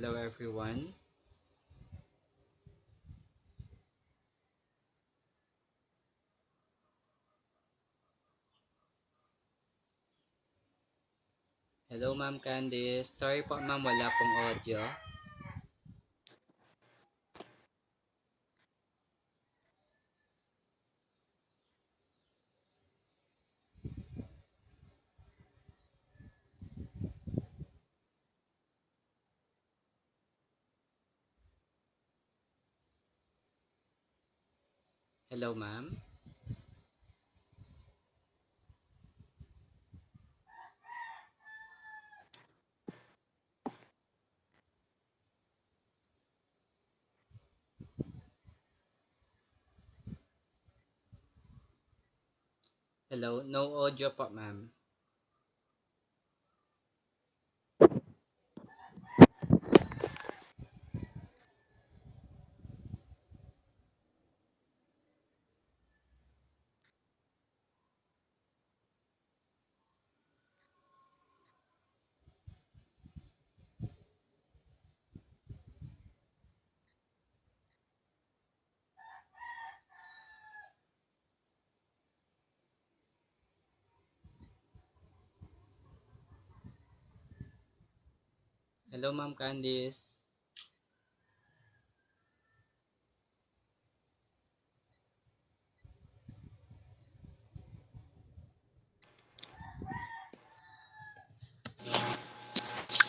Hello everyone. Hello Ma'am Candice. Sorry po ma'am, wala pong audio. Hello ma'am. Hello, no audio po ma'am. Hello Ma'am Candice.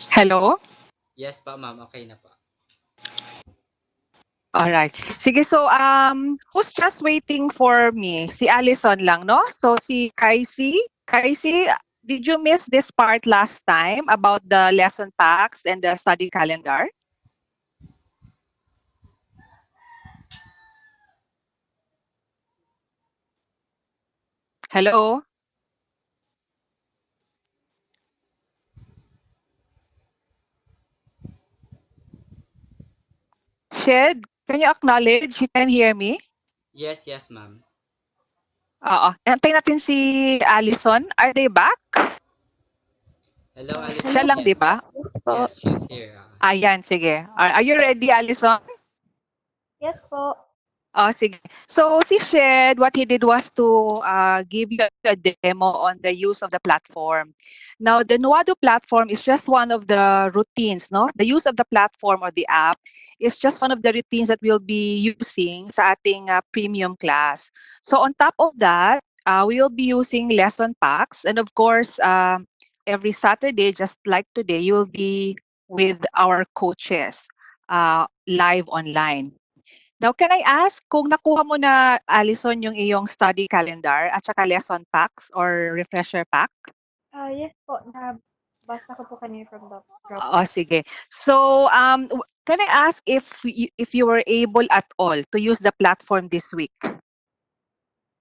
Hello? Yes pa ma'am, okay na po. Alright. Sige, so who's just waiting for me? Si Allison lang, no? So si Kaisi, did you miss this part last time about the lesson packs and the study calendar? Hello? Shed, can you acknowledge you can hear me? Yes ma'am. Oo. Antayin natin si Allison. Are they back? Hello Siya Alison. lang, di Yes. ba? Yes po. Yes, she's here. Ayan, sige. Are you ready, Allison? Yes po. Oh, sige. So si Shed, what he did was to give you a demo on the use of the platform. Now, the Nuado platform is just one of the routines, no? The use of the platform or the app is just one of the routines that we'll be using sa ating premium class. So on top of that, we will be using lesson packs. And of course, every Saturday, just like today, you will be with our coaches live online. Now, can I ask kung nakuha mo na, Allison, yung iyong study calendar at saka lesson packs or refresher pack? Yes po, nabasa ko po kanina from the Oo, Dropbox. sige. So, can I ask if you were able at all to use the platform this week?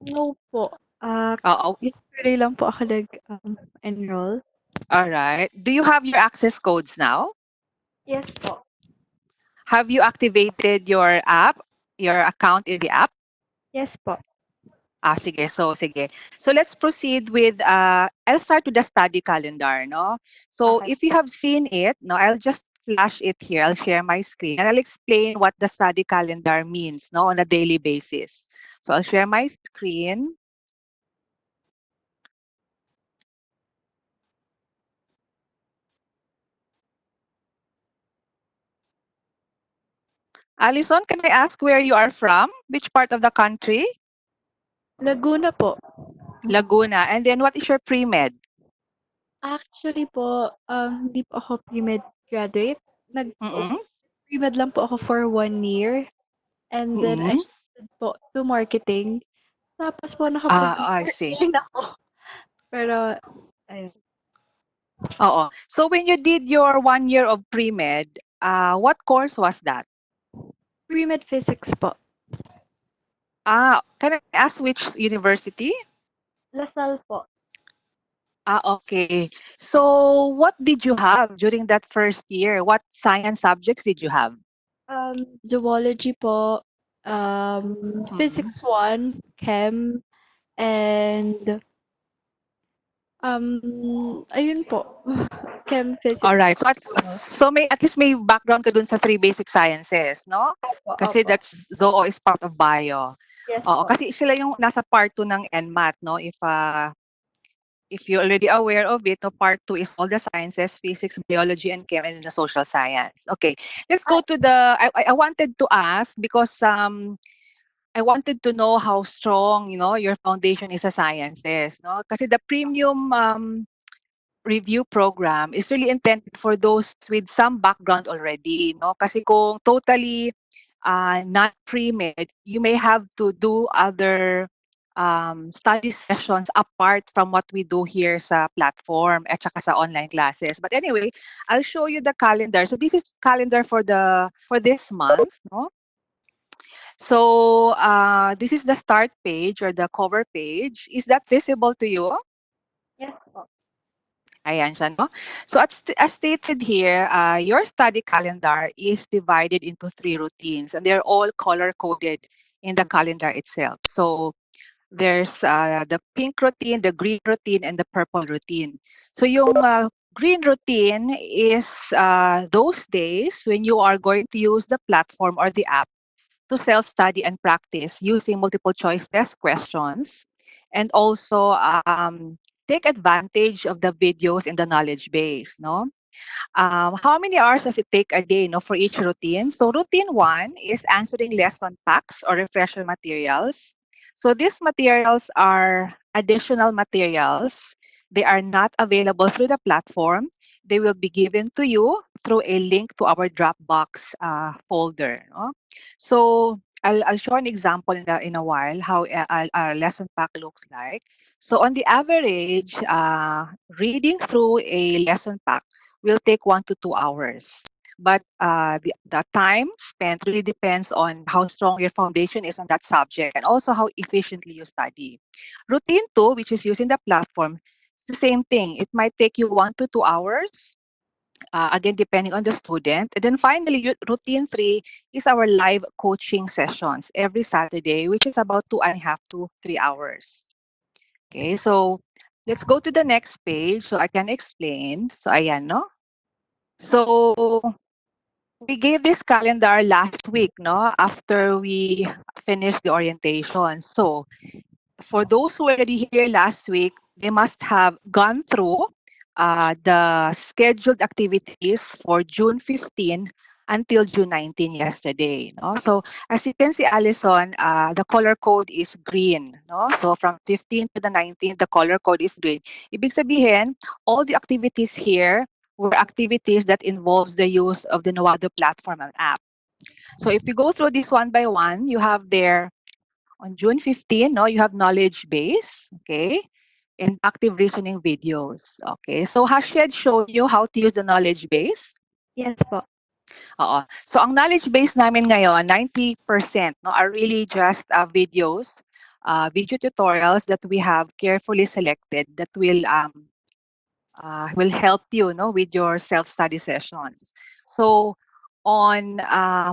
No po. Oo. Yesterday lang po ako nag-enroll. All right. Do you have your access codes now? Yes po. Have you activated your app, your account in the app? Yes po. Sige. Sige. So let's proceed with, I'll start with the study calendar, no? So Okay. if you have seen it, no, I'll just flash it here. I'll share my screen and I'll explain what the study calendar means, no, on a daily basis. So I'll share my screen. Allison, can I ask where you are from? Which part of the country? Laguna po. Laguna. And then what is your pre-med? Actually po, hindi po ako pre-med graduate. Mm-mm. Pre-med lang po ako for 1 year. And then I Mm-mm. shifted po to marketing. Tapos po I see. nakapag-career na ako. Pero, ayun. Oo. So when you did your 1 year of pre-med, what course was that? Pre-med physics po. Can I ask which university? Lasal po. Okay. So what did you have during that first year? What science subjects did you have? Zoology po, Mm. Physics 1, Chem, and Ayun po, chem, All physics, right. So may at least may background ka dun sa three basic sciences, no? opo, Kasi opo. that's zoo is part of bio. Yes Oo, po. kasi sila yung nasa part 2 ng NMAT, no? If you're already aware of it, no, part 2 is all the sciences, physics, biology, and chem, and the social science. Okay, let's go to the. I wanted to ask because I wanted to know how strong, your foundation is sa sciences, no? Kasi the premium review program is really intended for those with some background already, no? Kasi kung totally not pre-med, you may have to do other study sessions apart from what we do here sa platform at saka sa online classes. But anyway, I'll show you the calendar. So this is calendar for this month, no? So this is the start page or the cover page. Is that visible to you? Yes po. Ayan siya, no? So as stated here, your study calendar is divided into three routines and they're all color-coded in the calendar itself. So there's the pink routine, the green routine, and the purple routine. So yung green routine is those days when you are going to use the platform or the app to self-study and practice using multiple choice test questions and also take advantage of the videos in the knowledge base, no? How many hours does it take a day, no, for each routine? So routine 1 is answering lesson packs or refresher materials. So these materials are additional materials. They are not available through the platform. They will be given to you through a link to our Dropbox folder, no? So I'll show an example in a while how our lesson pack looks like. So on the average, reading through a lesson pack will take 1 to 2 hours. But the time spent really depends on how strong your foundation is on that subject and also how efficiently you study. Routine 2, which is using the platform, it's the same thing. It might take you 1 to 2 hours, again, depending on the student. And then finally, routine 3 is our live coaching sessions every Saturday, which is about 2.5 to 3 hours. Okay, so let's go to the next page so I can explain. So ayan, no? So we gave this calendar last week, no? After we finished the orientation. So for those who were already here last week, they must have gone through the scheduled activities for June 15 until June 19 yesterday. No? So as you can see, Allison, the color code is green. No? So from 15 to the 19th, the color code is green. Ibig sabihin, all the activities here were activities that involves the use of the Nawado platform and app. So if you go through this one by one, you have there on June 15, no, you have knowledge base, okay, and active reasoning videos. Okay, so has she had shown you how to use the knowledge base? Yes po. Oo. So ang knowledge base namin ngayon, 90% no, are really just videos, video tutorials that we have carefully selected that will help you, no, with your self-study sessions. So on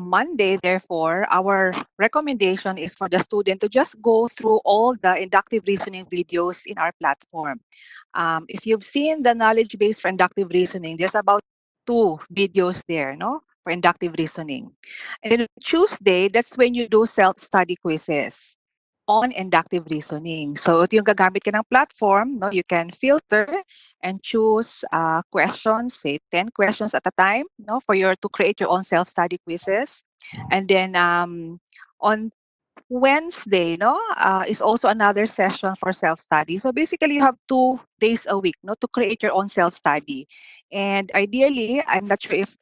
Monday, therefore, our recommendation is for the student to just go through all the inductive reasoning videos in our platform. If you've seen the knowledge base for inductive reasoning, there's about 2 videos there, no, for inductive reasoning. And then Tuesday, that's when you do self-study quizzes on inductive reasoning. So ito yung gagamit ka ng platform, no? You can filter and choose questions, say 10 questions at a time, no? For your to create your own self-study quizzes. And then on Wednesday, no, is also another session for self-study. So basically, you have 2 days a week, no, to create your own self-study. And ideally, I'm not sure if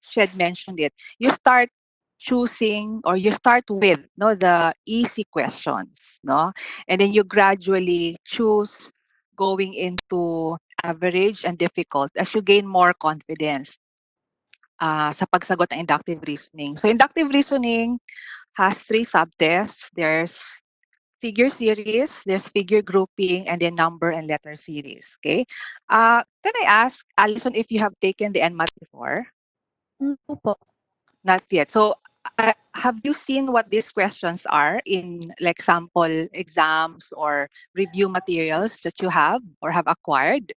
Shed mentioned it. You start choosing or you start with no the easy questions, no, and then you gradually choose going into average and difficult as you gain more confidence sa pagsagot ng inductive reasoning. So inductive reasoning has 3 subtests. There's figure series, there's figure grouping, and then number and letter series. Okay. Can I ask, Alison, if you have taken the NMAT before? Opo. Not yet. So have you seen what these questions are in like sample exams or review materials that you have or have acquired?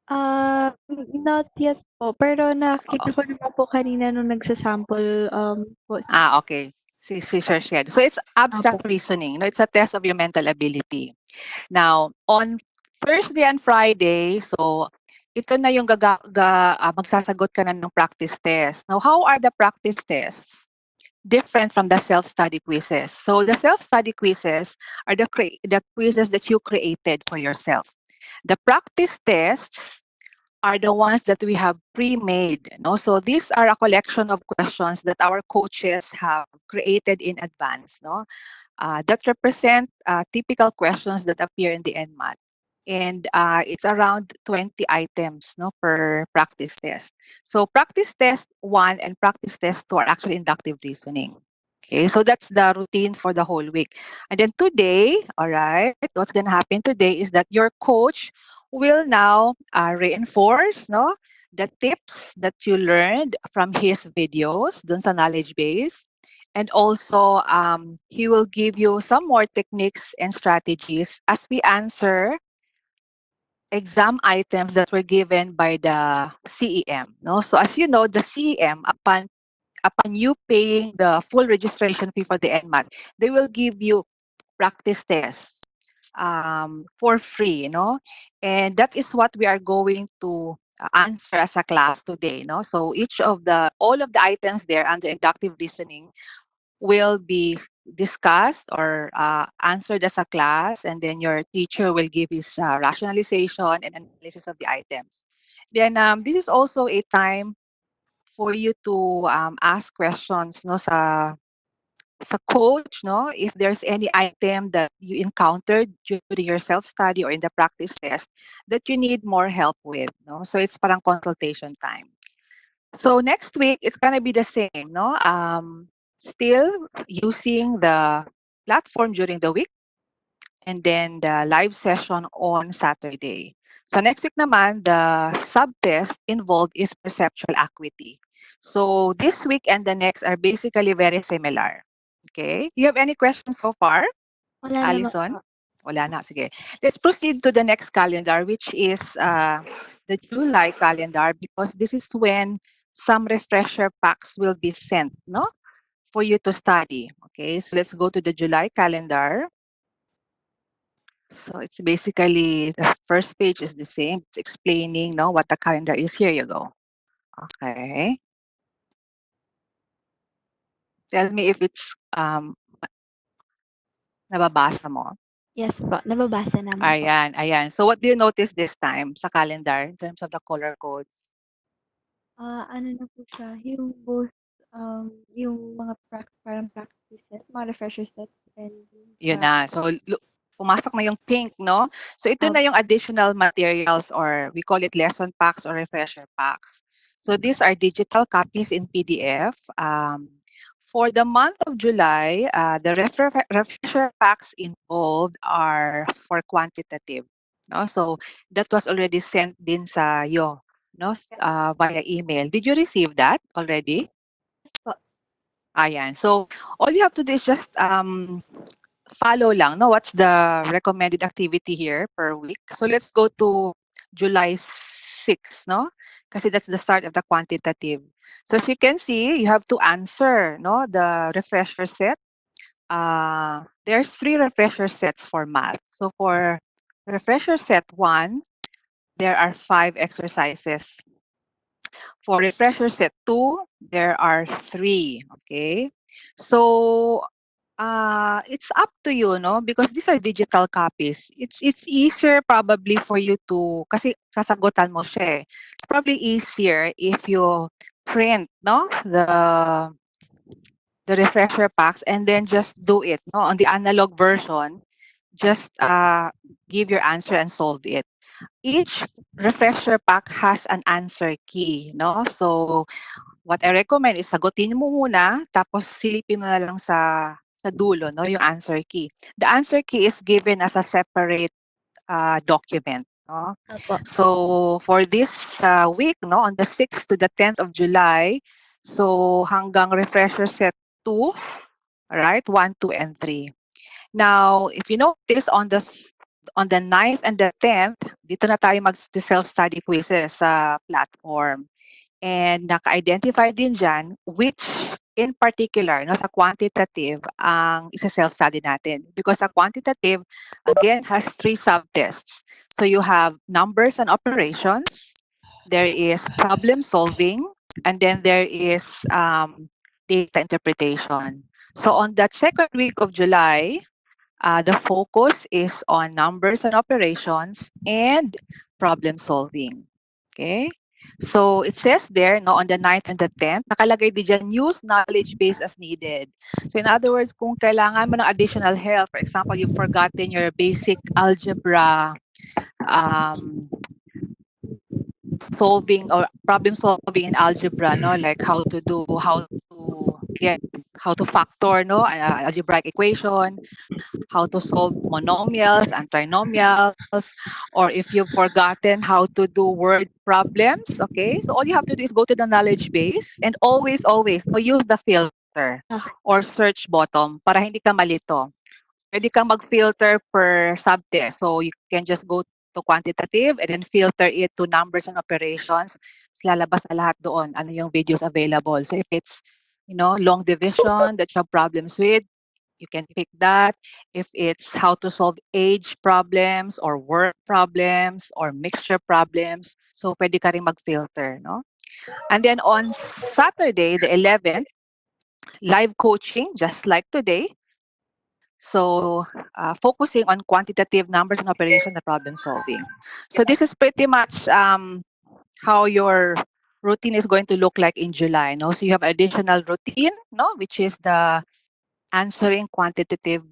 Not yet po, pero nakita Oo. ko naman po kanina nung nagsa-sample, po si Okay. Si Sir shared. So it's opo. abstract reasoning. No, it's a test of your mental ability. Now, on Thursday and Friday, so ito na yung magsasagot ka na ng practice test. Now, how are the practice tests different from the self-study quizzes? So the self-study quizzes are the quizzes that you created for yourself. The practice tests are the ones that we have pre-made. No? So these are a collection of questions that our coaches have created in advance. No? That represent typical questions that appear in the NMAT. And it's around 20 items no, per practice test. So practice test 1 and practice test 2 are actually inductive reasoning. Okay, so that's the routine for the whole week. And then today, all right, what's going to happen today is that your coach will now reinforce no, the tips that you learned from his videos dun sa knowledge base. And also, he will give you some more techniques and strategies as we answer exam items that were given by the CEM. No? So as you know, the CEM, upon you paying the full registration fee for the NMAT, they will give you practice tests for free, no? And that is what we are going to answer as a class today, no? So all of the items there under inductive reasoning will be discussed or answered as a class, and then your teacher will give his rationalization and analysis of the items. Then this is also a time for you to ask questions no sa coach no if there's any item that you encountered during your self study or in the practice test that you need more help with no, so it's parang consultation time. So next week it's gonna be the same, no? Still using the platform during the week and then the live session on Saturday. So next week naman, the subtest involved is perceptual acuity. So this week and the next are basically very similar. Okay? Do you have any questions so far, Wala naman Alison? po. Wala na. Sige. Let's proceed to the next calendar, which is the July calendar, because this is when some refresher packs will be sent, no? For you to study. Okay, so let's go to the July calendar. So it's basically the first page is the same. It's explaining, no, what the calendar is. Here you go. Okay. Tell me if it's nababasa mo. Yes po, nababasa naman po. Ayan, ayan. So what do you notice this time sa calendar in terms of the color codes? Ano na po siya, yung both, yung mga parang practice set, mga refresher sets and yung Yun sa na. So, pumasok na yung pink, no? So, ito na yung additional materials or we call it lesson packs or refresher packs. So, these are digital copies in PDF. For the month of July, the refresher packs involved are for quantitative. No? So, that was already sent din sa iyo, no? Via email. Did you receive that already? yes po. Ayan. So, all you have to do is just follow lang, no? What's the recommended activity here per week? So let's go to July 6, no? Kasi that's the start of the quantitative. So as you can see, you have to answer, no? The refresher set. There's 3 refresher sets for math. So for refresher set 1, there are 5 exercises. For refresher set 2, there are 3. Okay? So it's up to you, no? Because these are digital copies. It's easier probably for you to, kasi sasagutan mo siya eh. It's probably easier if you print, no? The refresher packs and then just do it, no? On the analog version, just give your answer and solve it. Each refresher pack has an answer key, no? So what I recommend is sagutin mo muna, tapos silipin mo na lang sa dulo, no, yung answer key. The answer key is given as a separate document. No? Opo. So for this week, no, on the 6th to the 10th of July, so hanggang refresher set 2, right? 1, 2, and 3. Now, if you notice on the 9th and the 10th, dito na tayo mag-self-study quizzes sa platform. And naka-identify din dyan which in particular, no, sa quantitative ang isa-self-study natin. Because sa quantitative, again, has 3 subtests. So you have numbers and operations, there is problem solving, and then there is data interpretation. So on that second week of July, the focus is on numbers and operations and problem solving. Okay? So it says there, no, on the 9th and the 10th, nakalagay din dyan, use knowledge base as needed. So in other words, kung kailangan mo ng additional help, for example, you've forgotten your basic algebra um, solving or problem solving in algebra, no, like how to factor, no, an algebraic equation, how to solve monomials and trinomials, or if you've forgotten how to do word problems, okay, so all you have to do is go to the knowledge base and always no, use the filter Okay. or search button para hindi ka malito. Pwede kang mag-filter per subtest. So you can just go to quantitative and then filter it to numbers and operations. So lalabas na lahat doon. Ano yung videos available. So if it's, long division that you have problems with, you can pick that. If it's how to solve age problems or work problems or mixture problems, so pwede ka rin mag-filter, no? And then on Saturday, the 11th, live coaching, just like today. So focusing on quantitative numbers and operation and problem solving. So this is pretty much how your routine is going to look like in July. No? So you have additional routine, no, which is the answering quantitative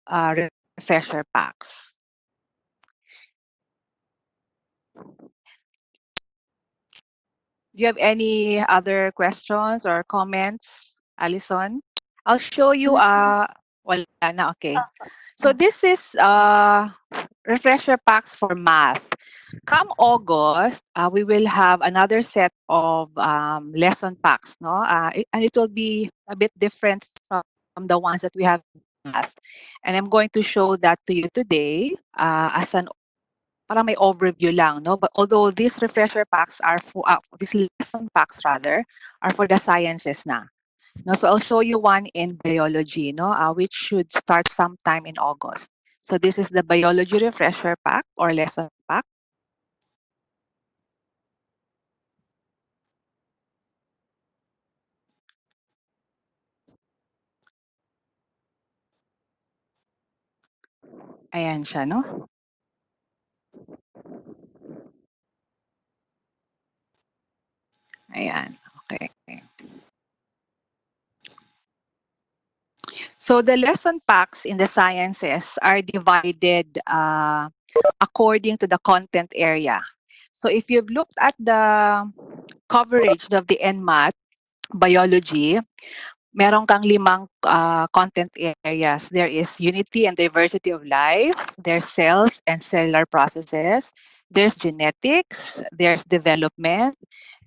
refresher packs. Do you have any other questions or comments, Alison? I'll show you, wala na, okay. So this is refresher packs for math. Come August, we will have another set of lesson packs, no? And it will be a bit different from the ones that we have in math. And I'm going to show that to you today as an parang may overview lang, no? But although these refresher packs are for these lesson packs rather are for the sciences na. No, so I'll show you one in biology, no, which should start sometime in August. So this is the biology refresher pack or lesson pack. Ayan siya, no? Ayan, okay. So the lesson packs in the sciences are divided according to the content area. So if you've looked at the coverage of the NMAT biology, meron kang 5 content areas. There is unity and diversity of life, there's cells and cellular processes, there's genetics, there's development,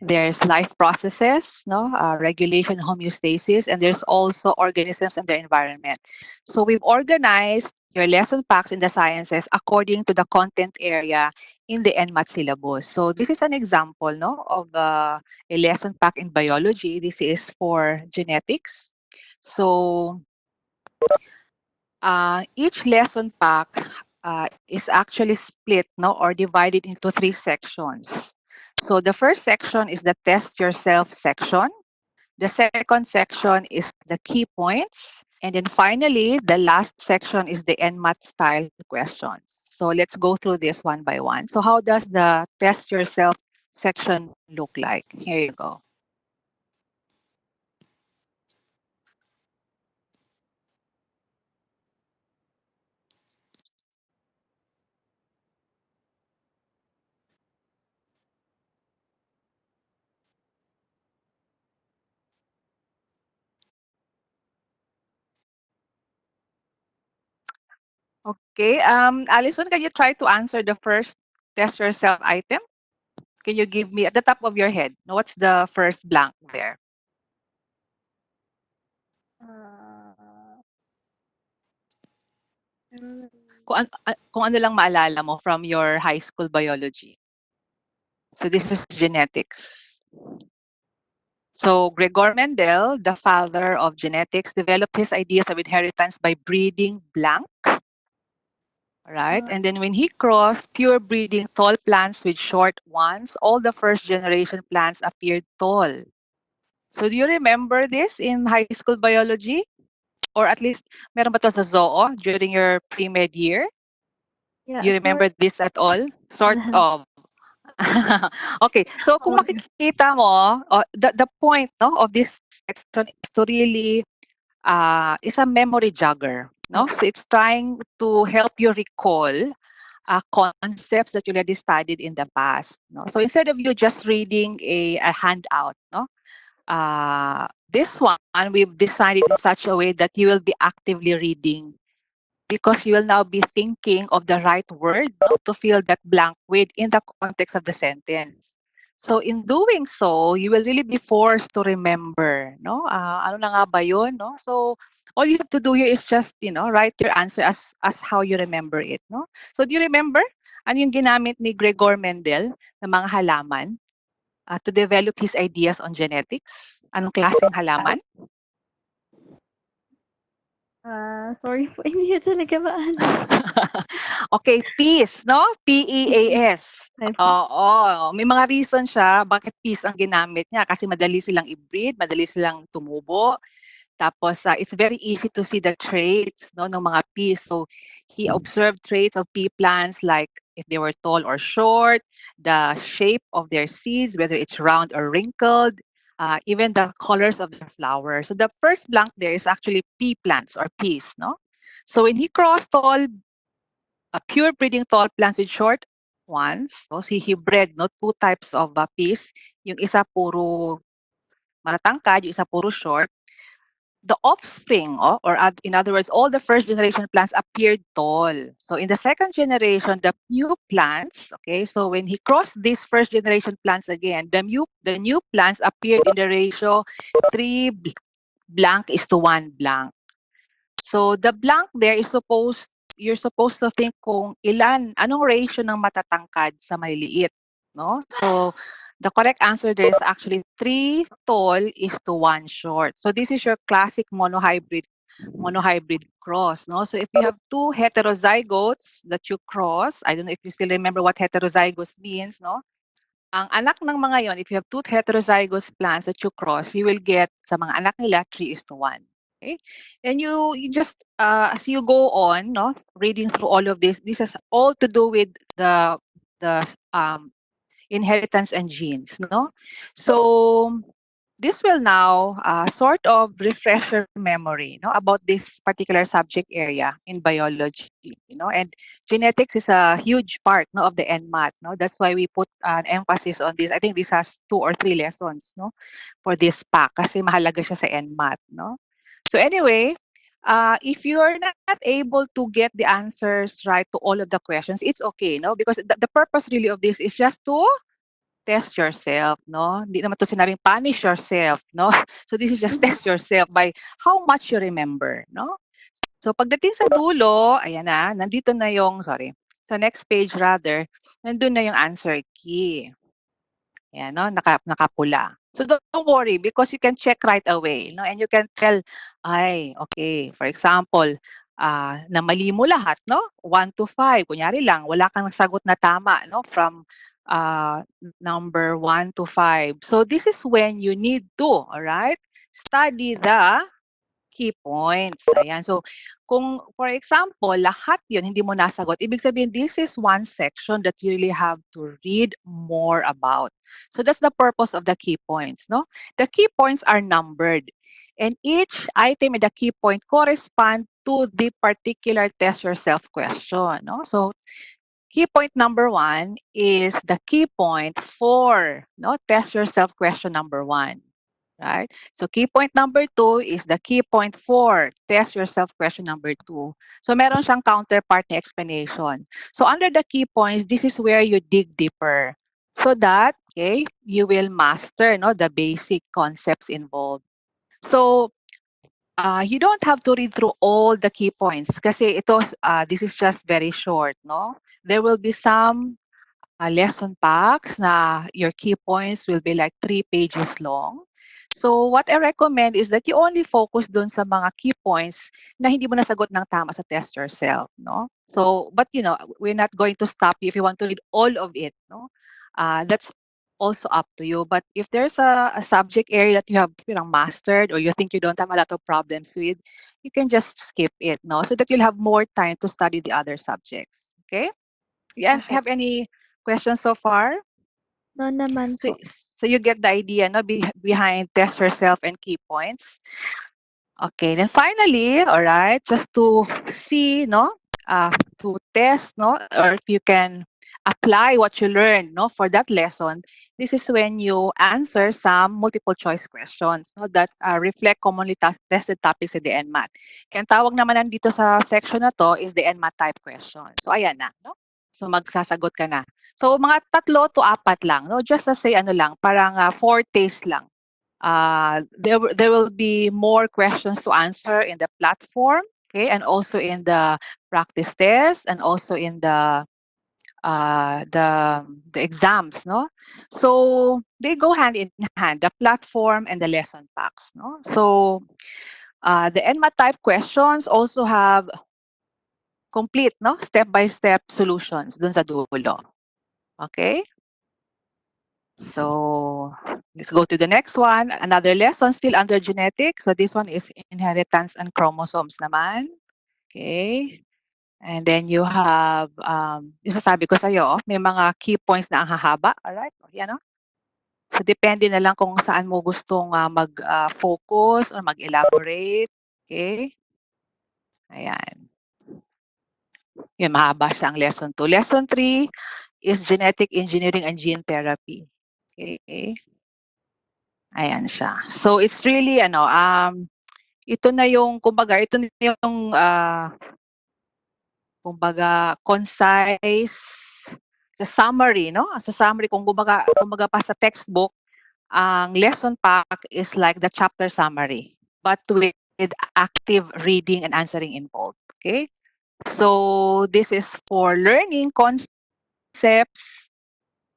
there's life processes, no, regulation, homeostasis, and there's also organisms and their environment. So we've organized your lesson packs in the sciences according to the content area in the NMAT syllabus. So this is an example, no, of a lesson pack in biology. This is for genetics. So each lesson pack is actually split, no, or divided into 3 sections. So the first section is the test yourself section. The second section is the key points. And then finally, the last section is the NMAT style questions. So let's go through this one by one. So how does the test yourself section look like? Here you go. Okay, Alison, can you try to answer the first test yourself item? Can you give me at the top of your head? What's the first blank there? Um, Kung ano lang maalala mo from your high school biology. So this is genetics. So Gregor Mendel, the father of genetics, developed his ideas of inheritance by breeding blank, right? uh, And then when he crossed pure breeding tall plants with short ones, all the first generation plants appeared tall. So do you remember this in high school biology? Or at least meron ba to sa zoo during your pre-med year? Do yeah, you remember this at all? Sort wala. of. Okay, so kung Wag. makikita mo, the point no of this section is to really is a memory jogger, no? So it's trying to help you recall concepts that you already studied in the past, no? So instead of you just reading a handout, no? This one we've designed it in such a way that you will be actively reading because you will now be thinking of the right word no, to fill that blank with in the context of the sentence. So in doing so, you will really be forced to remember, no? Ano na nga ba yun, no? So all you have to do here is just, write your answer as how you remember it, no? So do you remember ano yung ginamit ni Gregor Mendel ng mga halaman to develop his ideas on genetics? Anong klaseng halaman? Sorry po, hindi ko talaga maalala. Okay, peace, no? P-E-A-S. Ay po. Oo, may mga reason siya bakit peace ang ginamit niya kasi madali silang i-breed, madali silang tumubo. Tapos it's very easy to see the traits no ng mga peas. So he observed traits of pea plants like if they were tall or short, the shape of their seeds, whether it's round or wrinkled, even the colors of their flowers. So the first blank there is actually pea plants or peas, no? So when he crossed all pure breeding tall plants with short ones, no? So he bred no two types of peas. Yung isa puro matatangkad, yung isa puro short. The offspring, in other words, all the first generation plants appeared tall. So in the second generation, the new plants, okay, so when he crossed these first generation plants again, the new plants appeared in the ratio 3 blank is to 1 blank. So the blank there is you're supposed to think kung anong ratio ng matatangkad sa maliliit, no? So the correct answer there is actually 3 tall is to 1 short. So this is your classic monohybrid cross, no? So if you have two heterozygotes that you cross, I don't know if you still remember what heterozygous means, no? Ang anak ng mga yon, if you have two heterozygous plants that you cross, you will get sa mga anak nila 3 is to 1. Okay? And you just, as you go on, no, reading through all of this has all to do with the inheritance and genes, no? So this will now sort of refresh your memory, no, about this particular subject area in biology, and genetics is a huge part, no, of the NMAT, no. That's why we put an emphasis on this. I think this has 2 or 3 lessons, no, for this pack kasi mahalaga siya sa NMAT, no. So anyway, if you're not able to get the answers right to all of the questions, it's okay, no, because the purpose really of this is just to test yourself, no? Hindi naman 'to sinabing punish yourself, no? So this is just test yourself by how much you remember, no? So pagdating sa dulo, ayan na, nandito na yung sorry, sa next page rather, nandun na yung answer key. Ayan, no? Nakapula. So don't worry because you can check right away, no? And you can tell, ay, okay, for example, na mali mo lahat, no? 1 to 5, kunyari lang, wala kang nasagot na tama, no? From number 1 to 5. So this is when you need to, all right? Study the key points. Ayan. So, kung for example, lahat yun hindi mo nasagot, ibig sabihin this is one section that you really have to read more about. So that's the purpose of the key points, no? The key points are numbered. And each item in the key point correspond to the particular test yourself question, no? So key point number 1 is the key point for no test yourself question number 1, right? So key point number 2 is the key point for test yourself question number 2. So meron siyang counterpart na explanation. So under the key points, this is where you dig deeper so that okay, you will master no the basic concepts involved. So you don't have to read through all the key points kasi this is just very short, no? There will be some lesson packs na your key points will be like 3 pages long. So what I recommend is that you only focus dun sa mga key points na hindi mo nasagot ng tama sa test yourself, no? So, but we're not going to stop you if you want to read all of it, no? That's also up to you. But if there's a subject area that you have mastered or you think you don't have a lot of problems with, you can just skip it, no? So that you'll have more time to study the other subjects. Okay? Yeah, Okay. have any questions so far? No naman So, po. so you get the idea, no, behind test yourself and key points. Okay, then finally, all right, just to see, no, to test, no, or if you can apply what you learned, no, for that lesson, this is when you answer some multiple choice questions, no, that reflect commonly tested topics in the NMAT. Kaya ang tawag naman nandito sa section na to is the NMAT type question. So ayan na, no? So magsasagot ka na. So mga 3 to 4 lang, no? Just to say ano lang, parang foretaste lang. There will be more questions to answer in the platform, okay, and also in the practice test, and also in the exams, no. So they go hand in hand, the platform and the lesson packs, no. So the NMAT type questions also have complete, no, step by step solutions dun sa dulo. Okay. So let's go to the next one. Another lesson still under genetics. So this one is inheritance and chromosomes naman. Okay. And then you have, yung sasabi ko sa'yo, may mga key points na ang hahaba. Alright? Yan, no? So depende na lang kung saan mo gustong mag-focus or mag-elaborate. Okay. Ayan. Yun, mahaba siya ang lesson 2. Lesson 3 is genetic engineering and gene therapy. Okay. Ayan siya. So it's really ito na yung kumbaga kumbaga concise sa summary, no? Sa summary kumbaga pa sa textbook, ang lesson pack is like the chapter summary but with active reading and answering involved. Okay? So this is for learning concepts.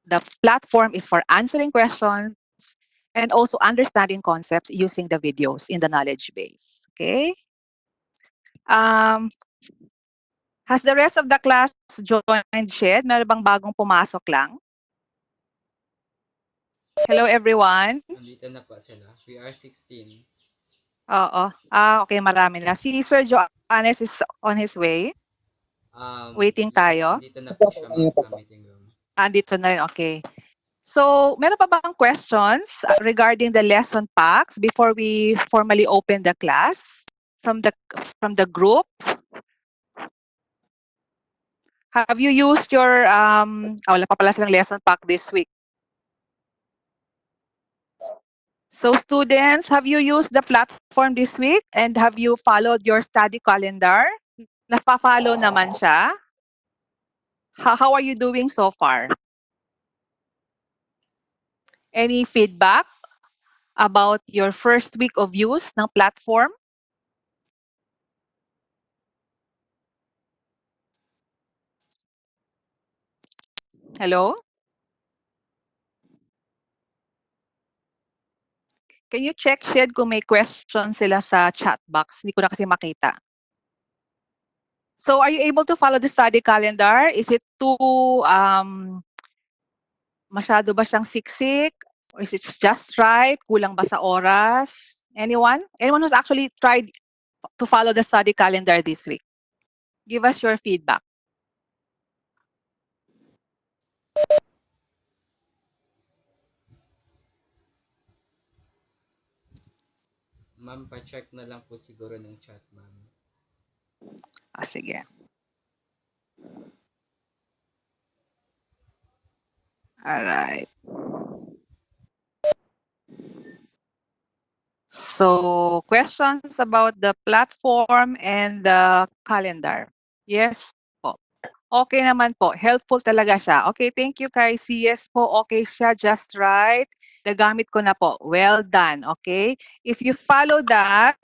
The platform is for answering questions and also understanding concepts using the videos in the knowledge base. Okay? Um, has the rest of the class joined Shed? Meron bang bagong pumasok lang? Hello, everyone. Nandito na po sila. We are 16. Oo. Okay, marami na. Si Sir Joannes is on his way. Waiting tayo. Nandito na po siya, ma'am, sa meeting room. Andito na rin, okay. So, meron pa bang questions regarding the lesson packs before we formally open the class from the group? Have you used your wala pa pala silang lesson pack this week. So students, have you used the platform this week and have you followed your study calendar? Nafa-follow naman siya? How are you doing so far? Any feedback about your first week of use ng platform? Hello? Can you check, Shed, kung may question sila sa chat box? Hindi ko na kasi makita. So are you able to follow the study calendar? Is it too, masyado ba siyang siksik? Or is it just right? Kulang ba sa oras? Anyone? Anyone who's actually tried to follow the study calendar this week? Give us your feedback. Ma'am, pa-check na lang po siguro ng chat, ma'am. Sige. Alright. So, questions about the platform and the calendar. Yes po. Okay naman po. Helpful talaga siya. Okay, thank you kay CS po. Okay siya, just right. Nagamit ko na po. Well done. Okay. If you follow that,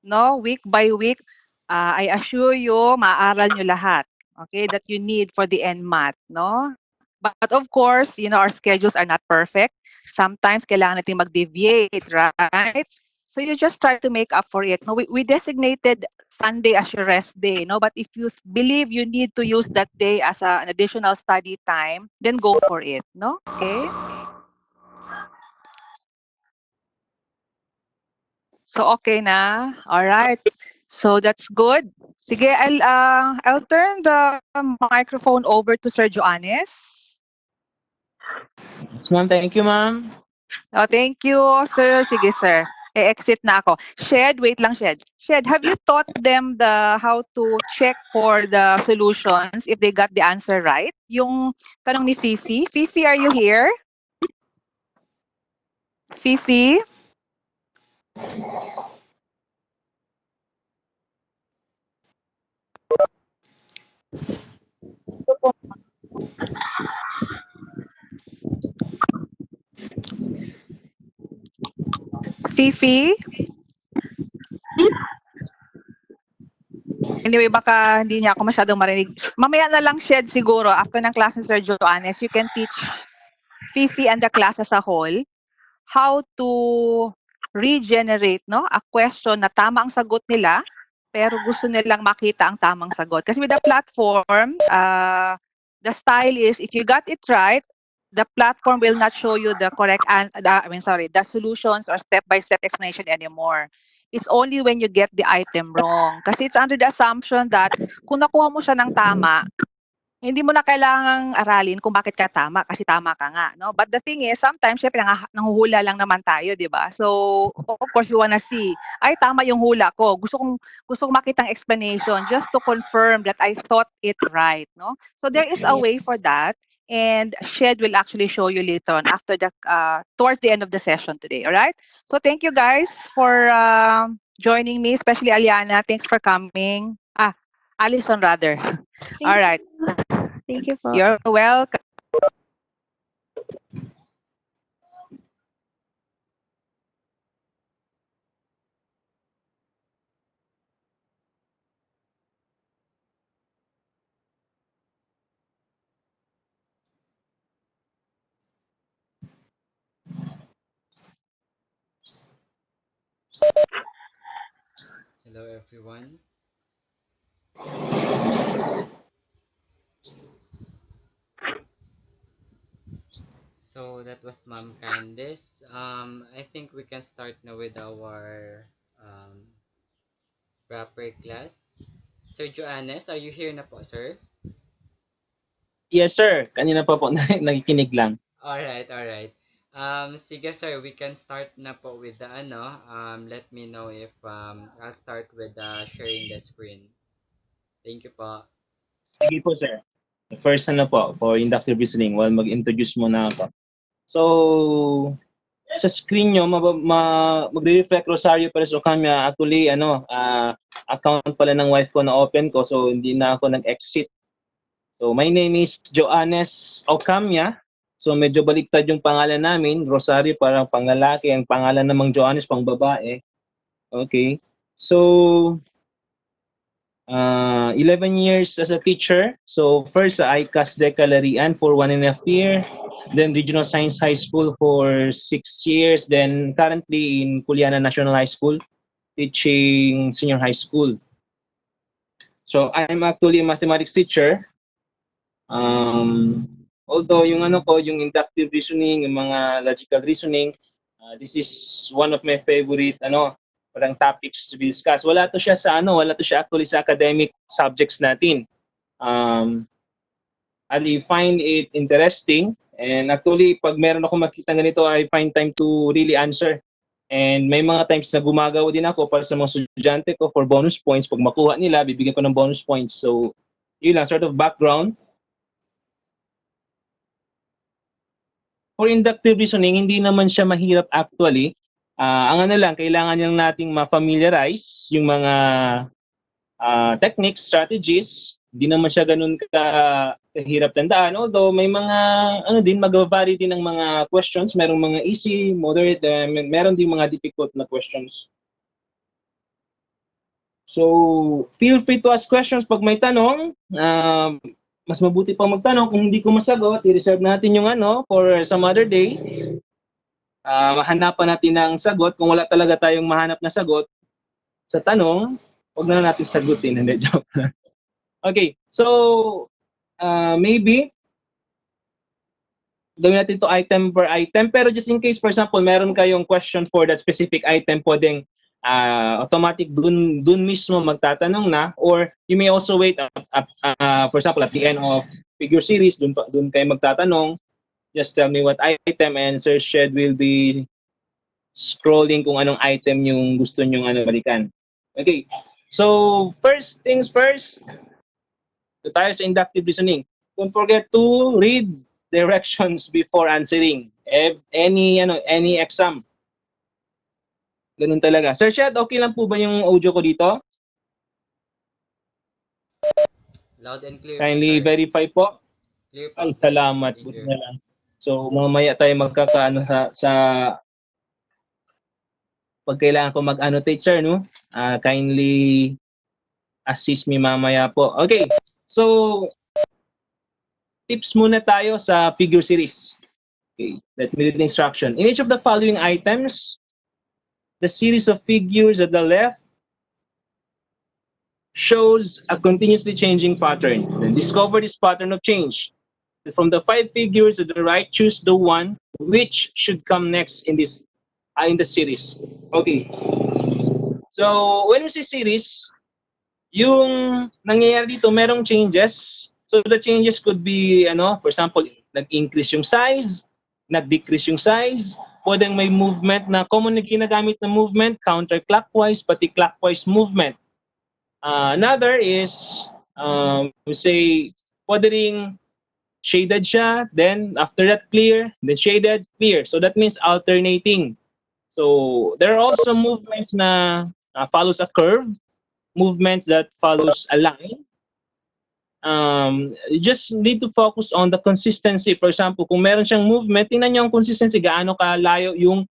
no, week by week, I assure you, maaaral nyo lahat, okay, that you need for the NMAT, no? But of course, our schedules are not perfect. Sometimes kailangan natin mag-deviate, right? So you just try to make up for it. No, we designated Sunday as your rest day, no? But if you believe you need to use that day as an additional study time, then go for it, no? Okay? So okay na. All right. So that's good. Sige, I'll turn the microphone over to Sir Joannes. Yes, ma'am. Thank you, ma'am. Oh, thank you, sir. Sige, sir. E-exit na ako. Shed, wait lang, Shed. Shed, have you taught them how to check for the solutions if they got the answer right? Yung tanong ni Fifi. Fifi, are you here? Fifi? Fifi? Anyway, baka hindi niya ako masyadong marinig. Mamaya na lang, Shed, siguro, after ng class ni Sir Joannes, you can teach Fifi and the class as a whole how to regenerate, no, a question na tama ang sagot nila, pero gusto nilang makita ang tamang sagot. Kasi with the platform, the style is, if you got it right, the platform will not show you the the solutions or step-by-step explanation anymore. It's only when you get the item wrong. Kasi it's under the assumption that kung nakuha mo siya ng tama, hindi mo na kailangang aralin kung bakit ka tama kasi tama ka nga, no? But the thing is, sometimes syempre nanghuhula lang naman tayo, 'di ba? So, of course, you wanna see, ay tama yung hula ko. Gusto kong makita ang explanation just to confirm that I thought it right, no? So there is a way for that, and Shed will actually show you later on after towards the end of the session today, all right? So thank you guys for joining me, especially Aliana. Thanks for coming. Allison rather. All right. Thank you po. You're welcome. Hello everyone. So that was Ma'am Candice. I think we can start now with our proper class. Sir Joannes, are you here na po, sir? Yes, sir. Kanina pa po nakikinig lang. Alright, alright. Sige sir, we can start na po with the let me know if I'll start with sharing the screen. Thank you po. Sige po, sir. First po, for inductive reasoning, while mag-introduce muna ako. So, sa screen nyo, magre-reflect Rosario Perez Ocamia. Actually, account pala ng wife ko na open ko, so hindi na ako nag-exit. So, my name is Joannes Ocamia. So, medyo baliktad yung pangalan namin. Rosario parang panglalaki, ang pangalan namang Joannes pang babae. Okay. So, 11 years as a teacher. So first sa ICAS Decalarian for 1.5 year, then Regional Science High School for 6 years, then currently in Culiana National High School teaching senior high school. So I'm actually a mathematics teacher. Although yung yung inductive reasoning, yung mga logical reasoning, this is one of my favorite parang topics to be discussed. Wala to siya actually sa academic subjects natin. I find it interesting, and actually pag meron ako makita ganito, I find time to really answer. And may mga times na gumagawa din ako para sa mga estudyante ko for bonus points. Pag makuha nila, bibigyan ko ng bonus points. So, yun lang, sort of background. For inductive reasoning, hindi naman siya mahirap actually. Ang kailangan lang nating ma-familiarize yung mga techniques, strategies. Hindi naman siya ganun kahirap tandaan. Although may mga mag-vary din ng mga questions. Merong mga easy, moderate, meron din mga difficult na questions. So, feel free to ask questions pag may tanong. Mas mabuti pa magtanong. Kung hindi ko masagot, i-reserve natin yung for some other day. Mahanapan natin ng sagot. Kung wala talaga tayong mahanap na sagot sa tanong, huwag na natin sagutin. Hindi, joke. Okay, so maybe gawin natin to item per item. Pero just in case, for example, meron kayong question for that specific item, pwedeng automatic dun mismo magtatanong na, or you may also wait for example at the end of figure series, dun kayo magtatanong. Just tell me what item, and Sir Shed will be scrolling kung anong item yung gusto nyong balikan. Okay, so first things first, tayo sa inductive reasoning. Don't forget to read directions before answering. Any exam. Ganun talaga. Sir Shad, okay lang po ba yung audio ko dito? Loud and clear po, Kindly sir. verify po. Clear po. Ay, salamat. Thank Buti you. na lang. So, mamaya tayo magkakaano sa pag kailangan ko mag-annotate, sir, no? Kindly assist me mamaya po. Okay. So, tips muna tayo sa figure series. Okay, let me read the instruction. In each of the following items, the series of figures at the left shows a continuously changing pattern. Then discover this pattern of change. From the 5 figures at the right, choose the one which should come next in the series. Okay. So when we say series, yung nangyayari dito, merong changes. So the changes could be, for example, nag-increase yung size, nag-decrease yung size, pwedeng may movement na common na ginagamit na movement, counterclockwise, pati clockwise movement. Another is, we say, pwede ring shaded siya, then after that clear, then shaded, clear. So that means alternating. So there are also movements na follows a curve, movements that follows a line. You just need to focus on the consistency. For example, kung meron siyang movement, tingnan niyo ang consistency, gaano kalayo yung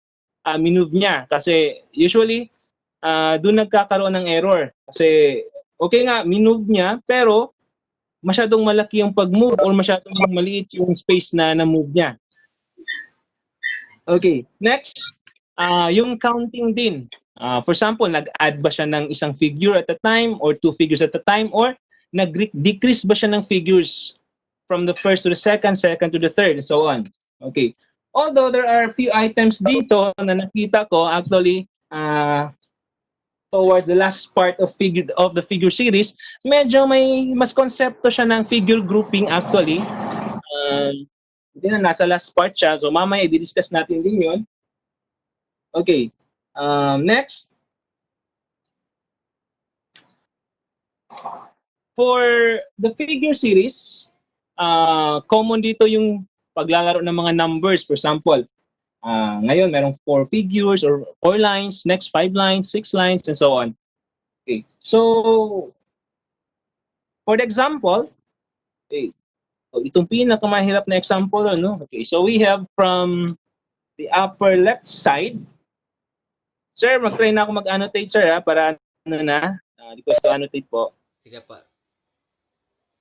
minove niya. Kasi usually, doon nagkakaroon ng error. Kasi okay nga, minove niya, pero masyadong malaki yung pag-move or masyadong maliit yung space na na-move niya. Okay, next, yung counting din. For example, nag-add ba siya ng isang figure at a time or 2 figures at a time, or nag-decrease ba siya ng figures from the first to the second, second to the third, and so on. Okay. Although there are a few items dito na nakita ko actually towards the last part of the figure series, medyo may mas konsepto siya ng figure grouping actually. Hindi na nasa last part siya. So mamaya i-discuss natin din 'yon. Okay. Next, for the figure series, common dito yung paglalaro ng mga numbers. For example, ngayon merong 4 figures or 4 lines, next 5 lines, 6 lines, and so on. Okay. So, for the example, okay, so itong pinakamahirap na example, Okay, so we have from the upper left side. Sir, mag-try na ako mag-annotate, sir, para request to annotate po. Sige po.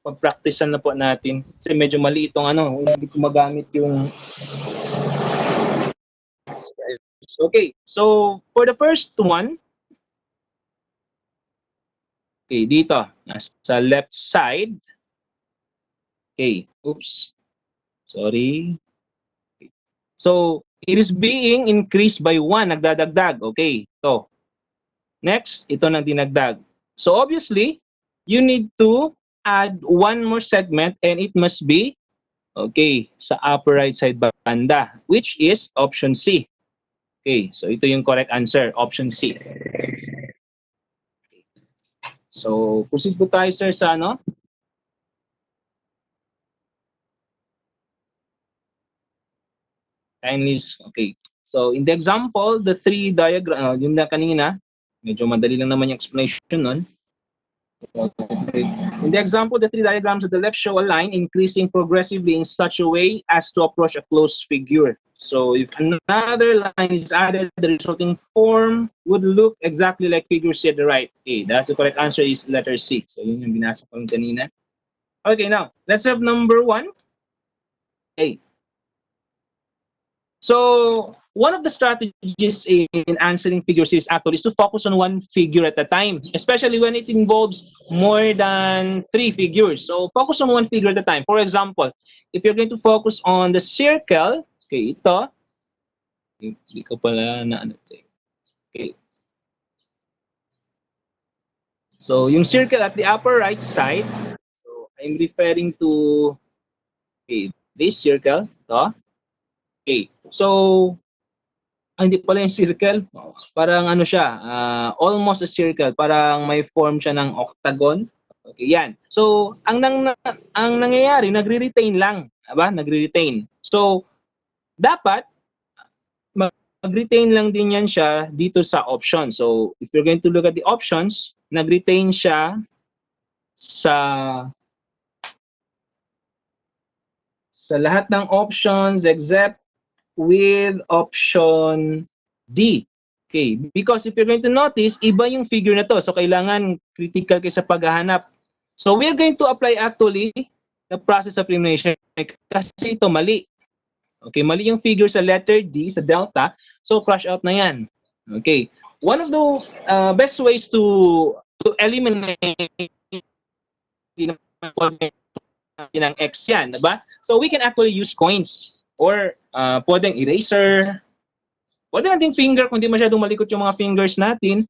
Pag-practicean na po natin. Kasi medyo mali itong hindi ko magamit yung Okay, so for the first one, okay, dito, nasa left side. Okay, oops. Sorry. Okay. So, it is being increased by 1, nagdadagdag. Okay, ito. Next, ito na dinagdag. So, obviously, you need to add one more segment and it must be, okay, sa upper right side banda, which is option C. Okay, so ito yung correct answer, option C. So, proceed po tayo, sir, sa okay. So, in the example, the 3 diagram, yung na kanina, medyo madali lang naman yung explanation nun. Okay. In the example, the three diagrams on the left show a line increasing progressively in such a way as to approach a closed figure. So if another line is added, the resulting form would look exactly like figure C at the right. Okay, that's the correct answer is letter C. So yun yung binasa ko kanina. Okay, now, let's have number 1. Okay. So one of the strategies in answering figure C is actually is to focus on one figure at a time, especially when it involves more than 3 figures. So focus on one figure at a time. For example, if you're going to focus on the circle, okay, ito, hindi ko pala na ano ito. Okay. So yung circle at the upper right side, so I'm referring to okay, this circle, ito. Okay. So hindi pala yung circle. Parang ano siya, almost a circle. Parang may form siya ng octagon. Okay, yan. So, ang nangyayari, nagre-retain lang. Diba? Nagre-retain. So, dapat, mag-retain lang din yan siya dito sa option. So, if you're going to look at the options, nag-retain siya sa lahat ng options except with option D. Okay, because if you're going to notice, iba yung figure na to. So, kailangan critical kayo sa paghahanap. So, we're going to apply actually the process of elimination kasi ito mali. Okay, mali yung figure sa letter D, sa delta. So, crush out na yan. Okay. One of the best ways to eliminate ng X yan, diba? So, we can actually use coins or pwedeng eraser. Pwede natin finger kung di masyadong malikot yung mga fingers natin.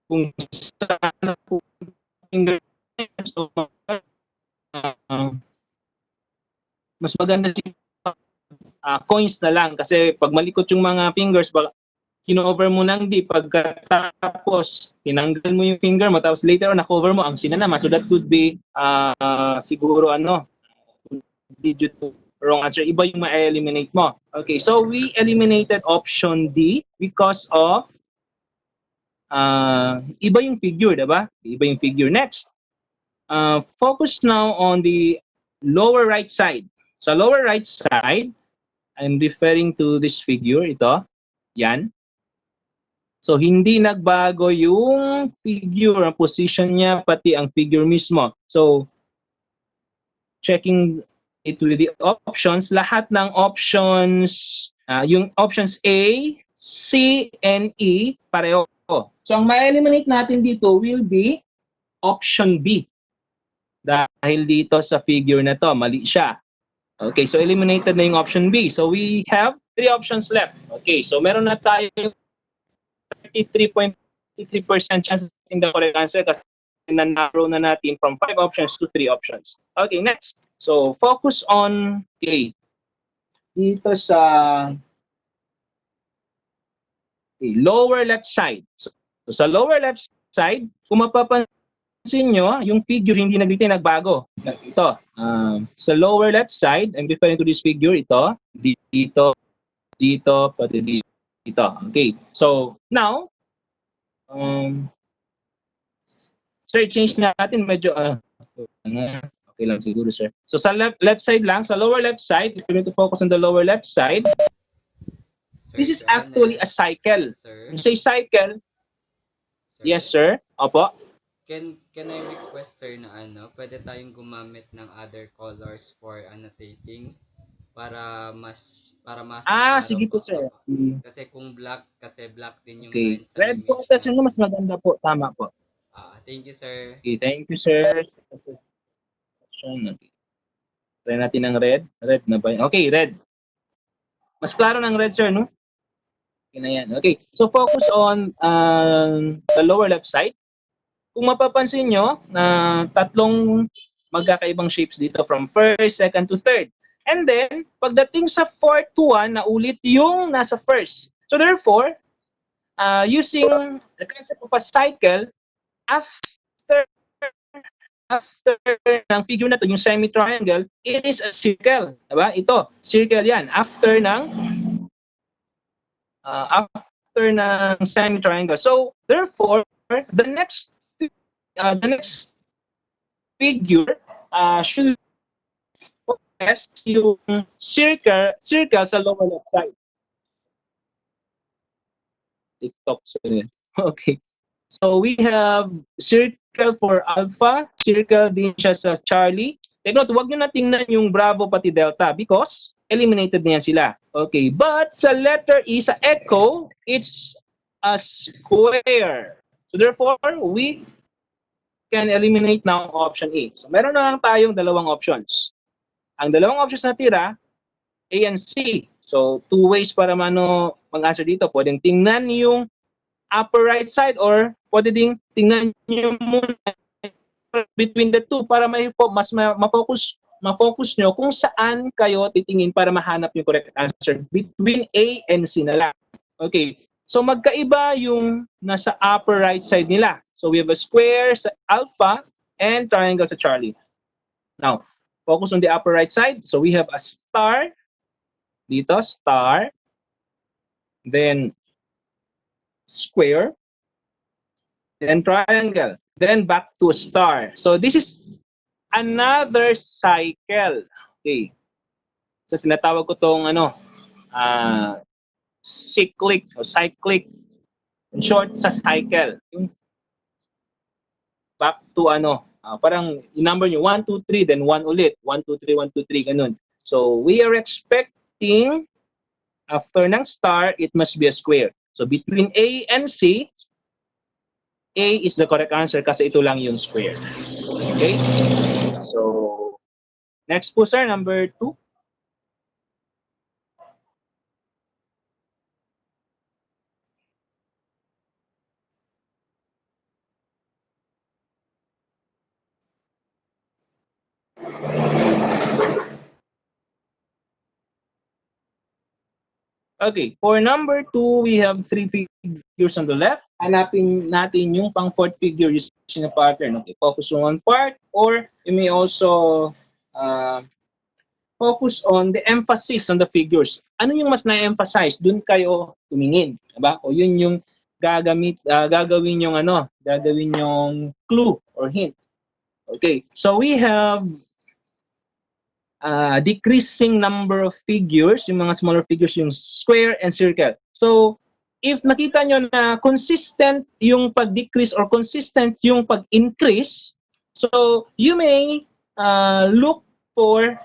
Kung saan po finger so, mas maganda si coins na lang kasi pag malikot yung mga fingers, baka kino-over mo ng D pagkatapos tinanggal mo yung finger mo tapos later on na-cover mo ang sina naman. So that could be siguro due to wrong answer. Iba yung ma-eliminate mo. Okay, so we eliminated option D because of iba yung figure, diba? Iba yung figure. Next, focus now on the lower right side. Sa lower right side, I'm referring to this figure, ito. Yan. So, hindi nagbago yung figure, ang position niya, pati ang figure mismo. So, checking it with the options, lahat ng options, yung options A, C, and E, pareho. So, ang ma-eliminate natin dito will be option B. Dahil dito sa figure na to, mali siya. Okay, so eliminated na yung option B. So, we have 3 options left. Okay, so meron na tayo 33.3% chance in the correct answer kasi na-narrow na natin from 5 options to 3 options. Okay, next. So, focus on, okay, dito sa lower left side. So, sa lower left side, kung mapapansin nyo, yung figure hindi nag-retain, nagbago. Ito, sa lower left side, I'm referring to this figure, ito, dito, pati dito. Okay, so, now, sir, change natin medyo, okay lang siguro, sir. So, sa left side lang, sa lower left side, if you're going to focus on the lower left side, Sir this is actually a Kenneth. cycle. Sir. When you say cycle, Sir. yes, sir. Opo. Can I request, sir, na pwede tayong gumamit ng other colors for annotating para mas Sige maklaro po, po. sir. Opo. Kasi black din yung Okay. lines sa Red po image kasi mas natin. maganda po. Tama po. Thank you, sir. Okay, thank you, sir. Okay. Try natin ng red. Red na ba? Okay, red. Mas klaro ng red, sir, no? Okay na yan. Okay. So, focus on the lower left side. Kung mapapansin nyo, tatlong magkakaibang shapes dito from first, second to third. And then, pagdating sa fourth one, naulit yung nasa first. So, therefore, using the concept of a cycle, after ng figure na to, yung semi-triangle, it is a circle. Diba? Ito, circle yan. After ng semi-triangle. So, therefore, the next figure should S yung circle sa lower left side. TikTok sa rin. Okay. So we have circle for alpha, circle din siya sa Charlie. Take note, huwag nyo na tingnan yung Bravo pati Delta because eliminated na yan sila. Okay, but sa letter E, sa echo, it's a square. So therefore, we can eliminate now option A. So meron na lang tayong dalawang options. Ang dalawang options na tira, A and C. So two ways para mag-answer dito. Pwedeng tingnan yung upper right side or pwede ding tingnan nyo muna between the two para mas ma-focus nyo kung saan kayo titingin para mahanap yung correct answer between A and C na lang. Okay. So magkaiba yung nasa upper right side nila. So we have a square sa alpha and triangle sa Charlie. Now, focus on the upper right side. So we have a star dito, star. Then square. Then triangle. Then back to star. So this is another cycle. Okay. So tinatawag ko tong cyclic o cyclic. In short, sa cycle. Yung back to parang number nyo 1, 2, 3, then 1 ulit. 1, 2, 3, 1, 2, 3, ganun. So we are expecting after ng star, it must be a square. So between A and C, A is the correct answer kasi ito lang yung square. Okay? So, next po sir, number 2. Okay, for number 2, we have 3 figures on the left. Hanapin natin yung pang fourth figure using a pattern. Okay, focus on one part or you may also focus on the emphasis on the figures. Ano yung mas na-emphasize? Doon kayo tumingin, diba? O yun yung gagawin yung clue or hint. Okay, so we have decreasing number of figures, yung mga smaller figures, yung square and circle. So, if nakita nyo na consistent yung pag-decrease or consistent yung pag-increase, so you may look for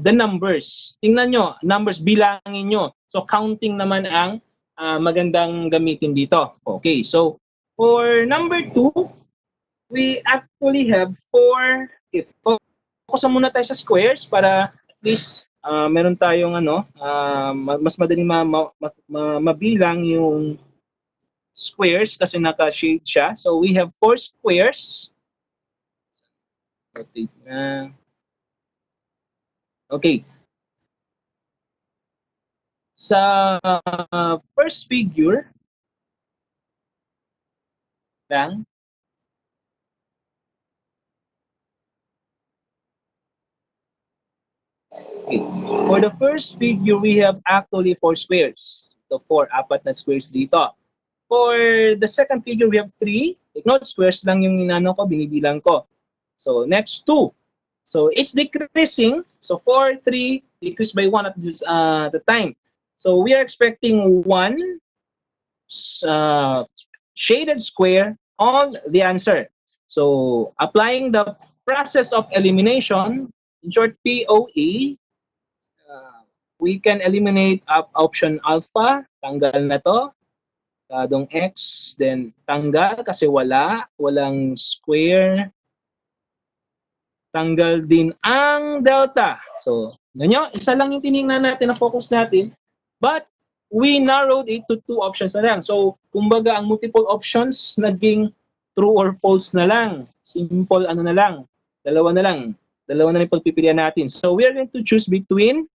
the numbers. Tingnan nyo, numbers, bilangin nyo. So, counting naman ang magandang gamitin dito. Okay, so for number 2, we actually have 4. Okay, focus muna tayo sa squares para at least meron tayong mas madaling mabilang yung squares kasi naka-shade siya. So we have 4 squares. Okay. Sa first figure lang, okay. For the first figure, we have actually 4 squares. So 4, apat na squares dito. For the second figure, we have 3. Take note, squares lang yung binibilang ko. So next 2. So it's decreasing. So 4, 3, decrease by 1 at the time. So we are expecting 1 shaded square on the answer. So applying the process of elimination, in short POE, we can eliminate option alpha, tanggal na to. Dong X, then tanggal kasi walang square. Tanggal din ang delta. So, ganyan, isa lang yung tinignan natin na focus natin, but we narrowed it to 2 options na lang. So, kumbaga, ang multiple options naging true or false na lang. Simple na lang. Dalawa na lang yung pagpipilian natin. So, we are going to choose between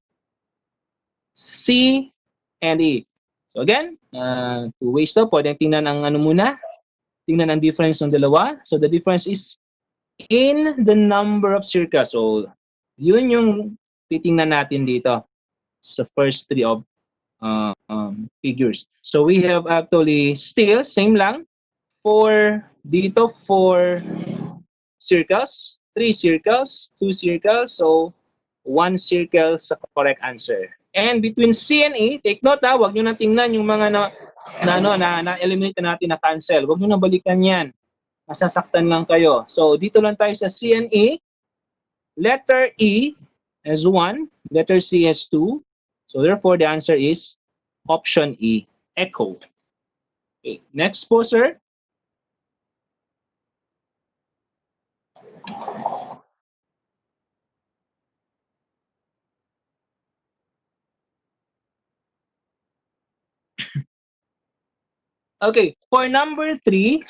C and E. So again, 2 ways to. Pwedeng tingnan ang tingnan ang difference ng dalawa. So the difference is in the number of circles. So yun yung titingnan natin dito sa first 3 of figures. So we have actually still, same lang, 4 dito, 4 circles. 3 circles, 2 circles, so 1 circle sa correct answer. And between C and E, take note ha, huwag nyo na tingnan yung mga na-eliminate na natin na cancel. Huwag nyo na balikan yan. Masasaktan lang kayo. So, dito lang tayo sa C and E. Letter E has 1, letter C has 2. So, therefore, the answer is option E, echo. Okay, next po, sir. Okay, for number 3,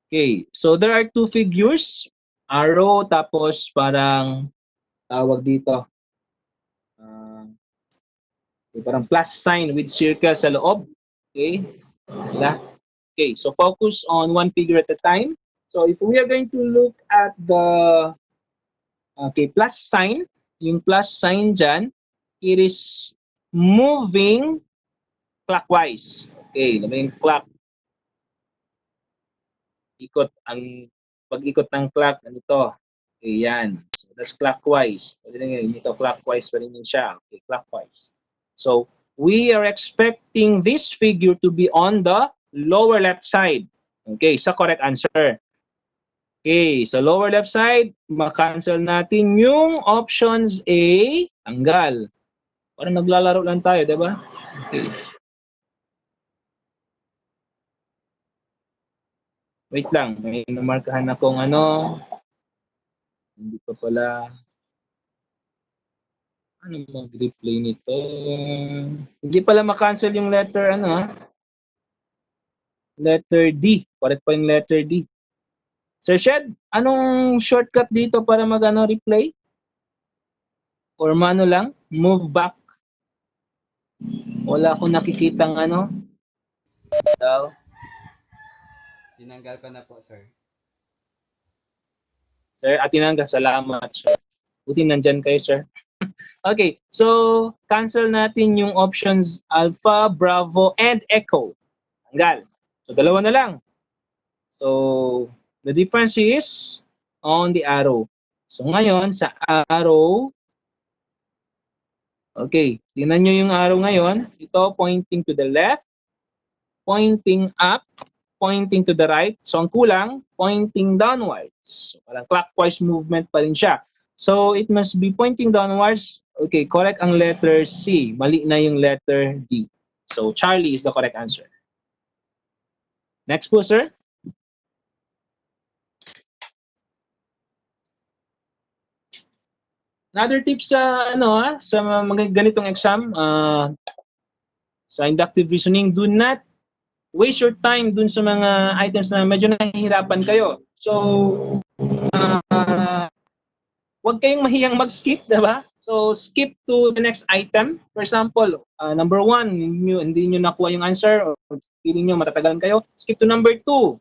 okay, so there are two figures, arrow, tapos parang tawag dito, parang plus sign with circle sa loob. Okay, diba? Okay, so focus on one figure at a time. So if we are going to look at the plus sign, yung plus sign dyan, it is moving clockwise. Okay, yung clock, ikot ang pag-ikot ng clock, ano to? Okay, yan. So that's clockwise. Pwede na yun, ito clockwise pa rin yun siya. Okay, clockwise. So we are expecting this figure to be on the lower left side. Okay, sa correct answer. Okay, sa lower left side, makancel natin yung options A, tanggal. Parang naglalaro lang tayo, di ba? Okay. Wait lang, may namarkahan akong ano. Hindi pa pala. Ano mag-replay nito? Hindi pala makancel yung letter, ano ha? Letter D. Correct pa yung letter D. Sir Shed, anong shortcut dito para mag-ano replay? Or mano lang? Move back. Wala akong nakikitang ano. So, Tinanggal ko na po, sir. sir, atinangga, salamat, sir. Buti nandyan kayo, sir. Okay, so cancel natin yung options Alpha, Bravo, and Echo. Tanggal. So, dalawa na lang. So, the difference is on the arrow. So, ngayon, sa arrow, okay, tingnan nyo yung arrow ngayon. Ito, pointing to the left, pointing up, pointing to the right. So, ang kulang, pointing downwards. So, parang clockwise movement pa rin siya. So, it must be pointing downwards. Okay, correct ang letter C. Mali na yung letter D. So, Charlie is the correct answer. Next po, sir. Another tip sa sa mga ganitong exam, sa inductive reasoning, do not waste your time dun sa mga items na medyo nahihirapan kayo. So, huwag kayong mahiyang mag-skip, diba? So, skip to the next item. For example, number 1, hindi nyo nakuha yung answer or feeling nyo matatagalan kayo, skip to number 2.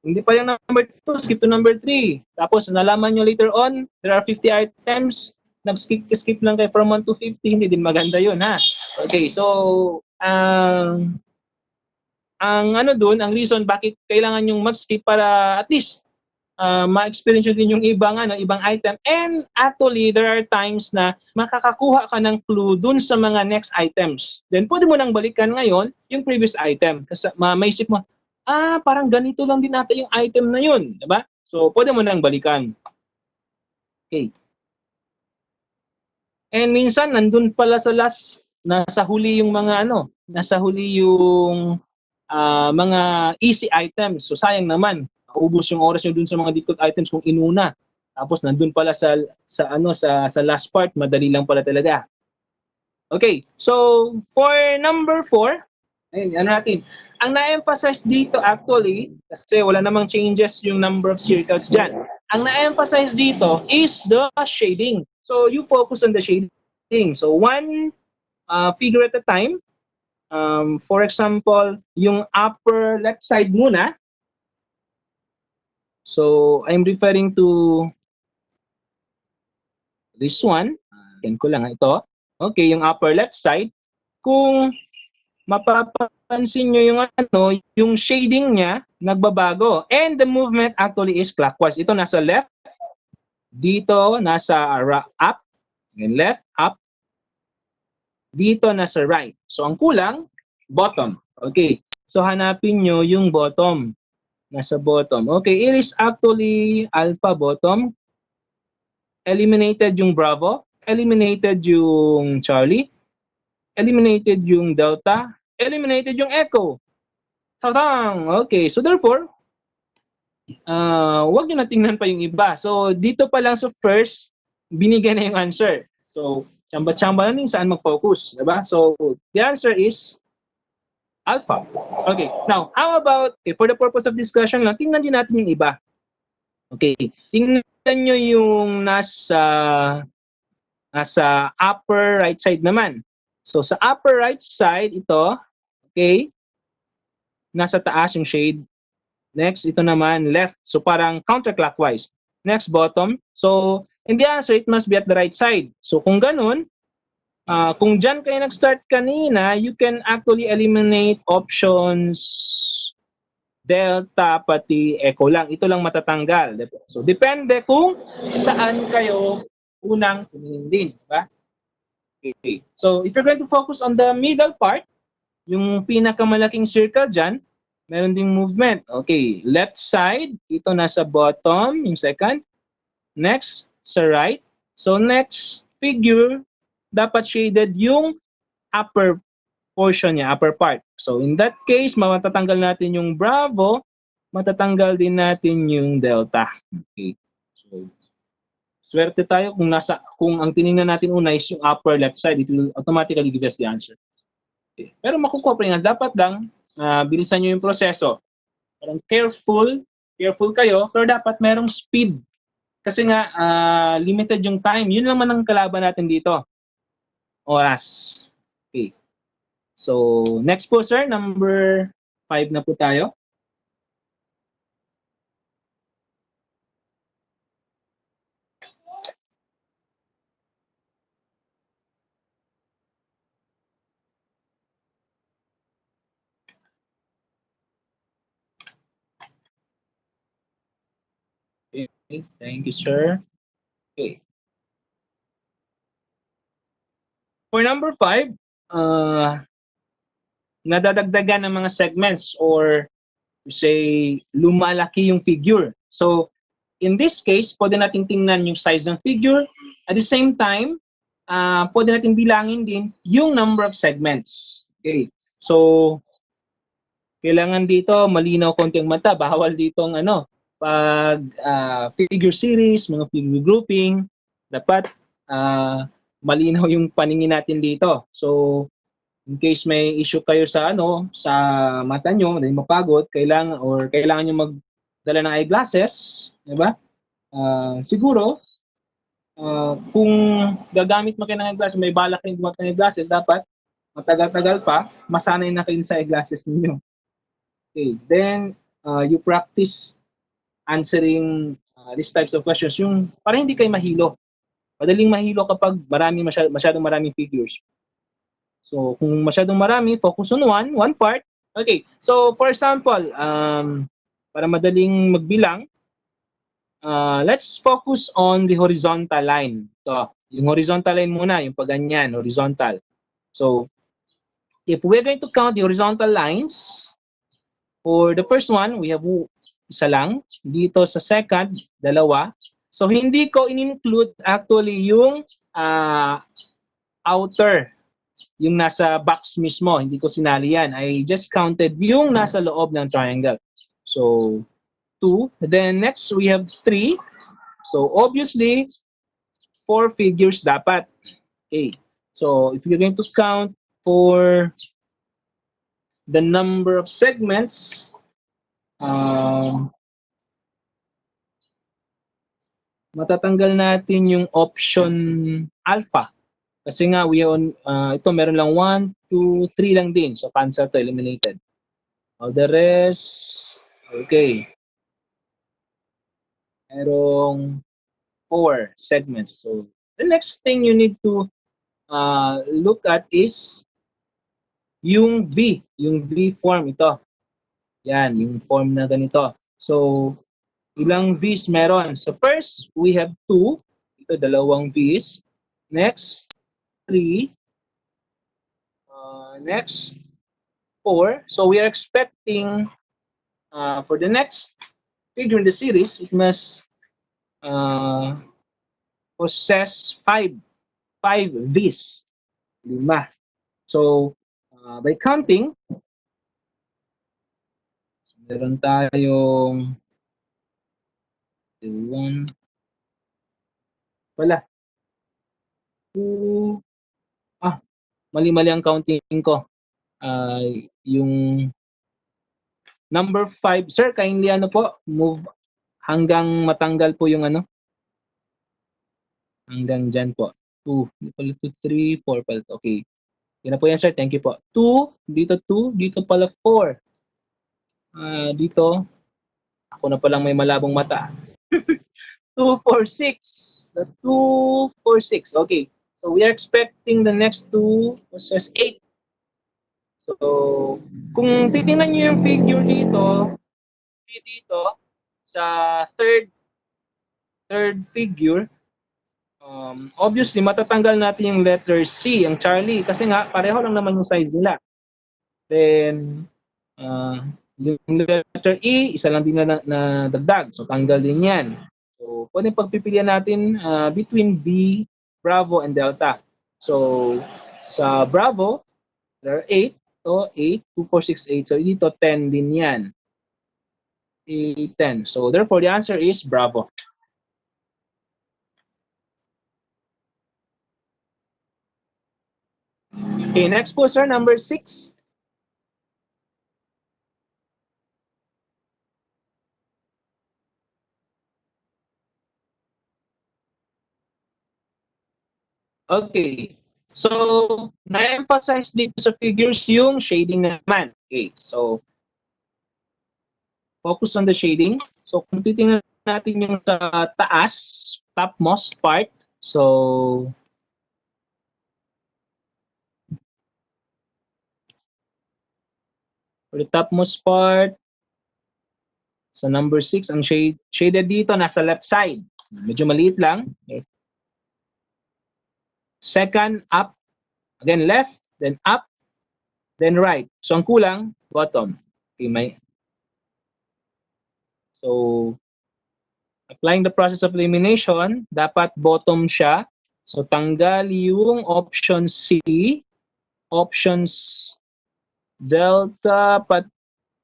Hindi pa yung number 2, skip to number 3. Tapos, nalaman nyo later on, there are 50 items, nag-skip lang kayo from 1 to 50, hindi din maganda yun, ha? Okay, so, ang ano dun, ang reason bakit kailangan yung mag-skip para at least ma-experience nyo din yung ibang item. And actually, there are times na makakakuha ka ng clue dun sa mga next items. Then, pwede mo nang balikan ngayon yung previous item. Kasi maisip mo, parang ganito lang din ata yung item na yun. Diba? So, pwede mo nang balikan. Okay. And minsan, nandun pala sa last, nasa huli yung mga nasa huli yung mga easy items. So, sayang naman. Ubus yung oras nyo dun sa mga difficult items kung inuna. Tapos nandun pala sa last part, madali lang pala talaga. Okay, so for number 4, ayun, natin. Ang na-emphasize dito actually, kasi wala namang changes yung number of circles dyan. Ang na-emphasize dito is the shading. So you focus on the shading. So one figure at a time. For example, yung upper left side muna. So, I'm referring to this one. Yan ko lang ito. Okay, yung upper left side. Kung mapapansin nyo yung yung shading niya nagbabago. And the movement actually is clockwise. Ito nasa left, dito nasa up, and left, up, dito nasa right. So ang kulang, bottom. Okay. So hanapin nyo yung bottom. Nasa bottom. Okay, it is actually alpha bottom. Eliminated yung Bravo. Eliminated yung Charlie. Eliminated yung Delta. Eliminated yung Echo. Tadang! Okay, so therefore, wag nyo na tingnan pa yung iba. So dito pa lang sa first, binigay na yung answer. So, tsamba-tsamba lang din saan mag-focus. Diba? So, the answer is alpha. Okay, now, how about, okay, for the purpose of discussion lang, tingnan din natin yung iba. Okay, tingnan nyo yung nasa upper right side naman. So, sa upper right side, ito, okay, nasa taas yung shade. Next, ito naman, left. So, parang counterclockwise. Next, bottom. So, in the answer, it must be at the right side. So, kung ganun, kung dyan kayo nag-start kanina, you can actually eliminate options delta pati echo lang. Ito lang matatanggal. So, depende kung saan kayo unang tumingin din. Diba? Okay. So, if you're going to focus on the middle part, yung pinakamalaking circle dyan, meron ding movement. Okay, left side, ito nasa bottom, yung second. Next, sa right. So, next figure, dapat shaded yung upper portion niya, upper part. So, in that case, matatanggal natin yung Bravo, matatanggal din natin yung Delta. Okay. So, swerte tayo kung ang tiningnan natin una is yung upper left side, it will automatically give us the answer. Okay. Pero makukuha pa rin, dapat lang bilisan nyo yung proseso. Parang careful kayo, pero dapat merong speed. Kasi nga, limited yung time. Yun naman ang kalaban natin dito. Oras. Okay. So, next po sir, number 5 na po tayo. Okay, thank you sir. Okay. For number 5, nadadagdagan ng mga segments or say lumalaki yung figure. So, in this case, pwede natin tingnan yung size ng figure. At the same time, pwede natin bilangin din yung number of segments. Okay. So, kailangan dito malinaw konti ang mata. Bawal dito ang pag figure series, mga figure grouping, dapat malinaw yung paningin natin dito. So, in case may issue kayo sa sa mata nyo, dahil mapagod, kailangan nyo magdala ng eyeglasses, di ba? Siguro, kung gagamit mo kayo ng eyeglasses, may balak kayong gumamit ng eyeglasses, dapat matagal-tagal pa, masanay na kayo sa eyeglasses ninyo. Okay, then you practice answering these types of questions, yung para hindi kayo mahilo. Madaling mahilo kapag masyadong maraming figures. So, kung masyadong marami, focus on one part. Okay, so for example, para madaling magbilang, let's focus on the horizontal line. So, yung horizontal line muna, yung paganyan, horizontal. So, if we're going to count the horizontal lines, for the first one, we have isa lang. Dito sa second, dalawa. So, hindi ko in-include actually yung outer, yung nasa box mismo, hindi ko sinali yan. I just counted yung nasa loob ng triangle. So, 2. Then next, we have 3. So, obviously, 4 figures dapat. Okay. So, if you're going to count for the number of segments, matatanggal natin yung option alpha. Kasi nga, ito meron lang 1, 2, 3 lang din. So, cancel to, eliminated. All the rest, okay. Merong 4 segments. So, the next thing you need to look at is yung V form ito. Yan, yung form na ganito. So, ilang V's meron? So, first, we have 2. Ito, dalawang V's. Next, 3. Next, 4. So, we are expecting for the next figure in the series, it must uh, possess 5. 5 V's. 5. So, by counting, meron tayong 1, wala, 2, mali-mali ang counting ko. Yung number 5, sir, kindly ano po, move hanggang matanggal po yung ano, hanggang dyan po. 2, hindi pala 2, 3, 4 pala. Okay. Yan na po yan, sir. Thank you po. 2, dito pala 4. Dito, ako na palang may malabong mata. 2, 4, 6. 2, 4, 6. Okay. So we are expecting the next 2 possess 8. So, kung titingnan niyo yung figure dito sa third figure, obviously matatanggal natin yung letter C, ang Charlie, kasi nga pareho lang naman yung size nila. Then, yung letter E, isa lang din na dagdag. So, tanggal din yan. So, pwede pagpipilian natin between B, Bravo, and Delta. So, sa Bravo, there are 8. So, 8, 2, 4, 6, 8. So, dito 10 din yan. 8, 10. So, therefore, the answer is Bravo. Okay, next po, sir, number 6. Okay. So, na-emphasize dito sa figures yung shading naman. Okay, so, focus on the shading. So, kung titingnan natin yung sa taas, topmost part, so, for the topmost part, sa number 6, ang shaded dito, nasa left side. Medyo maliit lang. Okay. Second, up. Again, left, then up, then right. So, ang kulang, bottom. Okay, so, applying the process of elimination, dapat bottom siya. So, tanggal yung option C, options delta,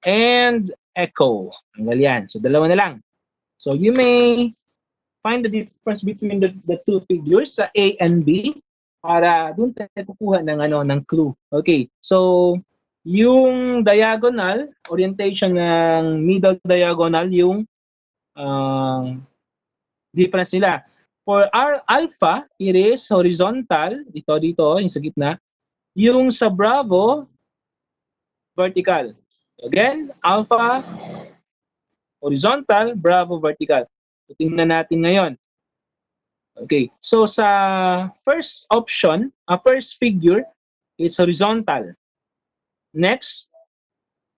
and echo. Tanggal yan. So, dalawa na lang. So, you may find the difference between the two figures sa A and B para doon tayo kukuha ng clue. Okay. So, yung diagonal, orientation ng middle diagonal, yung difference nila. For our alpha, it is horizontal. Ito dito, yung sa gitna. Yung sa Bravo, vertical. Again, alpha, horizontal, Bravo, vertical. So, tingnan natin ngayon. Okay, so sa first option, first figure, it's horizontal. Next,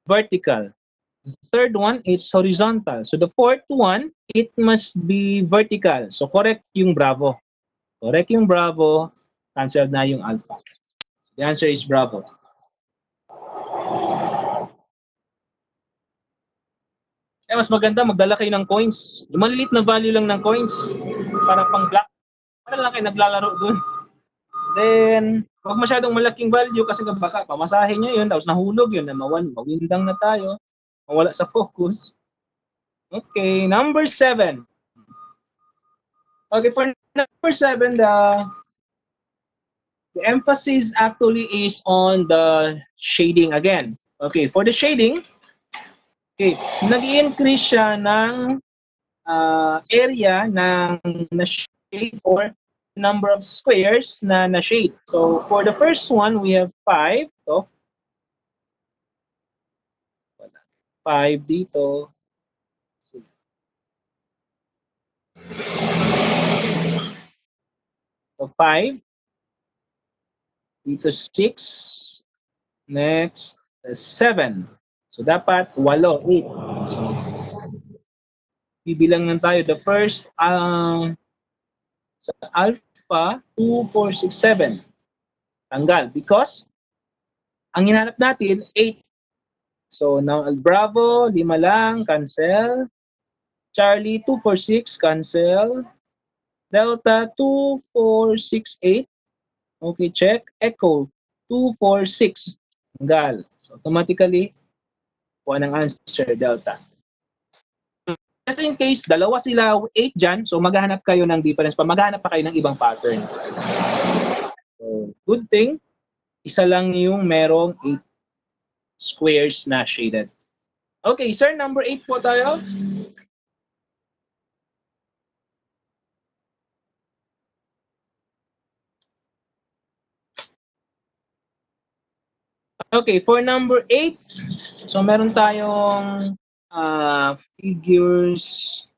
vertical. The third one, it's horizontal. So the fourth one, it must be vertical. So correct yung Bravo. Correct yung Bravo, cancel na yung Alpha. The answer is Bravo. Mas maganda, magdala kayo ng coins. Yung maliliit na value lang ng coins. Para pang black. Para lang kayo naglalaro dun. Then, huwag masyadong malaking value kasi baka pamasahin nyo yun, tapos nahulog yun, mawindang na tayo, mawala sa focus. Okay, number 7. Okay, for number 7, the emphasis actually is on the shading again. Okay, for the shading, okay, nag-i-increase siya ng area ng na-shade or number of squares na na-shade. So, for the first one, we have 5. So, 5 dito. So, 5. Dito 6. Next, 7. So, dapat 8. So, bibilang lang tayo. The first, sa alpha, 2, 4, 6, 7. Tanggal. Because, ang hinahanap natin, 8. So, now, Bravo, 5 lang, cancel. Charlie, 2, 4, 6, cancel. Delta, 2, 4, 6, 8. Okay, check. Echo, 2, 4, 6. Tanggal. So, automatically, kuha ng answer, Delta. Just in case, dalawa sila, 8 dyan, so maghahanap kayo ng difference pa. Maghahanap pa kayo ng ibang pattern. So, good thing, isa lang yung merong 8 squares na shaded. Okay, sir, number 8 po tayo. Okay, for number 8, so meron tayong figures.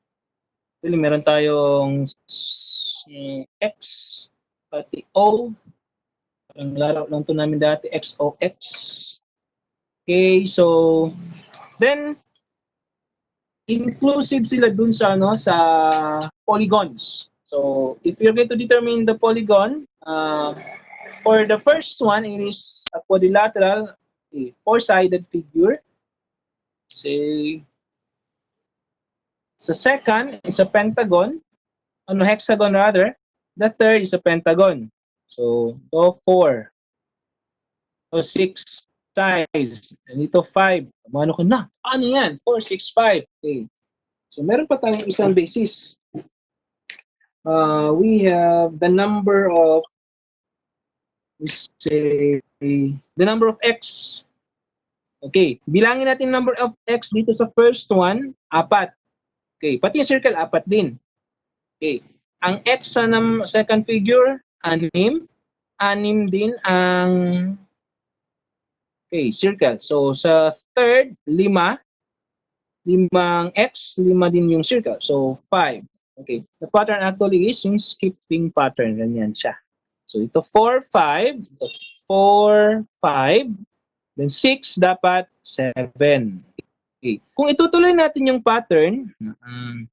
Actually, meron tayong X, pati O. Ang laro lang to namin dati, XOX. Okay, so then inclusive sila dun sa sa polygons. So if you're going to determine the polygon, for the first one, it is a quadrilateral, a four-sided figure. Say, sa second, it's a pentagon, hexagon rather. The third is a pentagon. So, ito 4. So, 6 sides. And ito 5. Ano ko na? Ano yan? 4, 6, 5. Okay. So, meron pa tayong isang basis. We have the number of, let's say, the number of x. Okay. Bilangin natin number of x dito sa first one, 4. Okay. Pati yung circle, 4 din. Okay. Ang x sa second figure, 6. 6 din ang circle. So, sa third, 5. 5 x, 5 din yung circle. So, 5. Okay. The pattern actually is yung skipping pattern. Ganyan siya. So, ito 4, 5. Ito 4, 5. Then 6, dapat 7. Okay. Kung itutuloy natin yung pattern,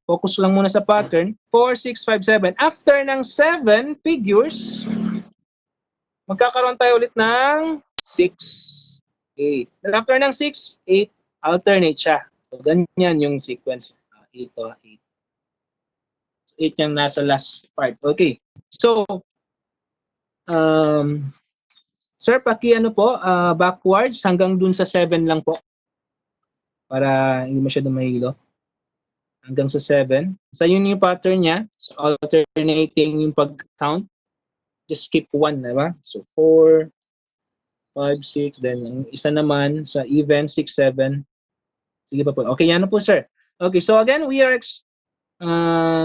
focus lang muna sa pattern, 4, 6, 5, 7. After ng 7 figures, magkakaroon tayo ulit ng 6, 8. Then after ng 6, 8, alternate siya. So, ganyan yung sequence. Ito, 8. 8 yung nasa last part. Okay. So, sir, po, backwards hanggang dun sa 7 lang po. Para hindi masyado mahilo. Hanggang sa 7. So, yun yung pattern niya. So, alternating yung pag-count. Just skip 1, diba? So, 4, 5, 6. Then, yung isa naman sa even, 6, 7. Sige pa po. Okay, yan na po, sir. Okay, so again, we are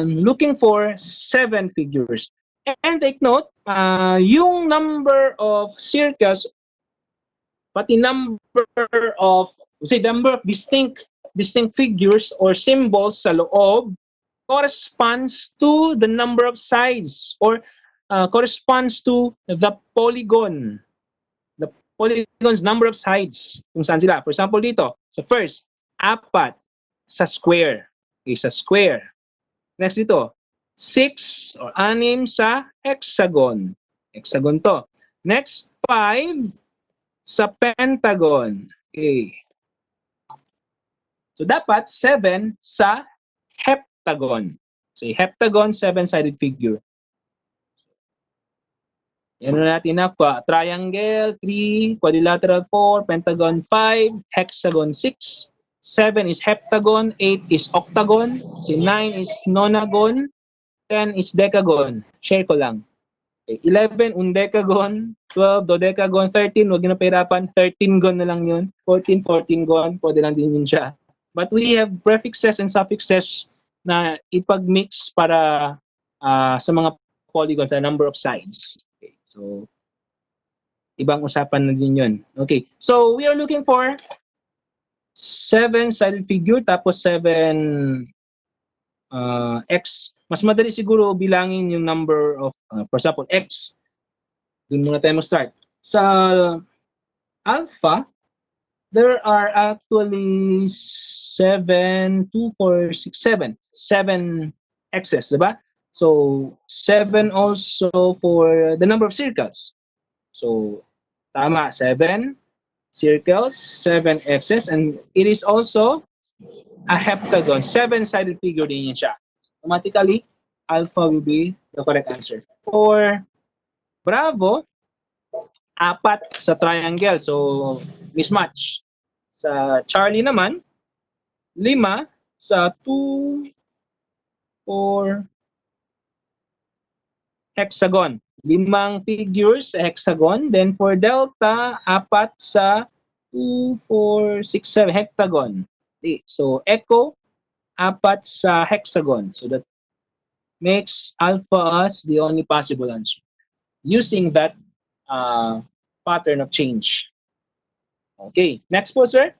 looking for 7 figures. And take note, yung number of circles, pati number of distinct figures or symbols sa loob corresponds to the number of sides or corresponds to the polygon. The polygon's number of sides. Kung saan sila. For example, dito, sa first, 4 sa square. Okay, sa square. Next dito, 6 or 6 sa hexagon. Hexagon to. Next, 5 sa pentagon. Okay. So, dapat 7 sa heptagon. So, heptagon, 7-sided figure. Yan na natin na. Triangle, 3, quadrilateral, 4, pentagon, 5, hexagon, 6. 7 is heptagon, 8 is octagon, 9 is nonagon, 10 is decagon. Share ko lang. Okay. 11, undecagon, 12, dodecagon, 13, huwag nyo na pahirapan, 13 gon na lang yun. 14, 14 gon, pwede lang din yun siya. But we have prefixes and suffixes na ipag-mix para sa mga polygons, sa number of sides. Okay. So, ibang usapan na din yun. Okay. So, we are looking for 7-sided figure, tapos 7 x. Mas madali siguro bilangin yung number of, for example, x. Doon muna tayo mag-start. Sa alpha, there are actually 7, 2, 4, 6, 7. 7 x's, diba? So, 7 also for the number of circles. So, tama, 7 circles, 7 x's, and it is also a heptagon. 7-sided figure din yan siya. Automatically, alpha will be the correct answer. For Bravo, 4 sa triangle. So, mismatch. Sa Charlie naman, 5 sa 2, 4 hexagon. 5 figures sa hexagon. Then for Delta, 4 sa 2, 4, 6, 7 heptagon. Okay. So, Echo, 4 sa hexagon. So, that makes alpha as the only possible answer using that uh, pattern of change. Okay, next po, sir.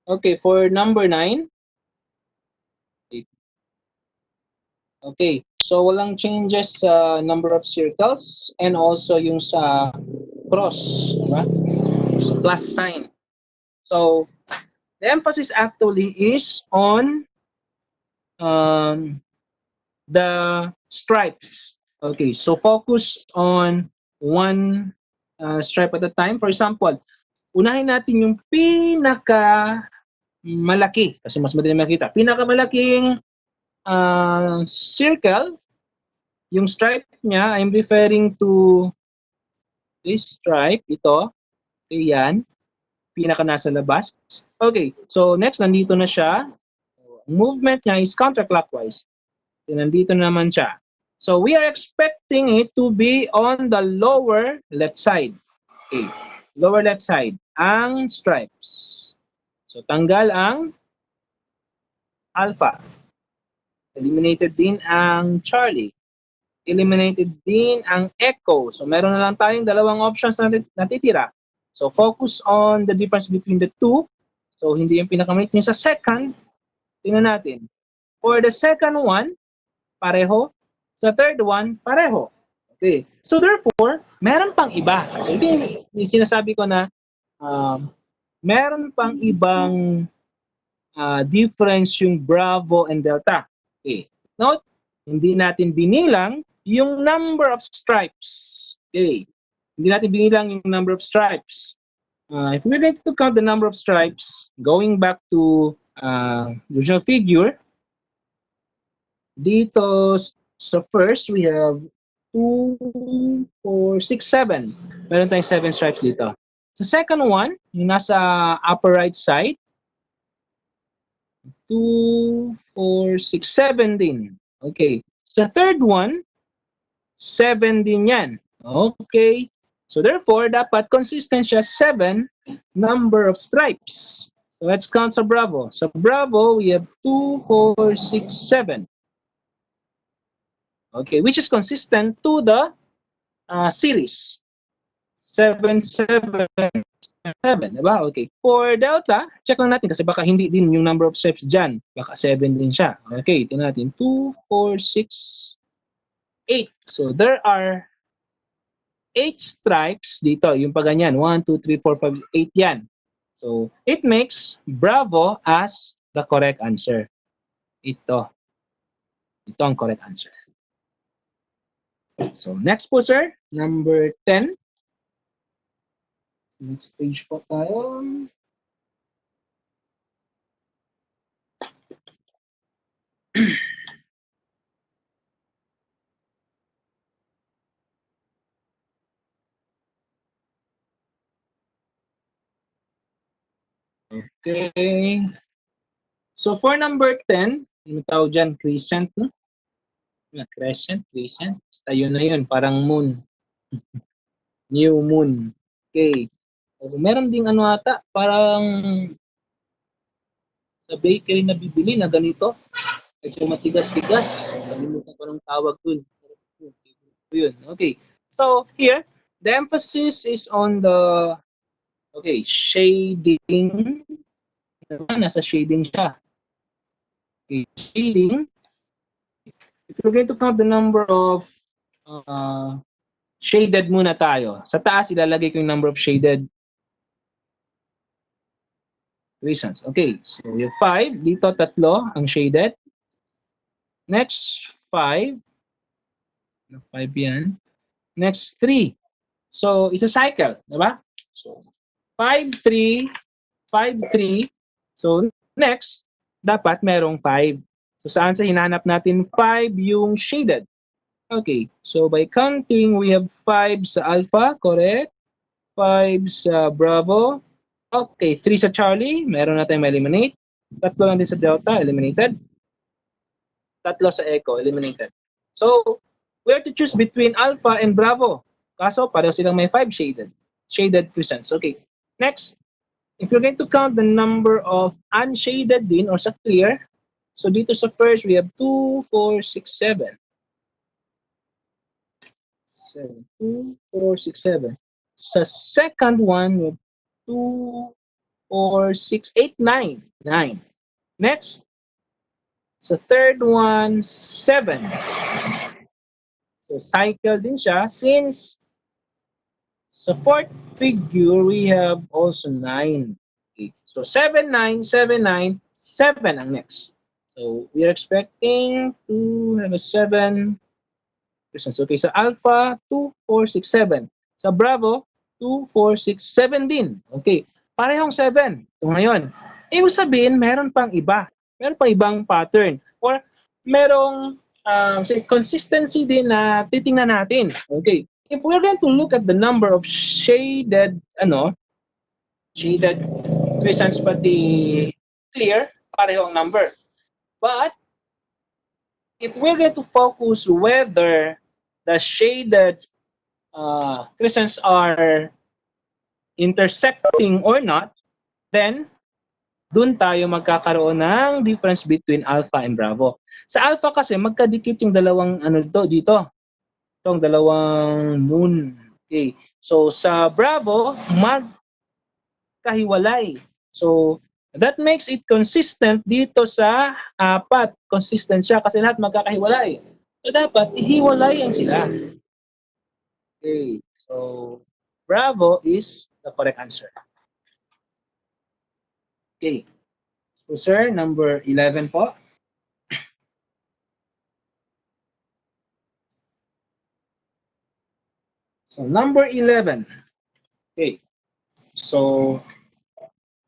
Okay, for number 9. Okay, so walang changes sa number of circles and also yung sa cross, diba? Sa plus sign. So, the emphasis actually is on the stripes. Okay, so focus on one stripe at a time. For example, unahin natin yung pinaka malaki kasi mas madali makita. Pinakamalaking circle, yung stripe niya, I'm referring to this stripe, ito. Okay, yan. Pinaka nasa labas. Okay, so next, nandito na siya. Movement niya is counterclockwise. So, nandito na naman siya. So, we are expecting it to be on the lower left side. Okay, lower left side. Ang stripes. So, tanggal ang alpha. Eliminated din ang Charlie. Eliminated din ang echo. So, meron na lang tayong dalawang options na natitira. So, focus on the difference between the two. So, hindi yung pinakamaliit yung sa second. Tingnan natin. For the second one, pareho. Sa third one, pareho. Okay. So, therefore, meron pang iba. So, ito yung sinasabi ko na meron pang ibang difference yung Bravo and Delta. Okay. Note, hindi natin binilang yung number of stripes. Okay. Hindi natin binilang yung number of stripes. If we're going to count the number of stripes, going back to the original figure, dito sa first, we have 2, 4, 6, 7. Meron tayong 7 stripes dito. Sa second one, yung nasa upper right side, 2, 4, 6, 7 din. Okay. Sa third one, 7 din yan. Okay. So therefore, dapat consistent siya 7 number of stripes. So let's count sa Bravo. Sa Bravo, we have 2, 4, 6, 7. Okay, which is consistent to the series. 7, 7, 7, diba? Okay. For Delta, check lang natin kasi baka hindi din yung number of stripes dyan. Baka 7 din siya. Okay, tingnan natin. 2, 4, 6, 8. So there are 8 stripes dito. Yung pa ganyan. 1, 2, 3, 4, 5, 8 yan. So it makes Bravo as the correct answer. Ito. Ito ang correct answer. So next po, sir. Number 10. Next page po tayo. Okay. So for number 10, yung tawag dyan, crescent, no? Crescent, crescent. Basta yun na yun, parang moon. New moon. Okay. So, meron ding ano ata, parang sa bakery na bibili na ganito. Medyo matigas-tigas. Kalimutan ko ng tawag dun. Sarap yun. Yun. Okay. So, here, the emphasis is on the, okay, shading. Nasa shading siya. Okay, shading. If you're going to count the number of uh, shaded muna tayo. Sa taas, ilalagay ko yung number of shaded reasons. Okay, so we have 5. Dito, 3 ang shaded. Next, 5. 5 yan. Next, 3. So, it's a cycle, diba? So, 5, 3, 5, 3. So, next, dapat merong 5. So, saan sa hinanap natin 5 yung shaded? Okay, so by counting, we have 5 sa alpha, correct? 5 sa Bravo. Okay, 3 sa Charlie, meron na tayong eliminate. 3 lang din sa Delta, eliminated. 3 sa Echo, eliminated. So, we have to choose between Alpha and Bravo. Kaso, pareho silang may 5 shaded presents. Okay, next, if you're going to count the number of unshaded din or sa clear, so dito sa first, we have 2, 4, 6, 7. 7, 2, 4, 6, 7. Sa second one, we have 2, 4, 6, 8, 9. 9. Next, sa third one, 7. So, cycle din siya since sa fourth figure, we have also 9. Okay. So, 7, 9, 7, 9, 7 ang next. So, we are expecting to have a 7 presence. Okay, sa Alpha, 2, 4, 6, 7. Sa Bravo, 2, 4, 6, 7 din. Okay, parehong 7. So, ngayon, ibig sabihin, meron pang iba. Meron pang ibang pattern. Or merong say, consistency din na titingnan natin. Okay, if we're going to look at the number of shaded presence pati clear, pareho ang number. But if we're going to focus whether the shaded crescents are intersecting or not, then dun tayo magkakaroon ng difference between alpha and bravo. Sa alpha kasi magkadikit yung dalawang ano dito. Itong dalawang moon. Okay. So sa bravo magkahiwalay. So that makes it consistent dito sa 4. Consistent siya kasi lahat magkakahiwalay. So dapat ihiwalayan sila. Okay. So bravo is the correct answer. Okay. So, sir, number 11 po. So, number 11. Okay. So,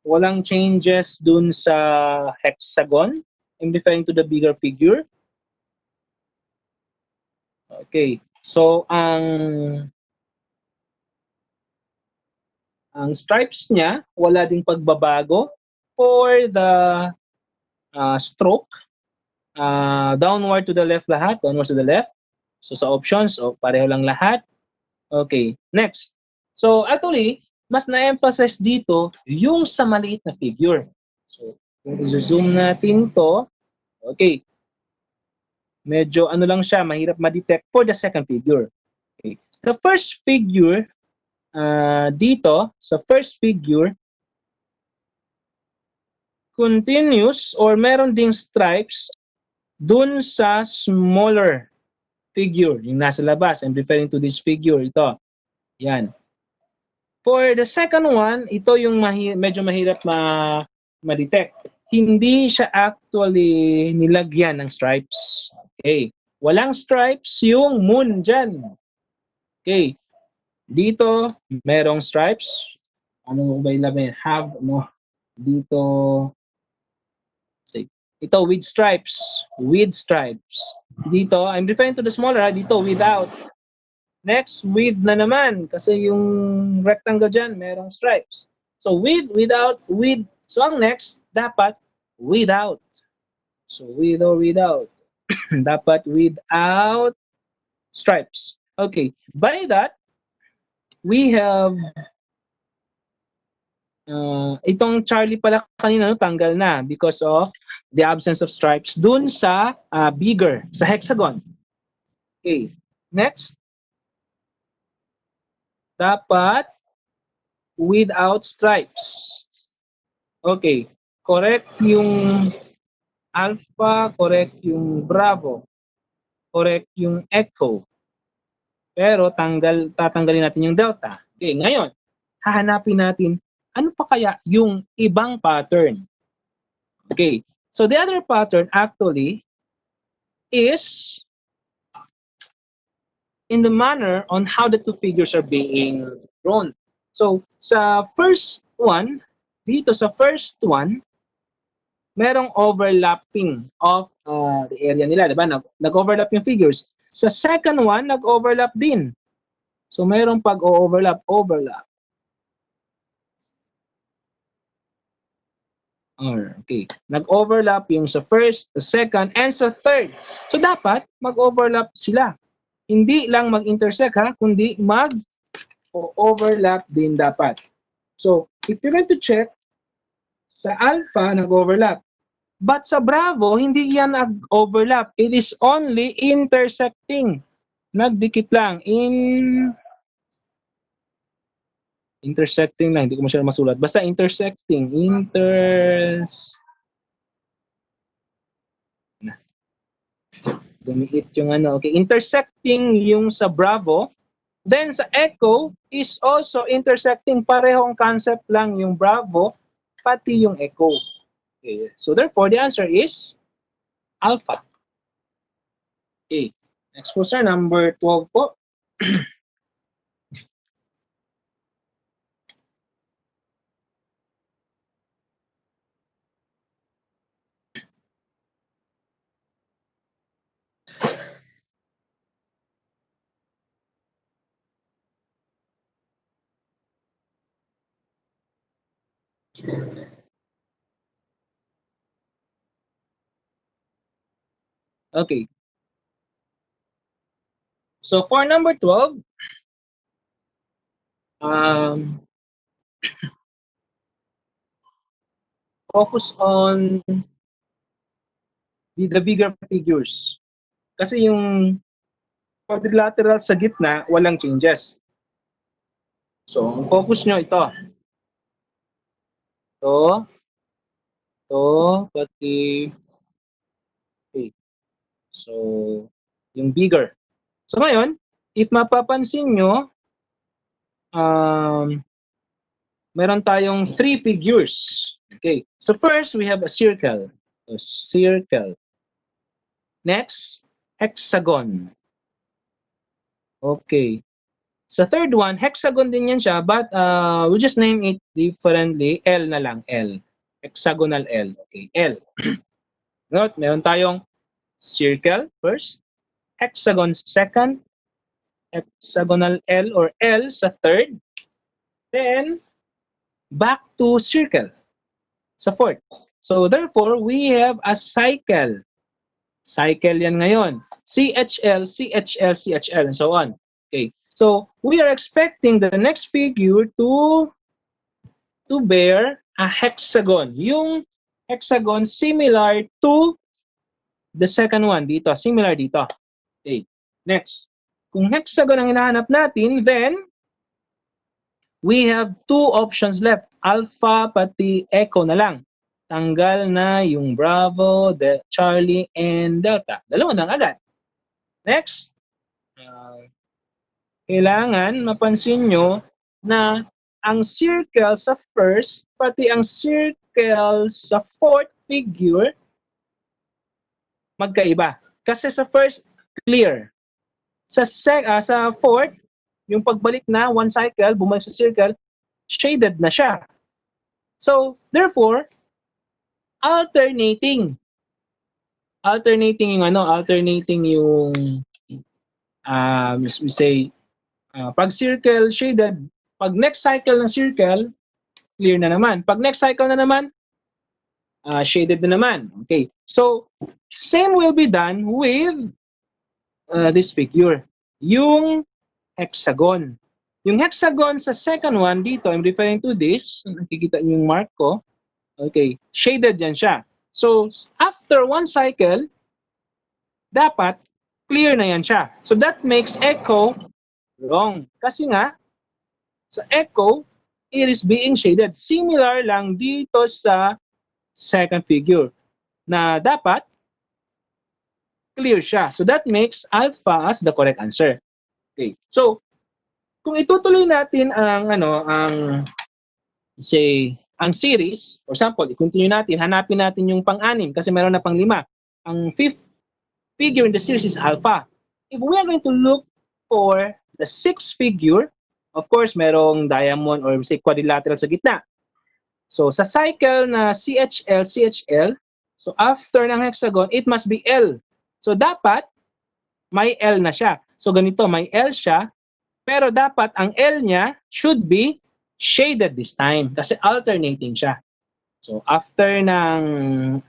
walang changes dun sa hexagon. I'm referring to the bigger figure. Okay. So, ang stripes niya, wala ding pagbabago. For the stroke, downward to the left lahat, downward to the left. So, sa options, pareho lang lahat. Okay, next. So, actually, mas na-emphasize dito yung sa maliit na figure. So, kung i-zoom natin to, okay, medyo ano lang siya, mahirap ma-detect for the second figure. Okay. The first figure, dito, sa first figure, continuous or meron ding stripes dun sa smaller figure, yung nasa labas. I'm referring to this figure, ito. Yan. For the second one, ito yung medyo mahirap ma-detect. Hindi siya actually nilagyan ng stripes. Okay. Walang stripes yung moon dyan. Okay. Dito, merong stripes. Ano ba ilagay? Have, no? Dito, say, ito with stripes. With stripes. Dito, I'm referring to the smaller, dito without. Next, with na naman. Kasi yung rectangle dyan, merong stripes. So, with, without, with. So, ang next, dapat without. So, with or without. Dapat without stripes. Okay. By that, we have Itong Charlie pala kanina, no, tanggal na because of the absence of stripes dun sa bigger, sa hexagon. Okay. Next. Dapat without stripes. Okay. Correct yung alpha, correct yung bravo, correct yung echo. Pero tatanggalin natin yung delta. Okay, ngayon, hahanapin natin ano pa kaya yung ibang pattern. Okay, so the other pattern actually is in the manner on how the two figures are being drawn. So, sa first one, dito sa first one, merong overlapping of the area nila, di ba? Nag-overlap yung figures. Sa second one, nag-overlap din. So, merong pag-overlap, overlap. Okay. Nag-overlap yung sa first, sa second, and sa third. So, dapat mag-overlap sila. Hindi lang mag-intersect ha, kundi mag-overlap din dapat. So, if you're going to check, sa alpha, nag-overlap. But sa Bravo, hindi yan nag-overlap. It is only intersecting. Nagdikit lang. Intersecting lang. Hindi ko masyadong masulat. Basta intersecting. Gumiit yung ano. Okay. Intersecting yung sa Bravo. Then sa Echo is also intersecting. Parehong concept lang yung Bravo pati yung Echo. Okay. So therefore, the answer is alpha. Okay. Next po sir, number 12 po. Okay. So for number 12, focus on the bigger figures. Kasi yung quadrilateral sa gitna, walang changes. So, ang focus nyo ito. Ito, pati, okay. So, yung bigger. So, ngayon, if mapapansin nyo, meron tayong three figures. Okay. So, first, we have a circle. So, circle. Next, hexagon. Okay. Sa third one, hexagon din yan siya, but we just name it differently. L na lang, L. Hexagonal L. Okay, L. Note, meron tayong circle first, hexagon second, hexagonal L or L sa third, then back to circle sa fourth. So therefore, we have a cycle. Cycle yan ngayon. CHL, CHL, CHL, and so on. Okay. So we are expecting the next figure to bear a hexagon. Yung hexagon similar to the second one dito. Similar dito. Okay. Next. Kung hexagon ang hinahanap natin, then we have two options left. Alpha pati echo na lang. Tanggal na yung Bravo, Charlie, and Delta. Dalawa na agad. Next. Kailangan mapansin nyo na ang circle sa first, pati ang circle sa fourth figure, magkaiba. Kasi sa first, clear. Sa fourth, yung pagbalik na, one cycle, bumalik sa circle, shaded na siya. So, therefore, alternating yung we say pag circle shaded, pag next cycle ng circle clear na naman, pag next cycle na naman shaded na naman. Okay, so same will be done with this figure, yung hexagon. Yung hexagon sa second one, dito, I'm referring to this. Nakikita niyo yung mark ko. Okay, shaded yan siya. So, after one cycle, dapat clear na yan siya. So, that makes echo wrong. Kasi nga, sa echo, it is being shaded. Similar lang dito sa second figure na dapat clear siya. So, that makes alpha as the correct answer. Okay. So, kung itutuloy natin ang say, ang series, for example, i-continue natin, hanapin natin yung pang-anim kasi meron na pang-lima. Ang fifth figure in the series is alpha. If we are going to look for the sixth figure, of course, merong diamond or say quadrilateral sa gitna. So, sa cycle na CHL, CHL, so after ng hexagon, it must be L. So, dapat may L na siya. So, ganito, may L siya, pero dapat ang L niya should be shaded this time kasi alternating siya. So, after ng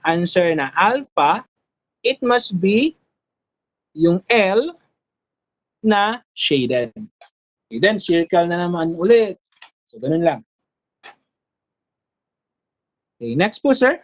answer na alpha, it must be yung L na shaded. Okay, then, circle na naman ulit. So, ganun lang. Okay, next po, sir.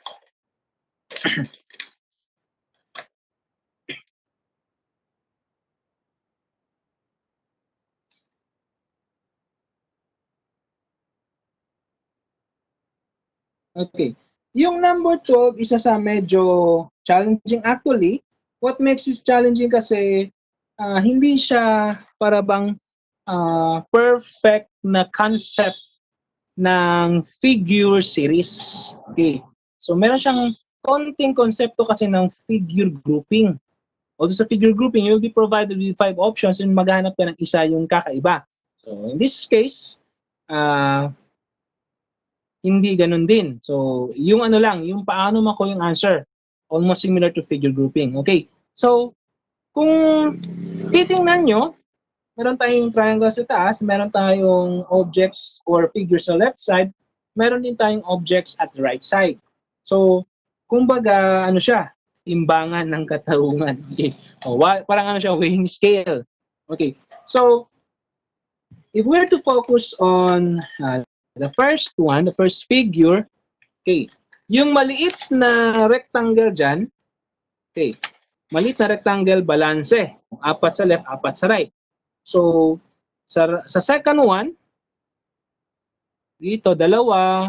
Okay. Yung number 12, isa sa medyo challenging actually. What makes it challenging kasi hindi siya para bang perfect na concept ng figure series. Okay. So meron siyang konting konsepto kasi ng figure grouping. Although sa figure grouping, you'll be provided with 5 options and maghanap ka ng isa yung kakaiba. So in this case, hindi ganun din. So, yung ano lang, yung paano makuha yung answer. Almost similar to figure grouping. Okay. So, kung titingnan nyo, meron tayong triangle sa taas, meron tayong objects or figures sa left side, meron din tayong objects at the right side. So, kumbaga, ano siya, imbangan ng katarungan. Okay. O, parang ano siya, weighing scale. Okay. So, if we're to focus on the first one, the first figure, okay, yung maliit na rectangle dyan, okay, maliit na rectangle, balanse. Apat sa left, apat sa right. So, sa second one, dito, dalawa,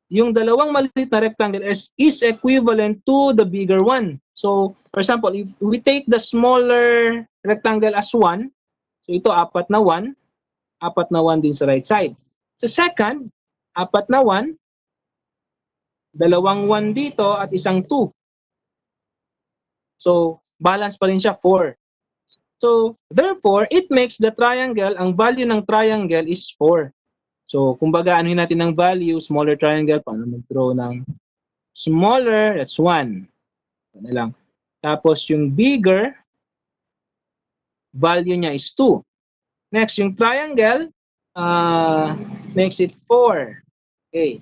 yung dalawang maliit na rectangle is equivalent to the bigger one. So, for example, if we take the smaller rectangle as 1, so ito, apat na 1 din sa right side. Sa second, apat na 1, dalawang 1 dito at isang 2. So, balance pa rin siya, 4. So, therefore, it makes the triangle, ang value ng triangle is 4. So, kumbaga, anuhin natin ng value, smaller triangle, paano mag-draw ng smaller, that's 1. Ano lang. Tapos, yung bigger, value niya is 2. Next, yung triangle, makes it 4. Okay.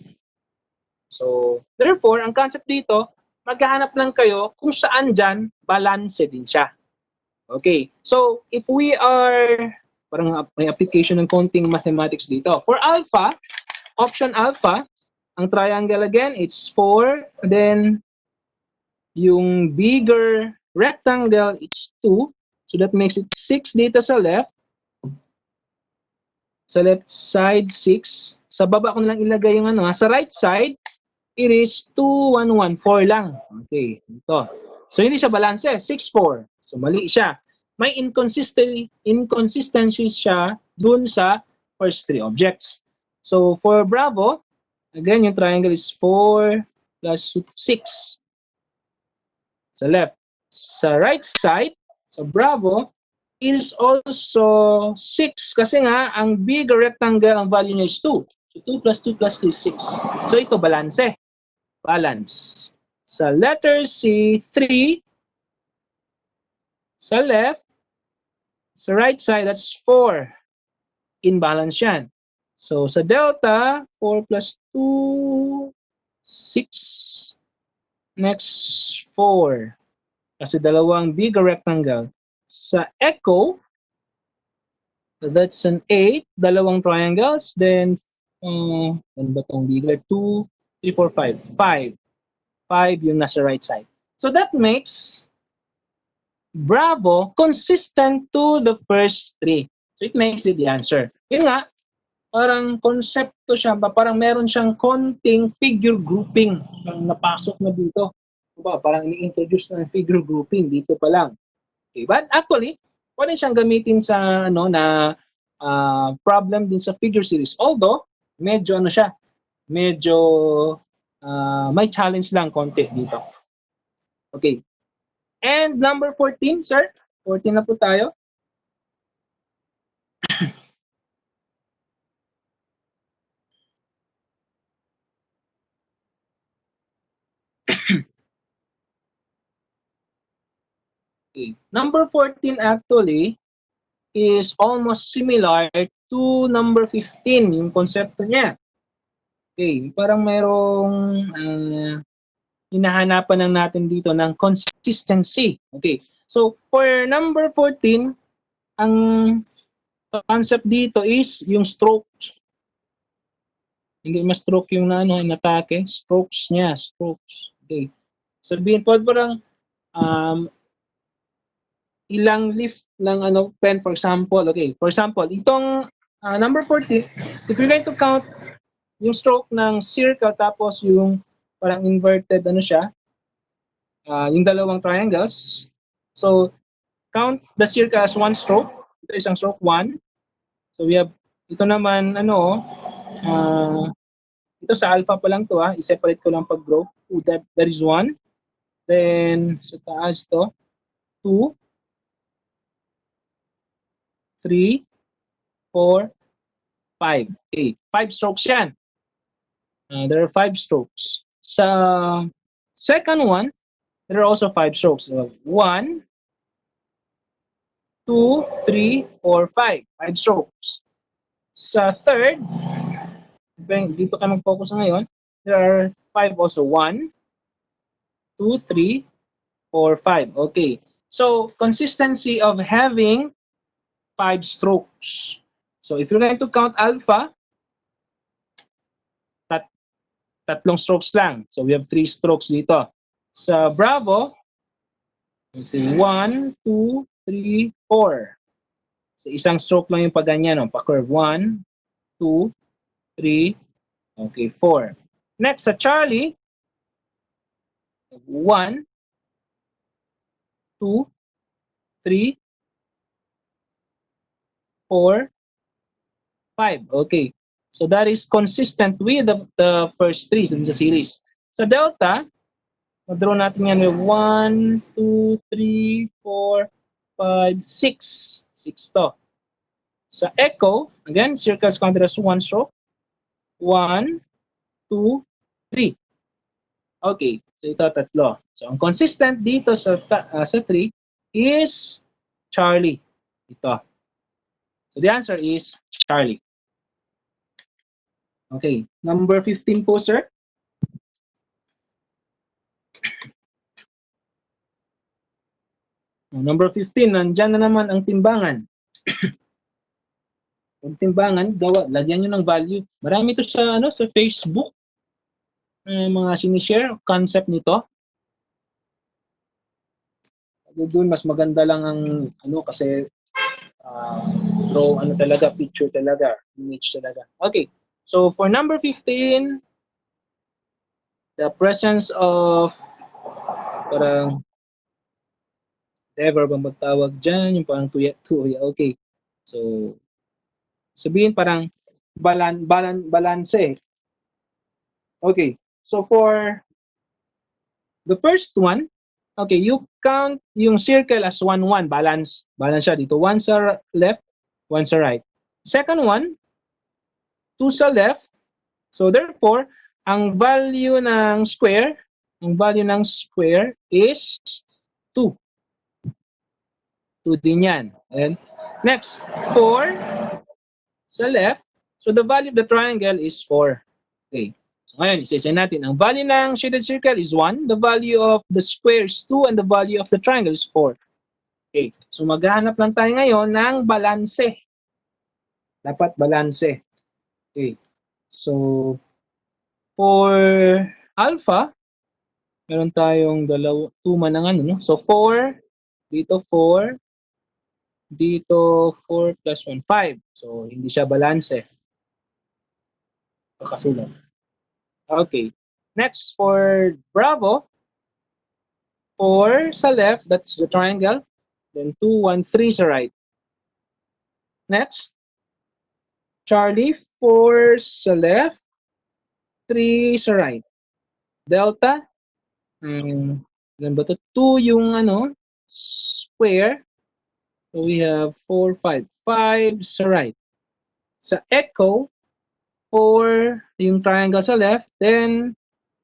So, therefore, ang concept dito, maghahanap lang kayo kung saan dyan, balance din siya. Okay. So, if we are, parang may application ng konting mathematics dito. For alpha, option alpha, ang triangle again, it's 4. Then, yung bigger rectangle, it's 2. So, that makes it 6 dito sa left. Sa left side, 6. Sa baba ko na lang ilagay yung ano. Sa right side, it is 2, 1, 1. 4 lang. Okay. Ito. So, hindi siya balance. 6, 4. So, mali siya. May inconsistency siya dun sa first 3 objects. So, for Bravo, again, yung triangle is 4 plus 6 sa left. Sa right side, sa Bravo, is also 6 kasi nga, ang bigger rectangle, ang value niya is 2. So, 2 plus 2 plus 2 is 6. So, ito, balance. Balance. Sa letter C, 3. Sa left, sa right side, that's 4. Imbalance yan. So, sa delta, 4 plus 2, 6. Next, 4. Kasi dalawang bigger rectangle. Sa echo, So that's an 8, dalawang triangles, then, ano ba itong bigger? 2, 3, 4, 5. 5. 5 yung nasa right side. So that makes Bravo consistent to the first 3. So it makes it the answer. Yun nga, parang konsepto siya, parang meron siyang konting figure grouping ang napasok na dito. Diba? Parang ini-introduce na ng figure grouping dito pa lang. Okay, but actually, pwede siyang gamitin sa ano na problem din sa figure series. Although, medyo ano siya, medyo may challenge lang konti dito. Okay. And number 14, sir. 14 na po tayo. Okay. Number 14 actually is almost similar to number 15, yung konsepto niya. Okay, parang merong hinahanapan lang natin dito ng consistency. Okay, so for number 14, ang concept dito is yung strokes. Hindi ma-stroke yung inatake, strokes niya, strokes. Okay, sabihin po parang ilang lift lang pen, for example. Okay, for example, itong number 14, if you're going to count yung stroke ng circle tapos yung parang inverted siya, yung dalawang triangles. So, count the circle as one stroke. Ito isang stroke, 1. So, we have, ito naman, ito sa alpha pa lang to, i-separate ko lang pag-group. That is 1. Then, sa taas ito, 2, 3, 4, 5. Okay, 5 strokes yan. There are 5 strokes. Sa second one, there are also 5 strokes. 1, 2, 3, 4, 5. 5 strokes. Sa third, dito ka mag-focus ngayon, there are 5 also. 1, 2, 3, 4, 5. Okay. So, consistency of having 5 strokes. So, if you're going to count alpha, tatlong strokes lang. So, we have 3 strokes dito. Sa Bravo, let's see, 1, 2, 3, 4. So, isang stroke lang yung pag-ganyan, pa-curve. 1, 2, 3, okay, 4. Next, sa Charlie, 1, 2, 3, 4, 5. Okay. So, that is consistent with the first 3 sa series. Sa Delta, mag-draw natin yan with 1, 2, 3, 4, 5, 6. 6 to. Sa Echo, again, circles counted as 1 stroke. 1, 2, 3. Okay, so ito tatlo. So ang consistent dito sa 3 is Charlie. Ito. So the answer is Charlie. Okay, number 15 po, sir. Number 15, nandyan na naman ang timbangan. Ang timbangan, lagyan nyo ng value. Marami to sa sa Facebook. Mga sinishare concept nito. Doon mas maganda lang ang kasi draw talaga, picture talaga, image talaga. Okay. So for number 15, the presence of parang whatever bang magtawag dyan, yung parang tuya. Okay. So sabihin parang balance eh. Okay. So for the first one, okay, you count yung circle as 1, 1. Balance siya dito. 1 sa left, 1 sa right. Second one, 2 sa left. So therefore, ang value ng square is 2. 2 din yan. And next, 4 sa left. So the value of the triangle is 4. Okay. So ngayon, isa-isa natin. Ang value ng shaded circle is 1. The value of the square is 2. And the value of the triangle is 4. Okay. So maghahanap lang tayo ngayon ng balanse. Dapat balanse. Okay. So, for alpha, meron tayong tuma ng ano, no? So, 4, dito 4, dito 4 plus 1, 5. So, hindi siya balanse. Kakasulat. Okay. Next, for Bravo, 4 sa left, that's the triangle. Then 2, 1, 3 sa right. Next, Charlie, 4 sa left, 3 sa right. Delta, ilan ba to? 2 yung ano, square. So we have 4, 5. 5 sa right. Sa echo, 4 yung triangle sa left, then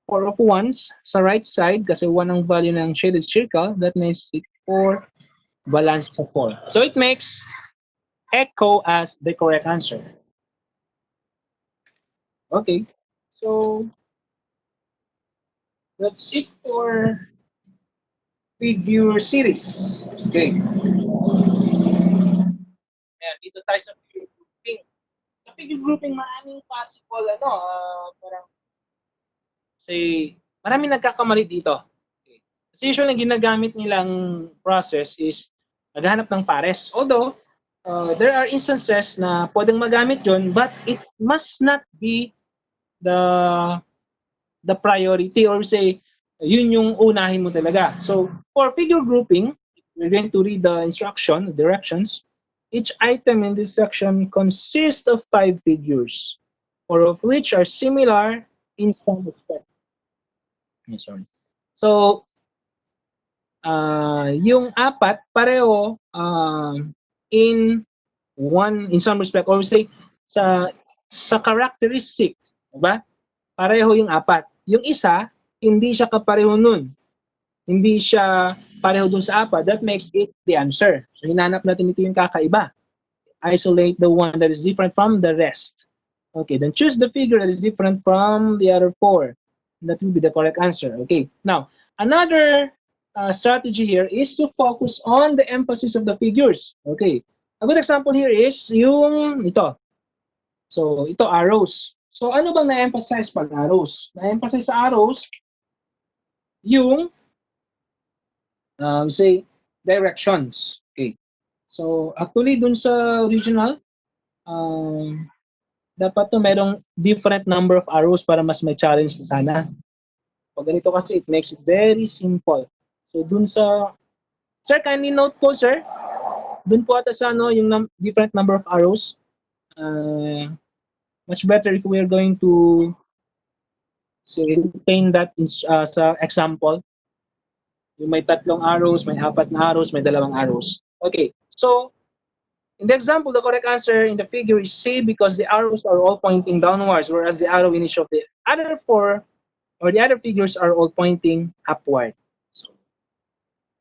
4 of 1s sa right side kasi 1 ang value ng shaded circle. That makes it 4 balanced sa 4. So it makes echo as the correct answer. Okay. So that's it for figure series. Okay. Ayan, dito tayo sa figure grouping. Sa figure grouping, maraming possible, parang, say, maraming nagkakamali dito. Okay. Kasi usually, ginagamit nilang process is naghahanap ng pares. Although, there are instances na pwedeng magamit yon, but it must not be the priority, or say, yun yung unahin mo talaga. So, for figure grouping, we're going to read the instruction, directions. Each item in this section consists of 5 figures, 4 of which are similar in some respect. Sorry. So, yung 4 pareho in some respect, or say sa characteristics, diba? Pareho yung 4. Yung isa, hindi siya kapareho nun. Hindi siya pareho dun sa 4. That makes it the answer. So, hinanap natin ito yung kakaiba. Isolate the one that is different from the rest. Okay, then choose the figure that is different from the other 4. That will be the correct answer. Okay, now, another strategy here is to focus on the emphasis of the figures. Okay, a good example here is yung ito. So, ito arrows. So, ano bang na-emphasize pag arrows? Na-emphasize sa arrows, yung, say, directions. Okay. So, actually, dun sa original, dapat to merong different number of arrows para mas may challenge sana. Pag ganito kasi, it makes it very simple. So, dun sa, sir, kindly note po, sir, dun po ata sa yung different number of arrows. Much better if we are going to retain that sa example. Yung may 3 arrows, may 4 na arrows, may 2 arrows. Okay, so in the example, the correct answer in the figure is C because the arrows are all pointing downwards, whereas the arrow in each of the other 4 or the other figures are all pointing upward. So,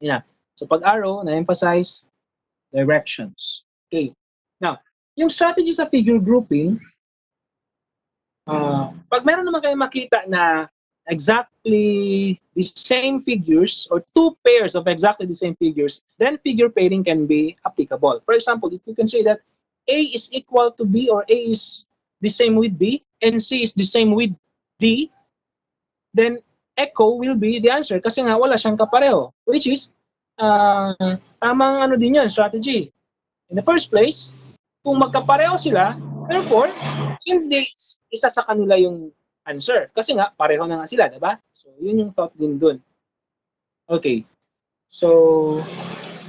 yeah. So pag arrow, na-emphasize directions. Okay. Now, yung strategy sa figure grouping, pag meron naman kayo makita na exactly the same figures or 2 pairs of exactly the same figures, then figure pairing can be applicable. For example, if you can say that A is equal to B or A is the same with B and C is the same with D, then echo will be the answer kasi nga wala siyang kapareho, which is tamang din yun, strategy. In the first place, kung magkapareho sila, therefore, hindi isa sa kanila yung answer. Kasi nga, pareho na nga sila, diba? So, yun yung thought din dun. Okay. So,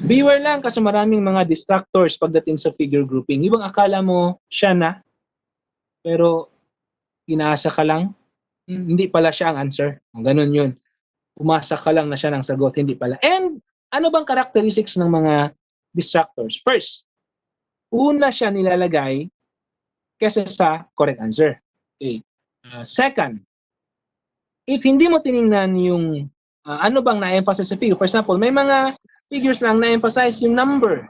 beware lang kasi maraming mga distractors pagdating sa figure grouping. Ibang akala mo siya na, pero inaasa ka lang, hindi pala siya ang answer. Ganun yun. Umasa ka lang na siya ng sagot, hindi pala. And, ano bang characteristics ng mga distractors? First, una siya nilalagay kesa sa correct answer. Okay. Second, if hindi mo tiningnan yung ano bang na-emphasize sa figure, for example, may mga figures lang na-emphasize yung number.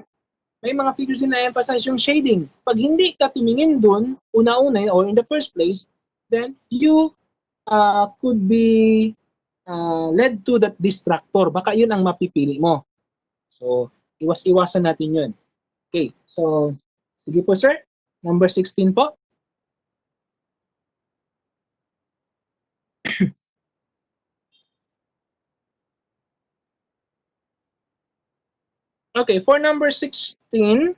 May mga figures din na-emphasize yung shading. Pag hindi ka tumingin dun, una-una, or in the first place, then you could be led to that distractor. Baka yun ang mapipili mo. So, iwas-iwasan natin yun. Okay, so, sige po sir. Number 16 po. Okay, for number 16,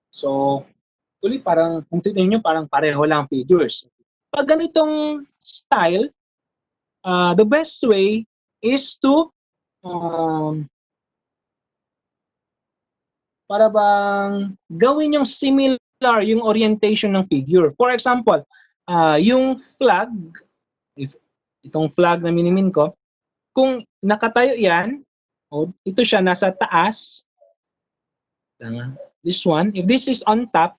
so, actually parang, kung titignan nyo, parang pareho lang figures. Pag ganitong style, the best way is to para bang gawin yung similar yung orientation ng figure. For example, yung flag, if itong flag na minimin ko, kung nakatayo yan, ito siya nasa taas, this one, if this is on top,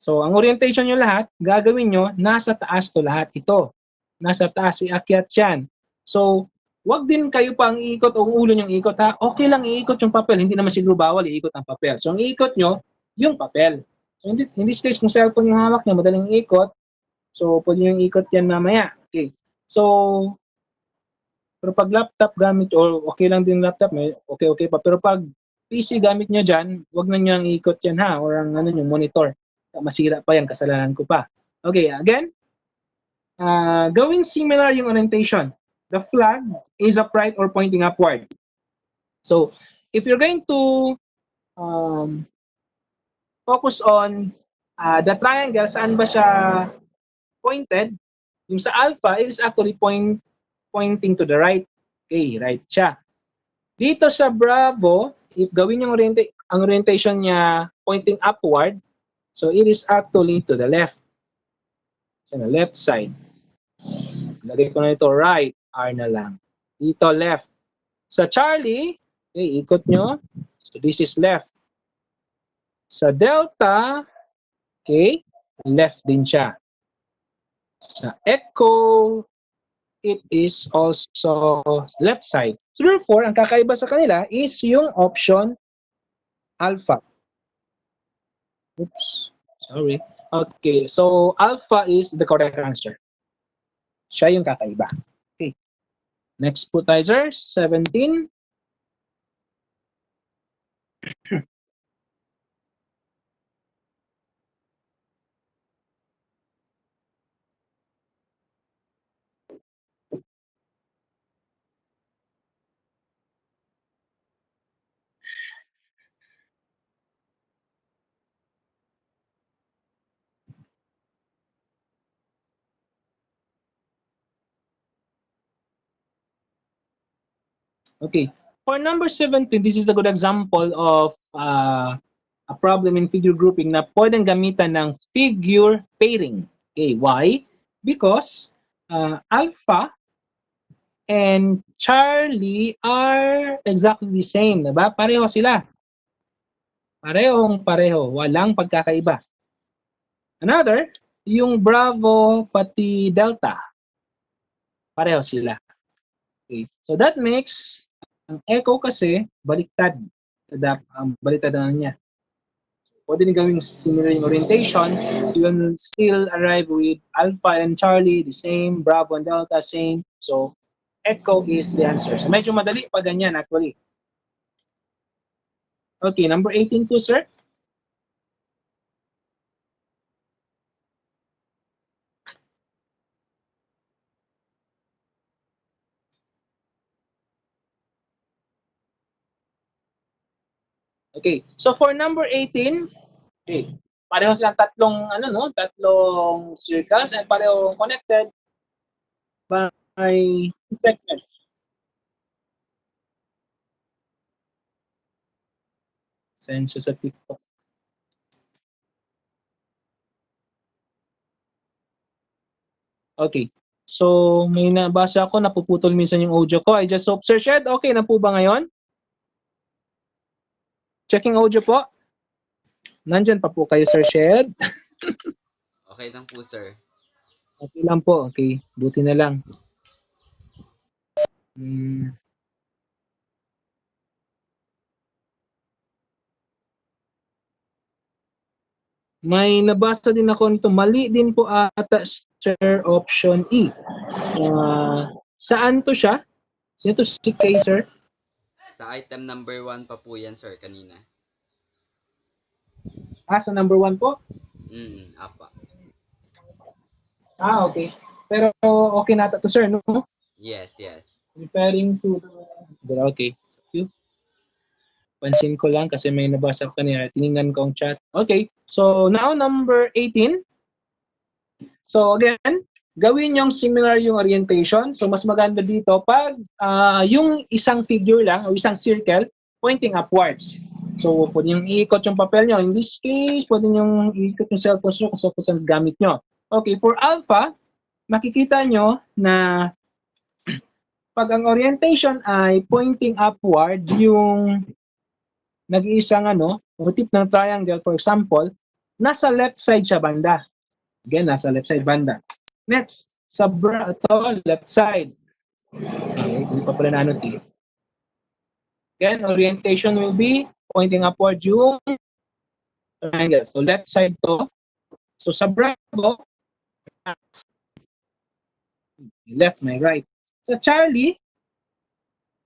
so ang orientation nyo lahat, gagawin nyo, nasa taas to lahat ito. Nasa taas, iakyat yan. So, wag din kayo pang iikot o ulo nyong ikot ha. Okay lang iikot yung papel, hindi naman siguro bawal iikot ang papel. So, ang iikot nyo, yung papel. So, in this case, kung cellphone yung hawak nyo, madaling iikot, so pwede nyo ikot yan mamaya. Okay. So, pero pag laptop gamit, or okay lang din laptop, may okay pa. Pero pag PC gamit nyo dyan, wag na nyo ang iikot yan ha, or ang ano nyo, monitor. Masira pa yan, kasalanan ko pa. Okay, again, gawing similar yung orientation. The flag is upright or pointing upward. So, if you're going to focus on the triangle, saan ba siya pointed? Yung sa alpha, it is actually pointing to the right. Okay, right siya. Dito sa Bravo, if gawin yung ang orientation niya pointing upward, so it is actually to the left. So, the left side. Lagay ko na ito right, R na lang. Dito left. Sa Charlie, okay, ikot nyo. So this is left. Sa Delta, okay, left din siya. Sa Echo, it is also left side. So therefore, ang kakaiba sa kanila is yung option alpha. Oops, sorry. Okay, so alpha is the correct answer. Siya yung kakaiba. Okay. Next po tayo, sir. 17. Okay. For number 17, this is a good example of a problem in figure grouping na pwedeng gamitan ng figure pairing. Okay, why? Because alpha and Charlie are exactly the same, diba? Pareho sila. Pareho, walang pagkakaiba. Another, yung Bravo pati Delta, pareho sila. Okay. So that makes ang Echo kasi baliktad. Baliktad na niya. Pwede din gawing similar yung orientation, you will still arrive with Alpha and Charlie, the same, Bravo and Delta, same. So, Echo is the answer. So, medyo madali pa ganyan actually. Okay, number 18 po, sir. Okay, so for number 18, okay, pareho silang tatlong circles and pareho connected by segment. Sensya sa TikTok. Okay. So, may nabasa ako, napuputol minsan yung audio ko. I just hope, Sir Shed, okay na po ba ngayon? Checking audio po. Nandyan pa po kayo, Sir Shed. Okay lang po, sir. Okay lang po. Okay. Buti na lang. May nabasa din ako nito. Mali din po ata, Sir, option E. Saan to siya? Sino to si Kay, Sir? Sa item number 1 pa po yan, sir, kanina. Sa number 1 po? Apa. Okay. Pero okay na to, sir, no? Yes, yes. Referring to the... Okay. So, pansin ko lang kasi may nabasa kanina. Tiningnan ko ang chat. Okay. So, now, number 18. So, again, gawin yung similar yung orientation. So, mas maganda dito pag yung isang figure lang o isang circle pointing upwards. So, pwede yung iikot yung papel nyo. In this case, pwede yung iikot yung cellphone nyo kung saan gamit nyo. Okay, for alpha, makikita nyo na pag ang orientation ay pointing upward, yung nag-iisang motif ng triangle, for example, nasa left side siya banda. Again, nasa left side banda. Next, sa left side. Okay, hindi pa pala na-annotate. Again, orientation will be pointing upward yung triangle. So, left side to. So, sa Bravo, left, my right. Sa Charlie,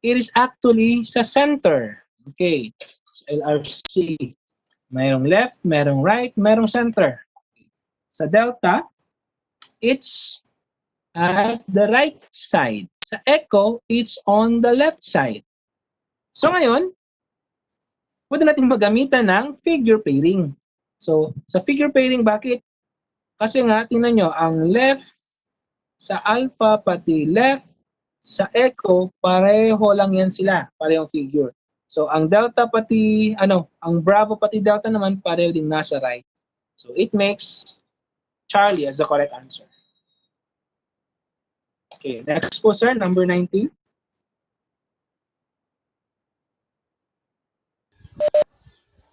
it is actually sa center. Okay. Sa LRC, mayroong left, mayroong right, mayroong center. Sa Delta, it's at the right side. Sa Echo, it's on the left side. So ngayon, pwede natin magamitan ng figure pairing. So, sa figure pairing, bakit? Kasi nga, tingnan nyo, ang left sa alpha pati left sa echo, pareho lang yan sila, parehong figure. So, ang delta pati, ang bravo pati delta naman, pareho din nasa right. So, it makes Charlie as the correct answer. Okay, next po, sir, number 19.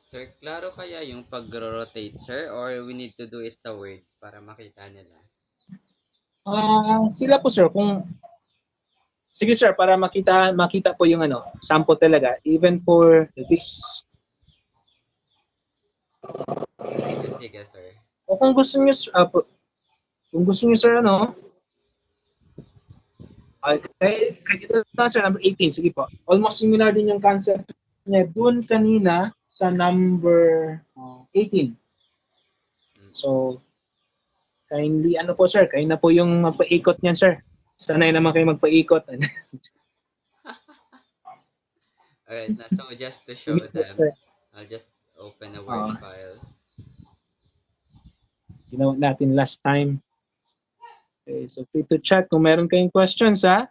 Sir, klaro kaya yung pag-rotate, sir? Or we need to do it sa Word para makita nila? Sila po, sir, kung sige, sir, para makita po yung sample talaga, even for this. Sige, sige, sir. O kung gusto niyo, sir, kay ito na, sir, number 18, sige po. Almost similar din yung concept niya dun kanina sa number 18. So, kindly, po, sir, kayo na po yung magpaikot niyan, sir. Sanay naman kayo magpaikot. Alright, na so just to show Yes, them, sir. I'll just open a Word Oo. file. Ginawa natin last time. Okay, so free to chat kung meron kayong questions, ha?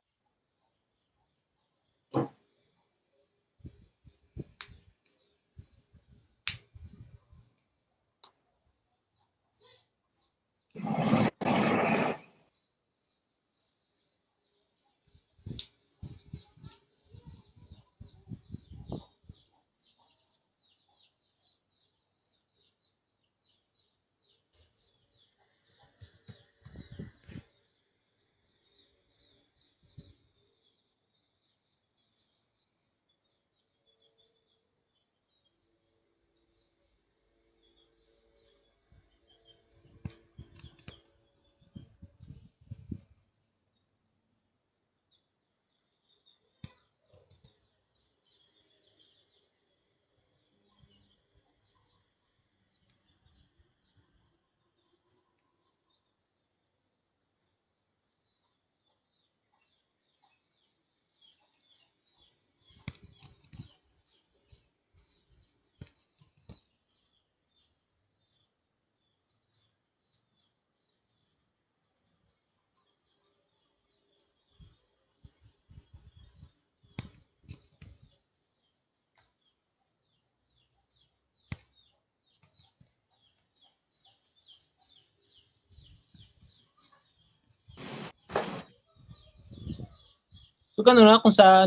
So, ganun na kung sa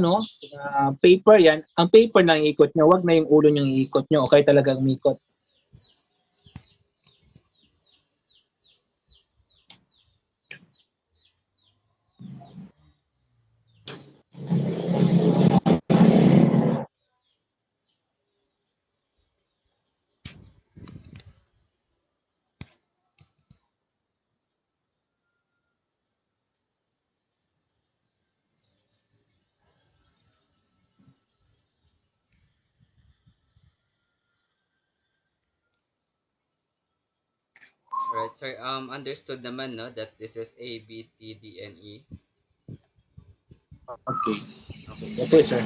paper yan, ang paper na iikot nyo, wag na yung ulo nyo iikot nyo, okay talagang umikot. Right, sir. Understood naman, no, that this is A, B, C, D, and E. Okay. Okay. Okay, sir.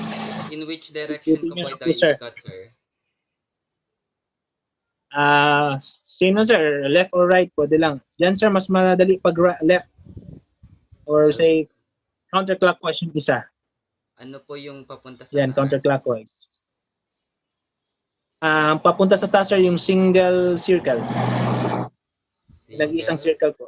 In which direction ko Ikutin po nyo lang ito po, sir. iikot, sir? Sino, sir? Left or right? Pwede lang. Yan, sir, mas madali pag left or Al say counterclockwise yung isa. ano po yung papunta sa Yan, taas? counterclockwise. Papunta sa taas, sir, yung single circle. Nag-iisang Single. circle po.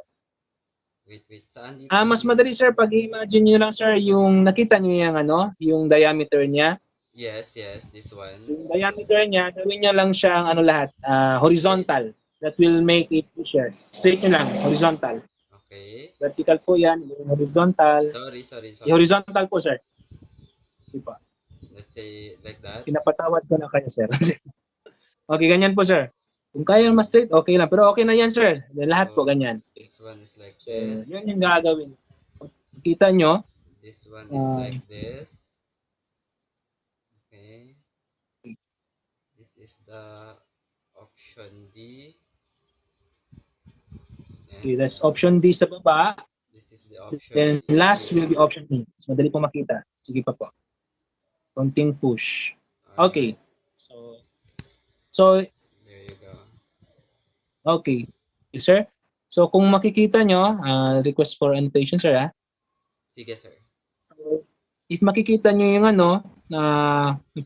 Wait. Saan dito? Mas madali, sir, pag imagine nyo lang, sir, yung nakita nyo yung, yung diameter niya. Yes, this one. Yung diameter niya, gawin nyo lang siyang lahat, Straight. horizontal. That will make it easier. Straight nyo lang, horizontal. Okay. Vertical po yan, yung Oh, horizontal. Yung sorry. horizontal po, sir. Diba? Let's say like that. Pinapatawad ko na kayo, sir. Okay, ganyan po, sir. Kung kaya mas straight, okay lang. Pero okay na yan, sir. Lahat po, So, ganyan. this one is like So, this. yun yung gagawin. Kita nyo, This one is like this. Okay. This is the option D. okay, And that's option D sa baba. this is the option Then E last will here. be option E. So, madali po makita. Sige pa po. Konting push. Okay. Alright. So, There you go. okay. Okay, sir. So, kung makikita nyo, request for annotation, sir, Sige, sir. So, if makikita nyo yung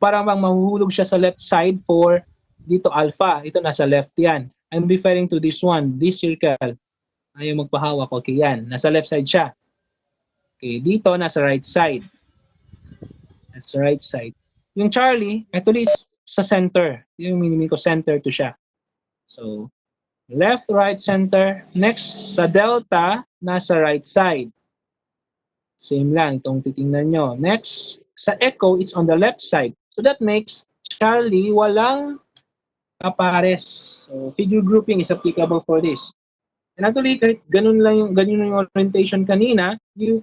parang bang mahuhulog siya sa left side for dito alpha. Ito nasa left yan. I'm referring to this one, this circle. Ayaw magpahawak. Okay, yan. Nasa left side siya. Okay, dito nasa right side. Nasa right side. Yung Charlie, actually is sa center. Yung minimin ko center to siya. So, left, right, center. Next, sa delta, nasa right side. Same lang, itong titingnan nyo. Next, sa echo, it's on the left side. So that makes Charlie walang kapares. So figure grouping is applicable for this. And actually, kahit ganun yung orientation kanina, you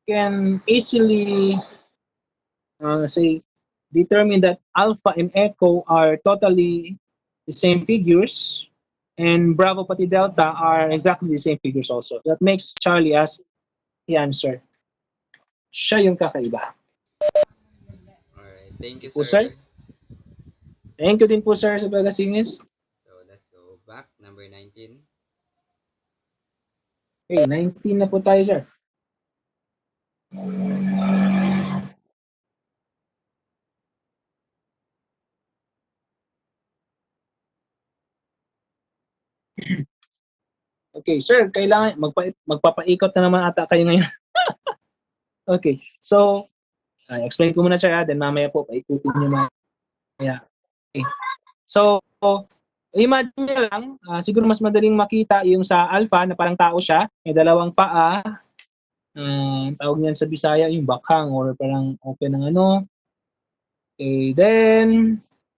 can easily say determine that alpha and echo are totally the same figures and bravo pati delta are exactly the same figures also. That makes Charlie as the answer. Siya yung kakaiba. Alright. Thank you, Po, sir. sir. Thank you din po, sir, sa pagasingis. So, let's go back. Number 19. Okay, 19 na po tayo, sir. Okay, sir, kailangan magpapaikot na naman ata kayo ngayon. Okay, so explain ko muna, sir, then mamaya po paikutin niyo mamaya. Okay. So, imagine niyo lang, siguro mas madaling makita yung sa alpha na parang tao siya, may dalawang paa, tawag niyan sa Bisaya yung bakhang or parang open ng ano. Okay, then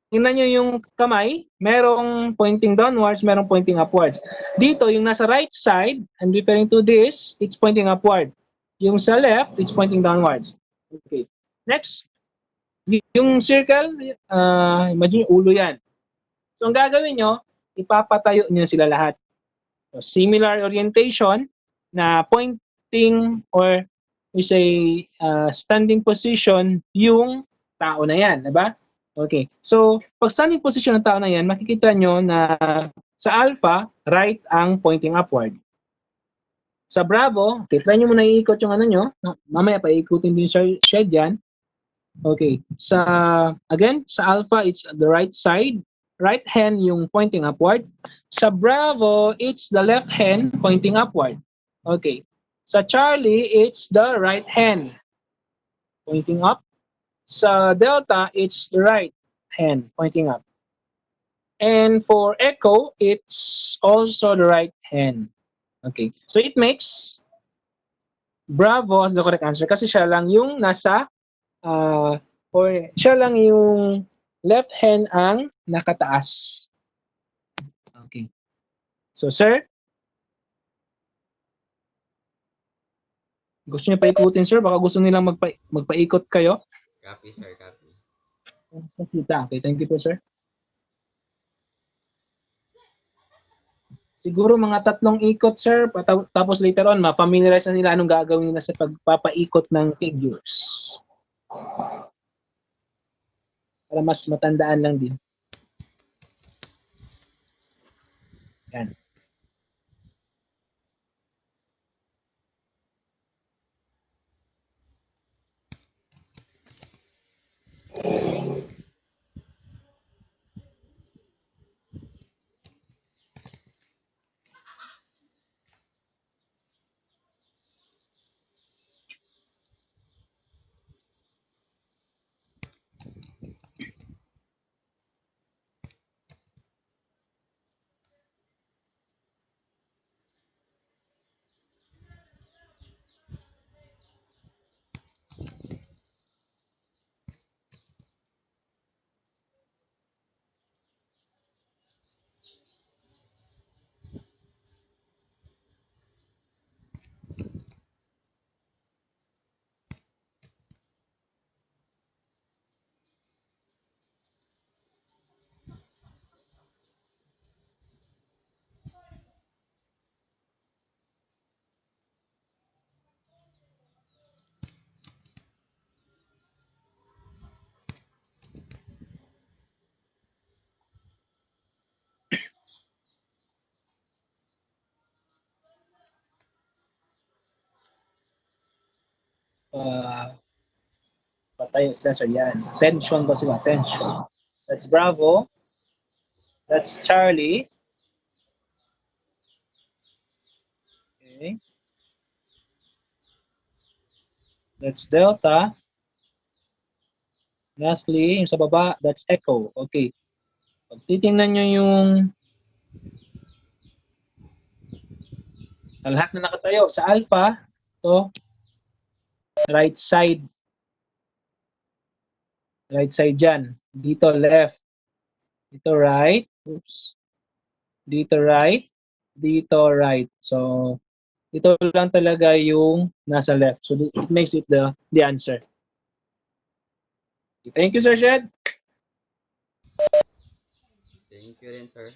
tingnan nyo yung kamay, merong pointing downwards, merong pointing upwards. Dito, yung nasa right side, I'm referring to this, it's pointing upward. Yung sa left, it's pointing downwards. Okay. Next, yung circle, imagine yung ulo yan. So, ang gagawin nyo, ipapatayo nyo sila lahat. So, similar orientation na pointing or we say standing position yung tao na yan, diba? Okay. So, pag standing position ng tao na yan, makikita nyo na sa alpha, right ang pointing upward. Sa Bravo, okay, try nyo muna iikot yung ano nyo. Mamaya paikutin din sa shed yan. Okay. Again, sa alpha, it's the right side. Right hand yung pointing upward. Sa Bravo, it's the left hand pointing upward. Okay. Sa Charlie, it's the right hand pointing up. Sa Delta, it's the right hand pointing up. And for Echo, it's also the right hand. Okay. So it makes Bravo as the correct answer kasi siya lang yung nasa or siya lang yung left hand ang nakataas. Okay. So, sir, gusto niyo paikutin, sir? Baka gusto nilang magpaikot kayo. Copy, sir. Copy. Okay, thank you po, sir. Siguro mga 3 ikot, sir. Tapos later on, ma-familiarize na nila anong gagawin nila sa pagpapaikot ng figures. Para mas matandaan lang din. Yan. Patay yung sensor yan. Tension ba sila? Tension. That's Bravo. That's Charlie. Okay. That's Delta. Lastly, yung sa baba, that's Echo. Okay. Pag titingnan nyo yung lahat na nakatayo sa Alpha, to right side dyan. Dito left. Dito right. Oops. Dito right. Dito right. So, ito lang talaga yung nasa left. So, it makes it the answer. Thank you, Sir Shed. Thank you rin, sir.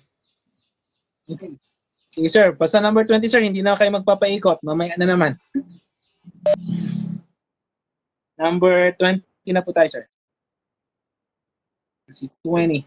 Okay. Sige, sir. Basta number 20, sir. Hindi na kayo magpapaikot. Mamaya na naman. Number 20 na po tayo, sir. Si 20.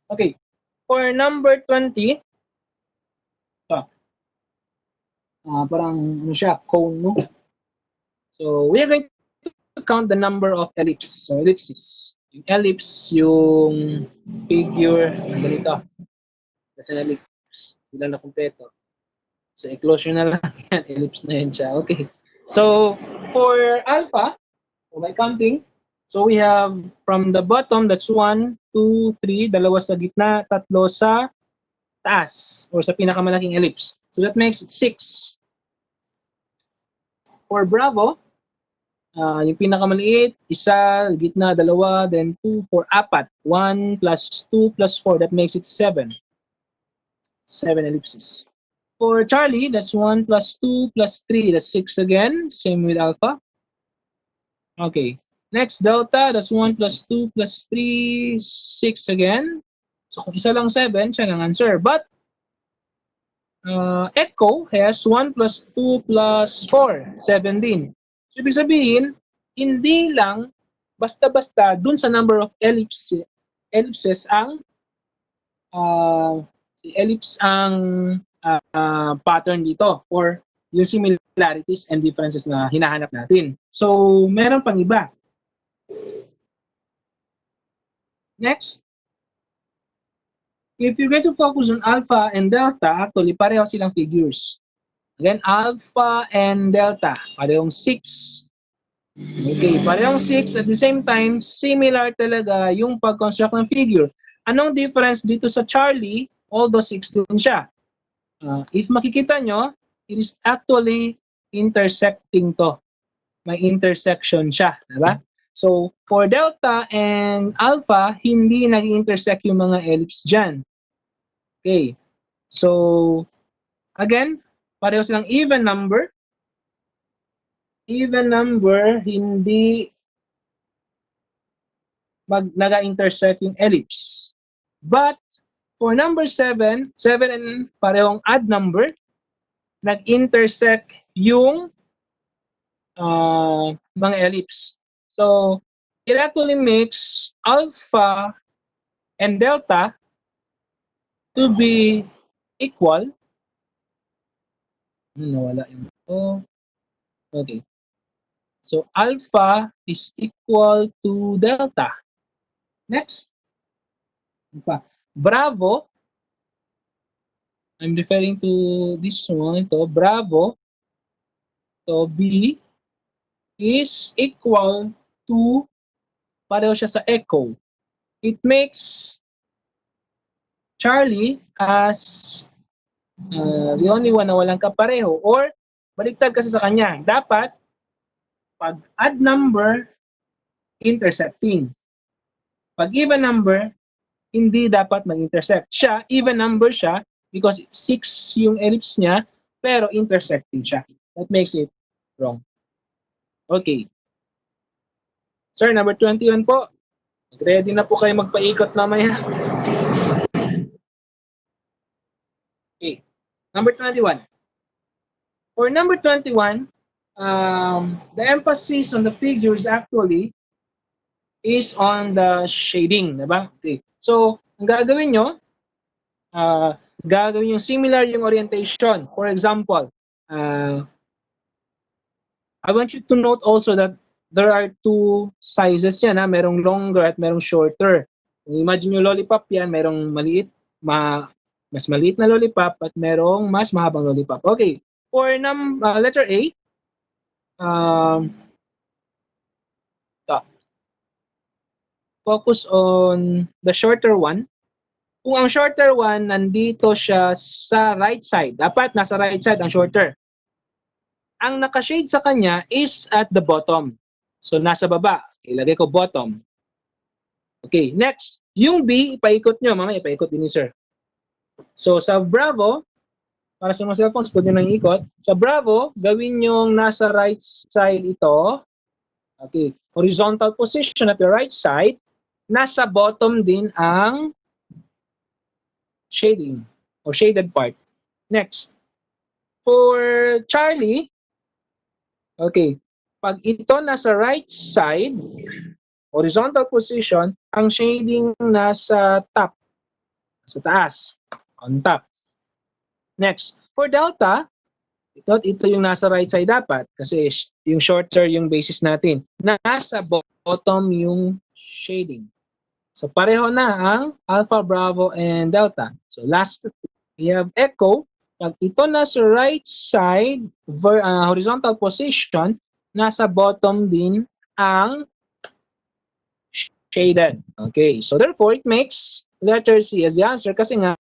Okay. For number 20, parang ano siya, cone, no? So, we are going to count the number of ellipses. So, ellipses. Yung ellipse, yung figure, ganito. Kasi ellipse, ilan na kumpleto. So, eclosion na lang yan. Ellipse na yan siya. Okay. So, for alpha, by counting, so we have from the bottom, that's 1, 2, 3, dalawa sa gitna, tatlo sa taas, or sa pinakamalaking ellipse. So, that makes it 6. For Bravo, yung pinakamaliit, isa, gitna, dalawa, then 2, 4, apat. 1 plus 2 plus 4, that makes it 7. 7 ellipses. For Charlie, that's 1 plus 2 plus 3, that's 6 again. Same with Alpha. Okay. Next, Delta, that's 1 plus 2 plus 3, 6 again. So kung isa lang 7, siya ang answer. But Echo has 1 plus 2 plus 4, 7 din. So, ibig sabihin, hindi lang basta-basta dun sa number of ellipses ang pattern dito or yung similarities and differences na hinahanap natin. So, meron pang iba. Next, if you're going to focus on alpha and delta, actually, pareho silang figures. Again, alpha and delta, parehong 6. Okay, parehong 6 at the same time, similar talaga yung pag-construct ng figure. Anong difference dito sa Charlie? Although 6 din siya. If makikita nyo, it is actually intersecting to. May intersection siya, diba? So, for delta and alpha, hindi nag-intersect yung mga ellipse dyan. Okay. So, again, pareho silang even number. Even number, hindi naga-intersect yung ellipse. But, for number 7, 7 and parehong odd number, nag-intersect yung mga ellipse. So, it actually makes alpha and delta to be equal. Nawala yung oh. Okay. So, alpha is equal to delta. Next. Bravo. I'm referring to this one. Ito, bravo. So, B is equal to, pareho siya sa echo. It makes Charlie as the only one na walang kapareho, or baliktad kasi sa kanya. Dapat, pag odd number, intersecting. Pag even number, hindi dapat mag-intersect. Siya, even number siya, because 6 yung ellipse niya, pero intersecting siya. That makes it wrong. Okay. Sir, number 21 po. Ready na po kayo magpaikot mamaya. Okay. Number 21. For number 21, the emphasis on the figures actually is on the shading, diba? Okay. So, ang gagawin nyo, gagawin yung similar yung orientation. For example, I want you to note also that there are two sizes yan. Merong longer at merong shorter. Imagine yung lollipop yan, merong maliit, mas maliit na lollipop at merong mas mahabang lollipop. Okay. For letter A, focus on the shorter one. Kung ang shorter one, nandito siya sa right side. Dapat nasa right side ang shorter. Ang naka-shade sa kanya is at the bottom. So, nasa baba. Ilagay ko bottom. Okay, next. Yung B, ipaikot nyo. Mamaya, ipaikot din ni sir. So, sa Bravo, para sa mga cellphones, pwede nang ikot. Sa Bravo, gawin yung nasa right side ito. Okay, horizontal position at the right side. Nasa bottom din ang shading or shaded part. Next. For Charlie, okay, pag ito nasa right side, horizontal position, ang shading nasa top, sa taas, on top. Next, for delta, ito yung nasa right side dapat kasi yung shorter yung basis natin. Nasa bottom yung shading. So pareho na ang alpha, bravo, and delta. So last, we have echo. Pag ito nasa right side, horizontal position, nasa bottom din ang shaded. Okay, so therefore, it makes letter C as the answer kasi nga,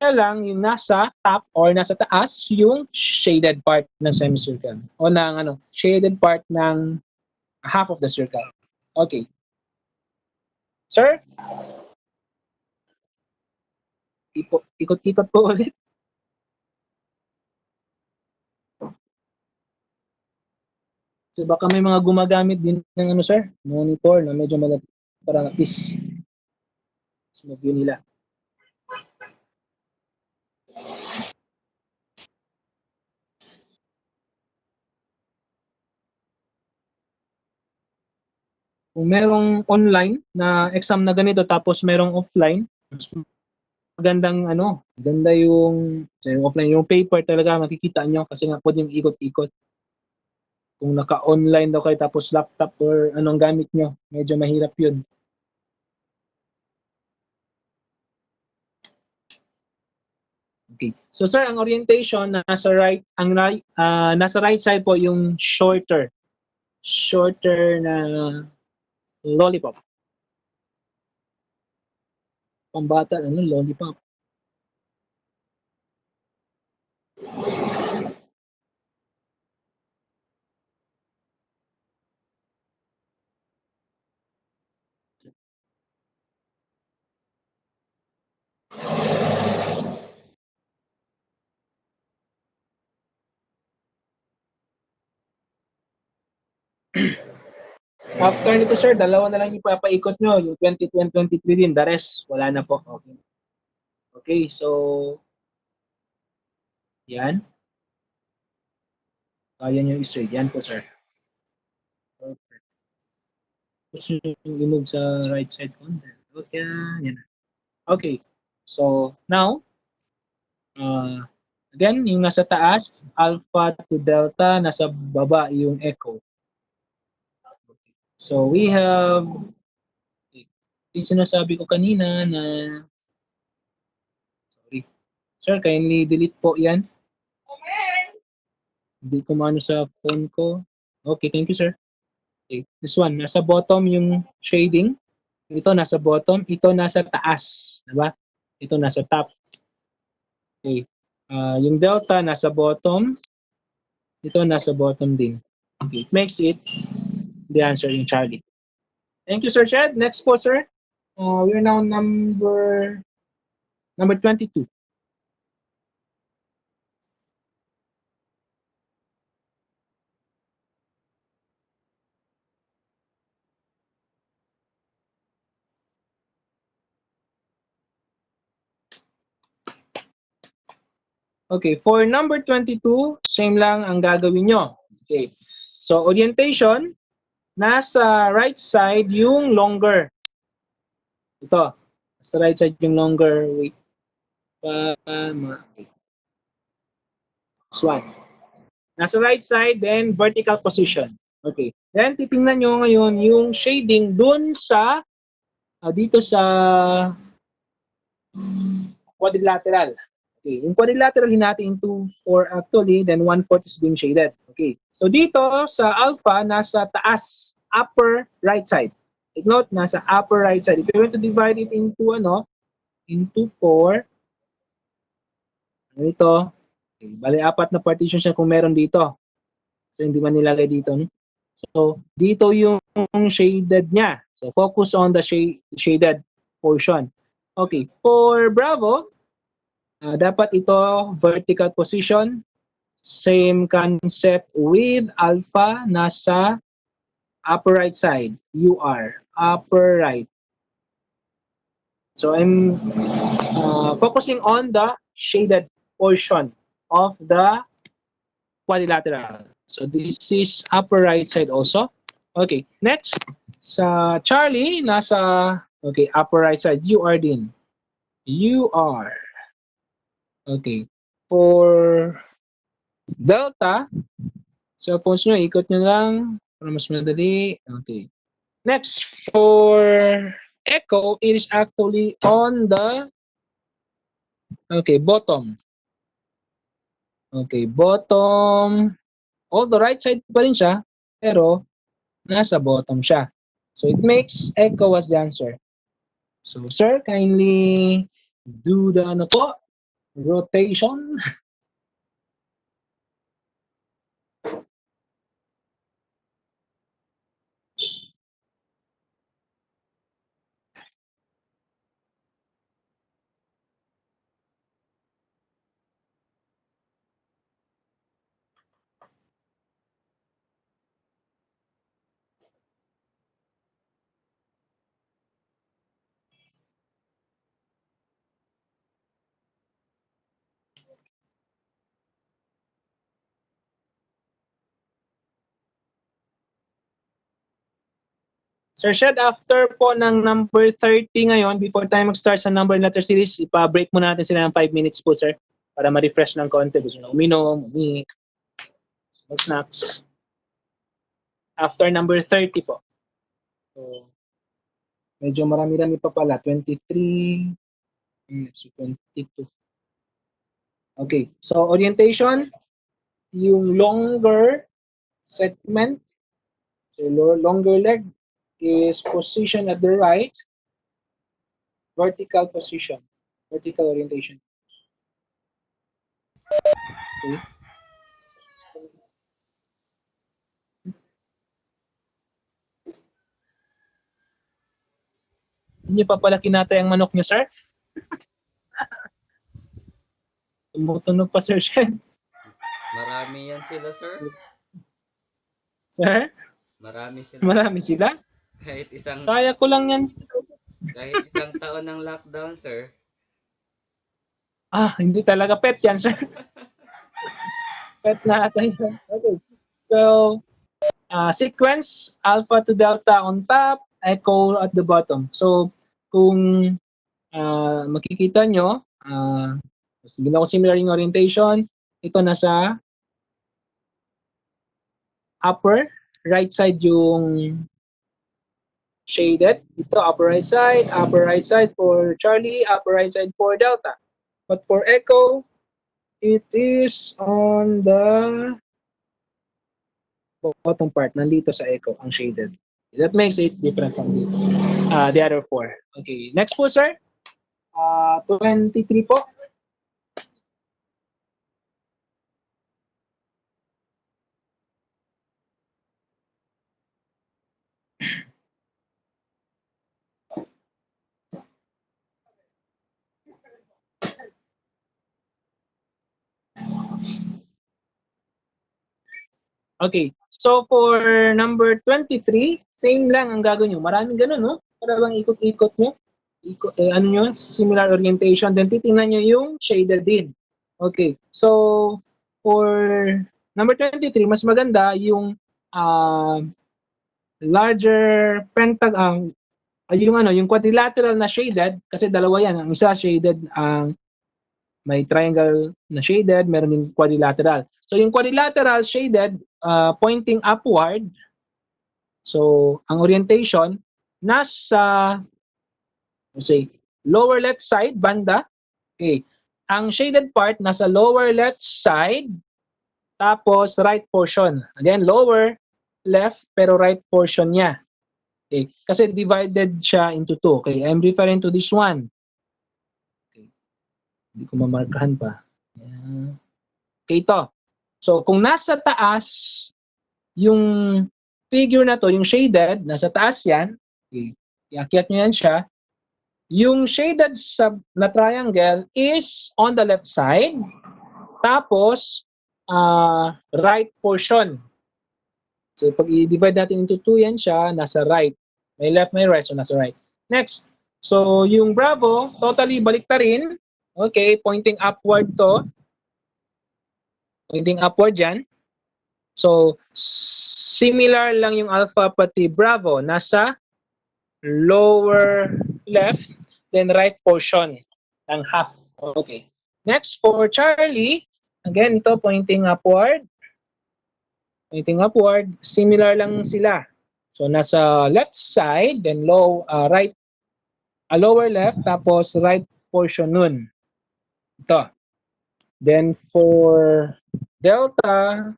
lang yung nasa top or nasa taas yung shaded part ng semicircle o ng shaded part ng half of the circle. Okay. Sir? Ikot-ikot po ulit. So baka may mga gumagamit din ng sir, monitor na medyo malaki para at least mag-view nila. Kung merong online na exam na ganito tapos merong offline, mas magandang ganda yung offline, yung paper talaga makikita nyo kasi nga pwede yung ikot-ikot. Kung naka-online daw kayo tapos laptop or anong gamit nyo, medyo mahirap yun. Okay. So sir, ang orientation nasa right, nasa right side po yung shorter na lollipop. Pambata, lollipop. After nito, sir, dalawa na lang yung papaikot nyo. Yung 22 and 23 din. The rest, wala na po. Okay. Okay, so, yan. Kaya nyo i-straight. Yan po, sir. Okay. Gusto nyo i-move sa right side corner. Okay, yan. Okay. So, now, again, yung nasa taas, alpha to delta, nasa baba yung echo. So, we have, yung sinasabi ko kanina na, sorry, sir, kindly delete po yan. Hindi ko mano sa phone ko. Okay, thank you, sir. Okay, this one, nasa bottom yung shading. Ito nasa bottom, ito nasa taas. Diba? Ito nasa top. Okay. Yung delta nasa bottom, ito nasa bottom din. Okay, it makes it the answer in Charlie. Thank you, Sir Chad. Next po, sir. We're now number 22. Okay, for number 22, same lang ang gagawin nyo. Okay. So, orientation, nasa right side yung longer. Ito. Nasa right side yung longer. Wait. This one. Nasa right side, then vertical position. Okay. Then, titingnan nyo ngayon yung shading dun sa, dito sa quadrilateral. Okay. Yung quadrilateral hinati into 4 actually, then 1/4 is being shaded. Okay. So, dito sa alpha, nasa taas, upper right side. Take note, nasa upper right side. If you're going to divide it into, into 4, ito, okay, bali 4 na partition siya kung meron dito. So, hindi man nilagay dito. No? So, dito yung shaded niya. So, focus on the shaded portion. Okay, for Bravo, dapat ito vertical position. Same concept with Alpha, nasa upper right side. You are upper right. So, I'm focusing on the shaded portion of the quadrilateral. So, this is upper right side also. Okay, next, sa Charlie, nasa, okay, upper right side, you are din. You are. Okay. For Delta, cellphones nyo, ikot nyo lang para mas madali. Okay. Next, for Echo, it is actually on the, okay, bottom. Okay, bottom. Although right side pa rin siya, pero nasa bottom siya. So it makes Echo as the answer. So, sir, kindly do the ano po, rotation. Sir Shed, after po ng number 30 ngayon, before tayo mag-start sa number letter series, ipa-break muna natin sila ng 5 minutes po, sir, para ma-refresh ng konti. Gusto na uminom, mag-snacks. After number 30 po. So, medyo marami-rami pa pala. 23, 22. Okay, so orientation, yung longer segment, so longer leg is position at the right, vertical position, vertical orientation. Okay. Hindi pa pala kinatay ang manok niyo, sir? Tumutunog pa, Sir Shed. Marami yan sila, sir. Sir? Marami sila. Marami sila? Kahit isang Kaya ko lang yan. kahit isang taon ng lockdown, sir. Hindi talaga pet yan, sir. Pet na ata yan. Okay. So, sequence, alpha to delta on top, echo at the bottom. So, kung makikita nyo, ginawa ko similar yung orientation. Ito nasa upper right side yung shaded. Ito upper right side for Charlie, upper right side for Delta. But for Echo, it is on the bottom part. Nandito sa Echo, ang shaded. That makes it different from the other four. Okay, next po, sir. 23 po. Okay. So for number 23, same lang ang gagawin nyo. Maraming ganun, no? Para bang ikot-ikot nyo. Ano nyo, similar orientation. Then titingnan nyo yung shaded din. Okay. So for number 23, mas maganda yung larger yung quadrilateral na shaded kasi dalawa yan. Ang isa shaded ang may triangle na shaded, meron din quadrilateral. So yung quadrilateral shaded, pointing upward. So ang orientation nasa say lower left side banda. Okay. Ang shaded part nasa lower left side tapos right portion. Again, lower left pero right portion niya. Okay. Kasi divided siya into two. Okay, I'm referring to this one. Okay. Hindi ko mamarkahan pa. Yeah. Okay, ito. So, kung nasa taas yung figure na to, yung shaded, nasa taas yan, okay, iakyat nyo yan siya, yung shaded na triangle is on the left side, tapos right portion. So, pag i-divide natin into two yan siya, nasa right. May left, may right, so nasa right. Next. So, yung Bravo, totally baliktarin. Okay, pointing upward to. Pointing upward yan. So, similar lang yung Alpha pati Bravo. Nasa lower left, then right portion ng half. Okay. Next, for Charlie, again, ito pointing upward. Pointing upward, similar lang sila. So, nasa left side, then lower left, tapos right portion nun. Ito. Then, for Delta,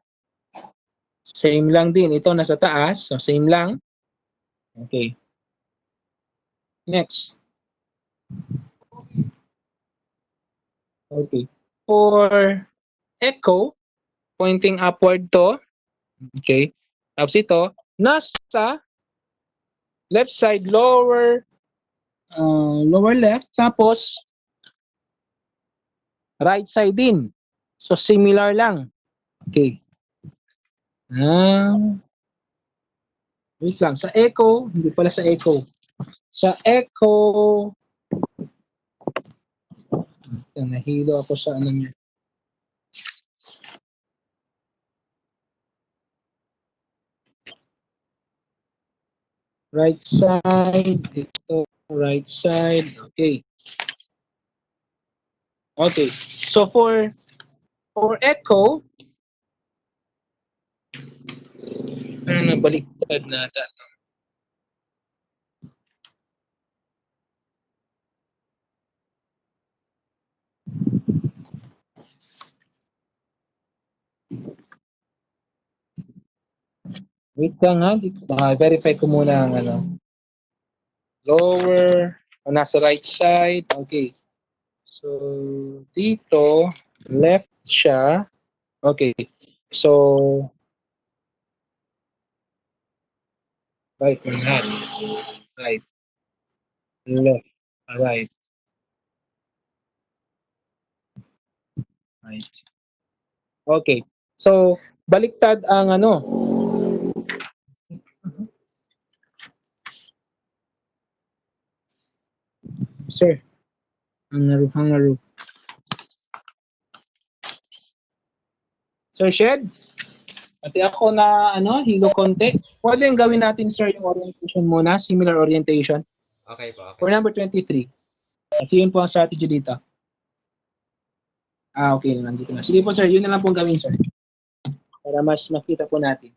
same lang din. Ito nasa taas, so same lang. Okay. Next. Okay. For Echo, pointing upward to. Okay. Tapos ito, nasa left side, lower left, tapos right side din. So, similar lang. Okay. Wait lang. Sa Echo, hindi pala sa Echo. Sa Echo, nahilo ako sa ano niya. Right side, ito, right side. Okay. Okay. So for Echo, nabaliktad na ata. Wait lang ha, verify ko muna ang ano. Lower, nasa right side. Okay. So, dito, left siya. Okay. So, right and left. Right. Left. Right. Right. Okay. So, baliktad ang ano. Sir, hangaru. Sir Shed, pati ako na hilo konti. Pwede yung gawin natin, sir, yung orientation muna, similar orientation. Okay po, For okay. number 23. Kasi yun po ang strategy dito. Okay, nandito na. Sige po, sir, yun na lang pong gawin, sir. Para mas makita po natin.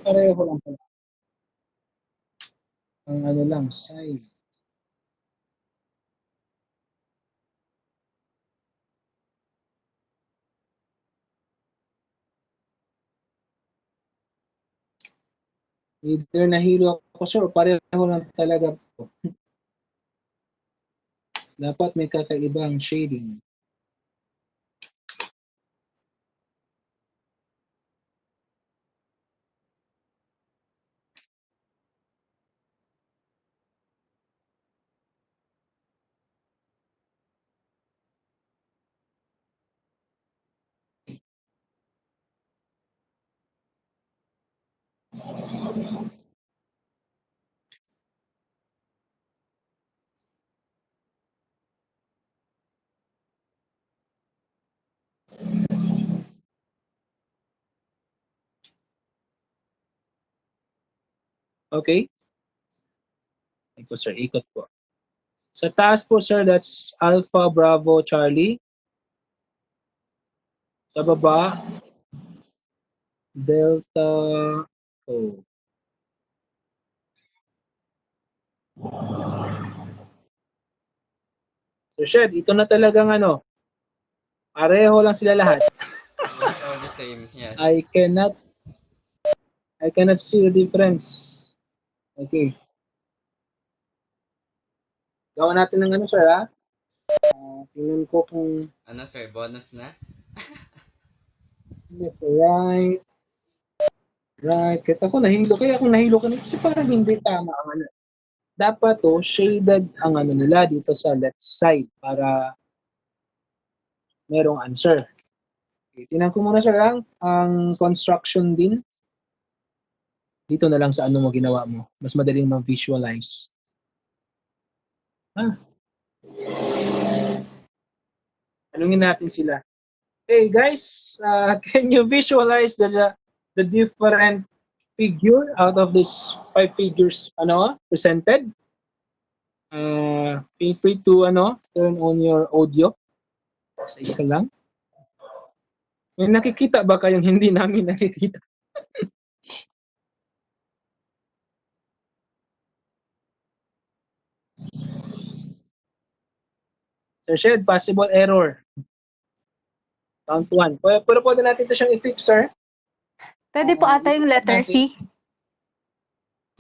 Pareho lang pala. Ang ano lang, side. Either nahilo ako, sir, o pareho lang talaga po. Dapat may kakaibang shading. Okay? Ito, sir, ikot po. Sa taas po, sir, that's Alpha Bravo Charlie. Sa baba, Delta O. So, Shed, ito na talagang pareho lang sila lahat. It's all the same, yes. I cannot see the difference. Okay. Gawa natin ng sir, ha? Tingnan ko kung Ano sir, bonus na? left or right. Right. Kaya ako nahilo kanina kasi parang hindi tama ang Dapat shaded ang nila dito sa left side para merong answer. Okay, tingnan ko muna, sir, ang construction din. Dito na lang sa mo ginawa mo. Mas madaling ma-visualize. Tanungin natin sila. Hey guys, can you visualize the different figure out of these 5 figures presented? Feel free to turn on your audio. Sa isa lang. May nakikita ba kayong hindi namin nakikita? Sir Shed, possible error. Count 1. Pero pwede natin ito siyang i-fix, sir. Pwede po ata yung letter C.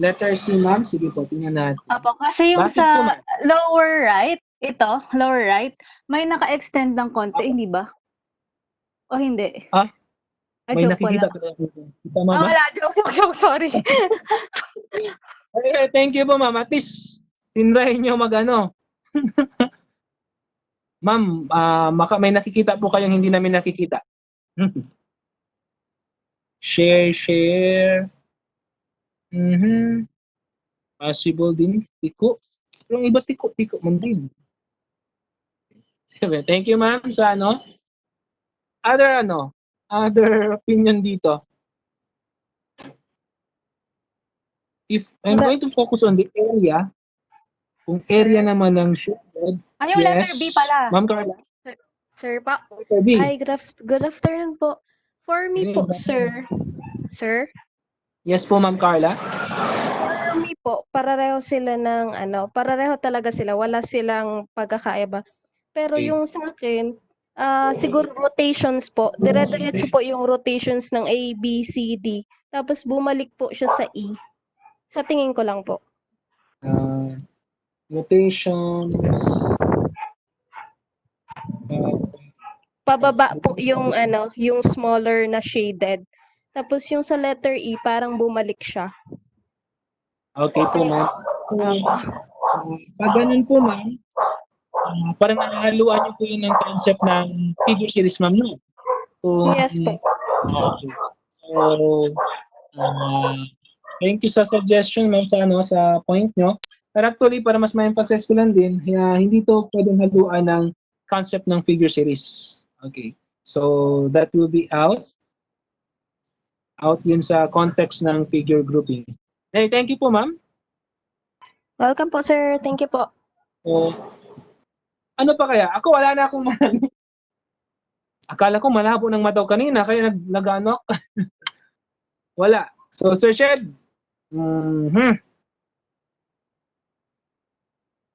Letter C, ma'am. Sige po, tingnan natin. Opo, kasi yung Bakit po, sa ma'am? lower right, lower right, may naka-extend ng konti, hindi ba? O hindi? Ah, may joke po nakikita lang. ka. Kita, ma'am? Wala, joke, sorry. Okay, thank you po, ma'am. At least, tinry nyo Ma'am, may nakikita po kayong hindi namin nakikita. Share. Possible din. Tiko. Pero yung iba tiko man din. Thank you, ma'am, sa other opinion dito. If I'm going to focus on the area, kung area Sir? naman ng shaded, Yung letter B pala. Ma'am Carla. Sir pa? Letter B. Ay, good afternoon po. For me po, sir. Sir? Yes po, Ma'am Carla. For me po, pareho sila ng pareho talaga sila. Wala silang pagkakaiba. Pero Okay. yung sa akin, siguro rotations po. Dire-diretso po yung rotations ng A, B, C, D. Tapos bumalik po siya sa E. Sa tingin ko lang po. Notations. Pababa po yung yung smaller na shaded. Tapos yung sa letter E, parang bumalik siya. Okay po, ma'am. So, pag ganun po, ma'am, parang nahaluan niyo po yun ng concept ng figure series, ma'am, no? Kung, Yes po. okay. So, uh, thank you sa suggestion, ma'am, sa point nyo. Pero actually, para mas ma-emphasize ko lang din, hindi to pwedeng haluan ng concept ng figure series. Okay. So, that will be out. Out yun sa context ng figure grouping. Hey, thank you po, ma'am. Welcome po, sir. Thank you po. So, ano pa kaya? Ako wala na akong akala ko malabo ng mataw kanina, kaya nag-ano. Wala. So, Sir Shed.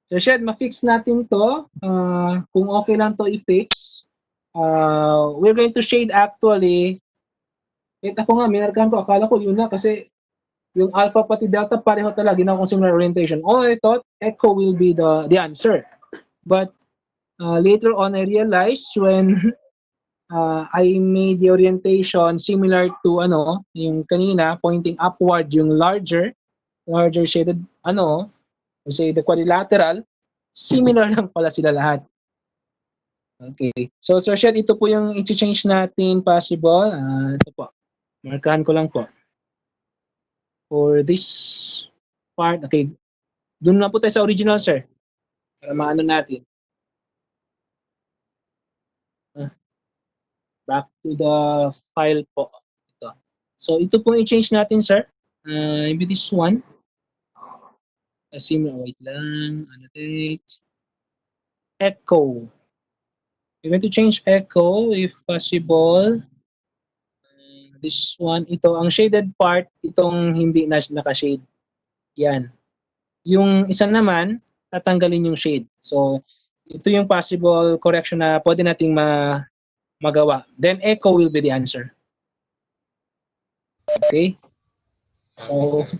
Sir Shed, ma-fix natin to. Kung okay lang to i-fix. We're going to shade actually. Wait, ako nga, minarkahan ko. Akala ko yun na kasi yung alpha pati delta pareho talaga. Ginawa kong similar orientation. All I thought, echo will be the answer. But later on, I realized when I made the orientation similar to yung kanina, pointing upward yung larger shaded, say the quadrilateral, similar lang pala sila lahat. Okay. So, Sir Shed, ito po yung i-change natin possible. Ito po. Markahan ko lang po. For this part, okay. Doon na po tayo sa original, sir. Para maano natin. Back to the file po. Ito. So, ito pong i-change natin, sir. Maybe this one. Wait lang. Annotate. Echo. We're going to change echo if possible. This one, ito, ang shaded part, itong hindi na naka-shade. Yan. Yung isa naman, tatanggalin yung shade. So, ito yung possible correction na pwede nating magawa. Then, echo will be the answer. Okay? So, Okay, sir.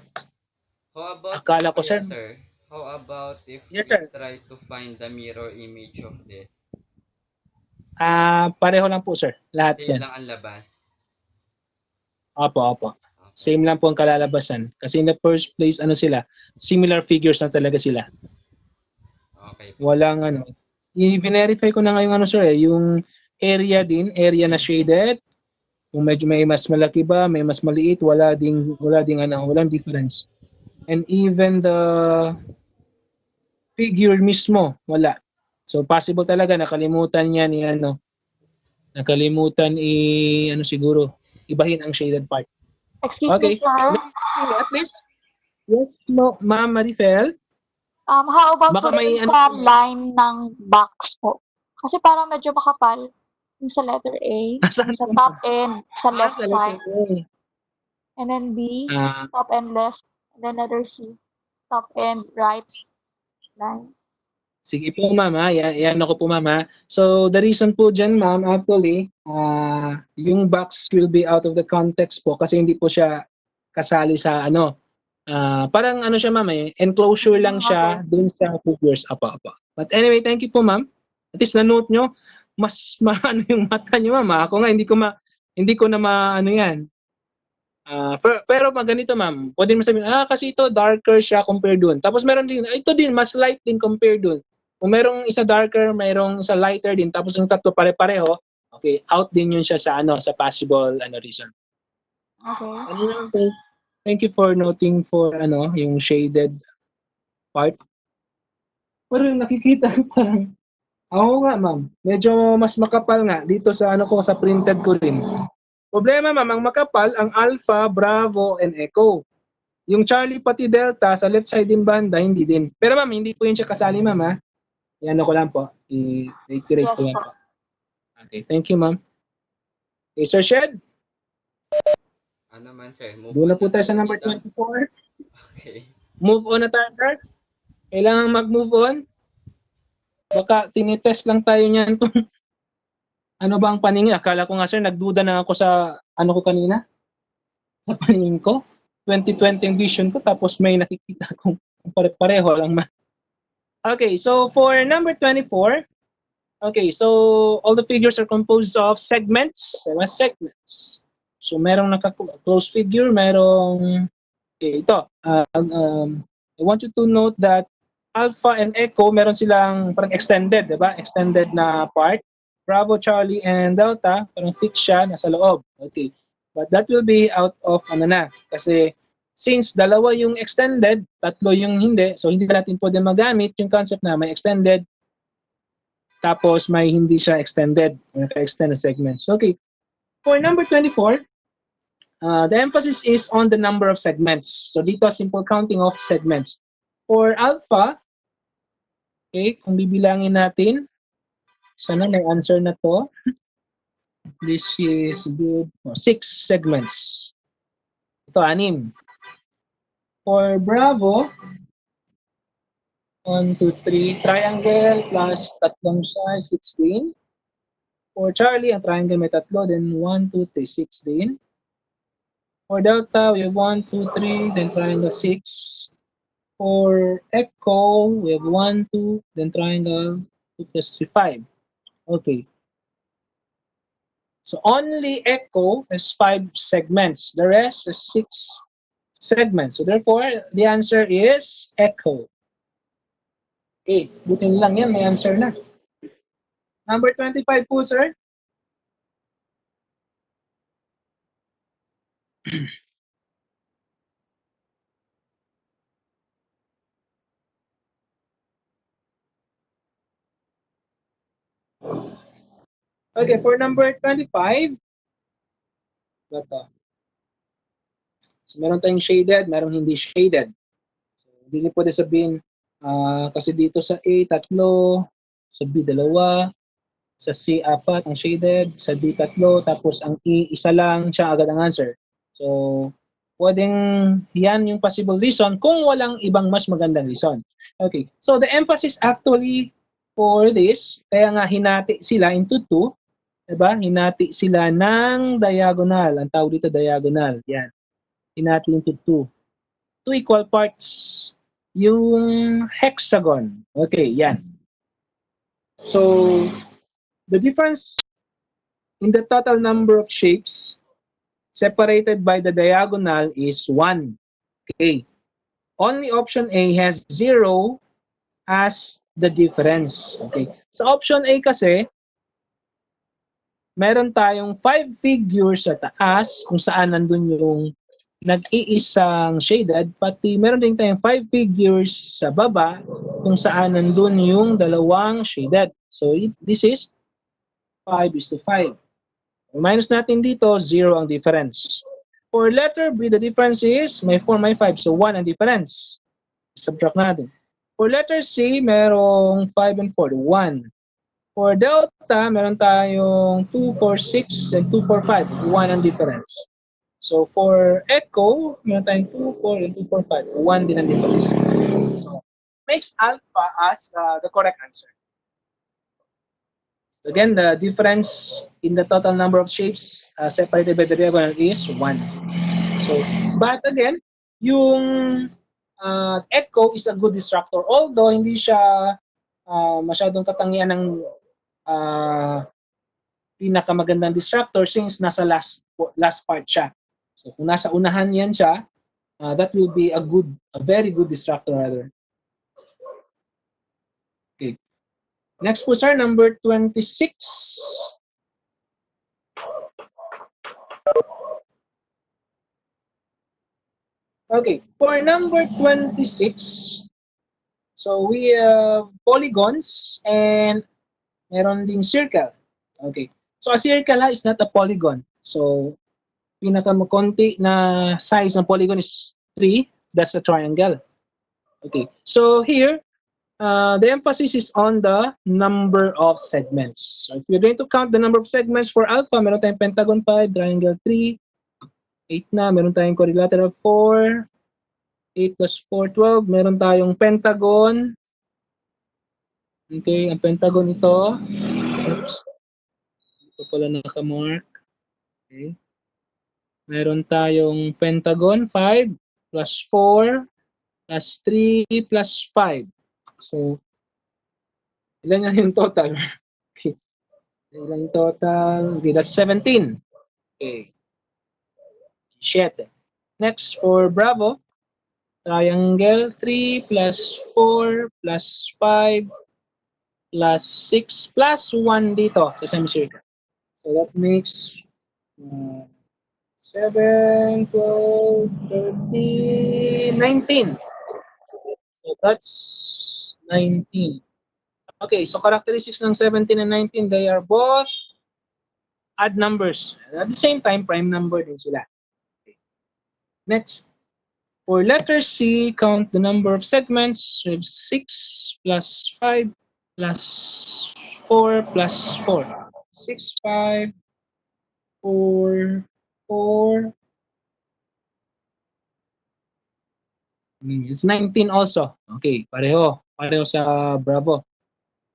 How about akala ko, kaya, sir. sir? How about if Yes, we sir. try to find the mirror image of this? Pareho lang po, sir. Lahat Same yan. lang ang labas. Opo. Okay. Same lang po ang kalalabasan. Kasi in the first place, sila? Similar figures na talaga sila. Okay po. Walang i-verify ko na ngayon sir, yung area area na shaded. Kung medyo may mas malaki ba, may mas maliit, walang difference. And even the figure mismo, wala. So possible talaga nakalimutan niya ni nakalimutan siguro ibahin ang shaded part. Excuse me, Okay. sir. At least, yes, no, Ma'am Marifel. How about Baka po may dun sa line ng box po? Kasi parang medyo makapal yung sa letter A, Saan yung sa po? top end, sa left sa side. letter A. And then B, Ah, top end left. And then letter C, top end right line. Sige po, ma'am. Yan ako po, ma'am. So, the reason po dyan, ma'am, actually, yung box will be out of the context po kasi hindi po siya kasali sa parang siya, ma'am, enclosure lang siya Okay. dun sa figures. Apa. But anyway, thank you po, ma'am. At least na-note nyo, mas maano yung mata nyo, ma'am. Ako nga, hindi ko na maano yan. Pero ganito, ma'am, pwede mo sabihin, kasi ito darker siya compare dun. Tapos meron din, ito din, mas light din compare dun. Kung merong isa darker, merong isa lighter din, tapos yung tatlo pare-pareho, okay, out din yun siya sa possible reason. Okay. Thank you for noting for yung shaded part. Pero yung nakikita ko parang, ako nga, ma'am, medyo mas makapal nga dito sa ko, sa printed ko rin. Problema, ma'am, ang makapal, ang alpha, bravo, and echo. Yung Charlie pati Delta sa left side din banda, hindi din. Pero ma'am, hindi po yun siya kasali, ma'am, ha? Yan ko lang po. I-reiterate ko Yes lang po. po. Okay, thank you, ma'am. Okay, Sir Shed, Ano man, sir? Move doon on na po tayo sa number dito? 24. Okay. Move on na tayo, sir. Kailangan mag-move on. Baka tinitest lang tayo niyan kung ano ba ang paningin. Akala ko nga, sir, nagduda na ako sa ko kanina. Sa paningin ko. 2020 ang vision ko, tapos may nakikita kong pare-pareho lang. Okay, so for number 24, Okay, so all the figures are composed of segments. Diba? Segments. So merong naka-close figure, merong okay, ito. I want you to note that alpha and echo, meron silang parang extended, di ba? Extended na part. Bravo, Charlie, and Delta, parang fixed siya, nasa loob. Okay. But that will be out of ano na. Kasi since dalawa yung extended, tatlo yung hindi, so hindi natin pwede magamit yung concept na may extended, tapos may hindi siya extended, naka-extend na segments. Okay. For number 24, the emphasis is on the number of segments. So dito, simple counting of segments. For alpha, okay, kung bibilangin natin, sana may answer na to. This is good. Oh, 6 segments. Ito, 6. For Bravo, 1, 2, 3, triangle plus tatlong size, 16. For Charlie, ang triangle may tatlo, then 1, 2, 3, 6 din. For Delta, we have 1, 2, 3, then triangle 6. For Echo, we have 1, 2, then triangle 2 plus 3, 5. Okay. So only Echo has 5 segments. The rest is 6 segments. So therefore, the answer is Echo. Okay, butin lang yan, may answer na. Number 25 po, sir. Okay, for number 25, ito. So meron tayong shaded, meron hindi shaded. So, hindi niyo pwede sabihin, kasi dito sa A, tatlo, sa B, dalawa, sa C, 4 ang shaded, sa D, tatlo, tapos ang E, isa lang, siya agad ang answer. So, pwedeng yan yung possible reason kung walang ibang mas magandang reason. Okay, so the emphasis actually for this, kaya nga hinati sila into 2, diba? Hinati sila ng diagonal. Ang tawag dito diagonal. Yan. Hinati into 2. 2 equal parts yung hexagon. Okay, yan. So, the difference in the total number of shapes separated by the diagonal is 1. Okay. Only option A has 0 as the difference. Okay. Sa option A kasi, meron tayong 5 figures sa taas kung saan nandun yung nag-iisang shaded, pati meron din tayong 5 figures sa baba kung saan nandun yung dalawang shaded. So this is 5:5. Minus natin dito, 0 ang difference. For letter B, the difference is may 4, may 5. So 1 ang difference. Subtract natin. For letter C, merong 5 and 4, 1. For delta, meron tayong 2, 4, 6, then 2, 4, 5. 1 ang difference. So for echo, meron tayong 2, 4, and 2, 4, 5. 1 din ang difference. So makes alpha as the correct answer. Again, the difference in the total number of shapes separated by the diagonal is 1. So, but again, yung echo is a good distractor. Although, hindi siya masyadong katangian ng pinakamagandang distractor since nasa last part siya. So, kung nasa unahan yan siya, that will be a very good distractor rather. Okay. Next po, sir, number 26. Okay, for number 26, so we have polygons and meron ding circle. Okay, so a circle is not a polygon. So, pinakamakonti na size ng polygon is 3. That's a triangle. Okay, so here, the emphasis is on the number of segments. So if you're going to count the number of segments for alpha, meron tayong pentagon 5, triangle 3, 8 na, meron tayong quadrilateral 4, 8 plus 4, 12. Meron tayong pentagon. Okay, ang pentagon ito. Oops. Ito pala nakamark. Okay. Meron tayong pentagon 5 plus 4 plus 3 plus 5. So, ilan yan yung total? Ilang total? Okay, that's 17. Okay, 7. Next, for Bravo, triangle, 3 plus 4 plus 5 plus 6 plus 1 dito sa semicircle. So that makes 7, 12, 13, 19. So that's 19. Okay, so characteristics ng 17 and 19, they are both odd numbers. At the same time, prime number din sila. Okay. Next, for letter C, count the number of segments. We have 6 plus 5 plus 4 plus 4. 6, 5, 4, 4. It's 19 also. Okay, pareho. Pareho sa Bravo.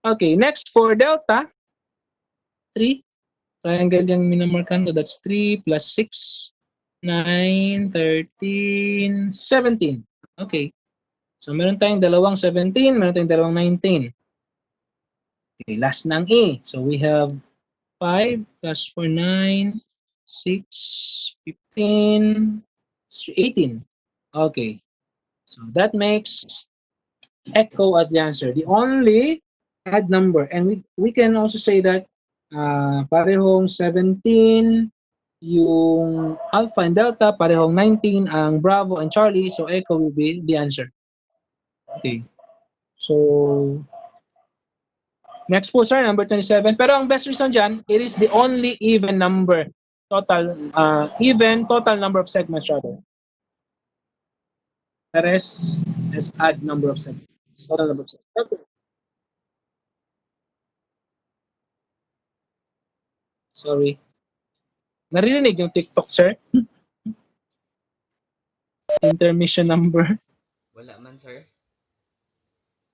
Okay, next for Delta, 3. Triangle yung minamarkan ko. That's 3 plus 6, 9, 13, 17. Okay. So, meron tayong dalawang 17, meron tayong dalawang 19. Okay, last ng E. So, we have 5 plus 4, 9, 6, 15, 18. Okay. So, that makes echo as the answer. The only odd number. And we can also say that parehong 17 yung Alpha and Delta, parehong 19 ang Bravo and Charlie. So, echo will be the answer. Okay. So, next po, sir, number 27. Pero ang best reason dyan, it is the only even number. Even total number of segments rather. The rest is odd number of segments. Total number of segments. Okay. Sorry. Naririnig yung TikTok, sir? Intermission number. Wala man, sir.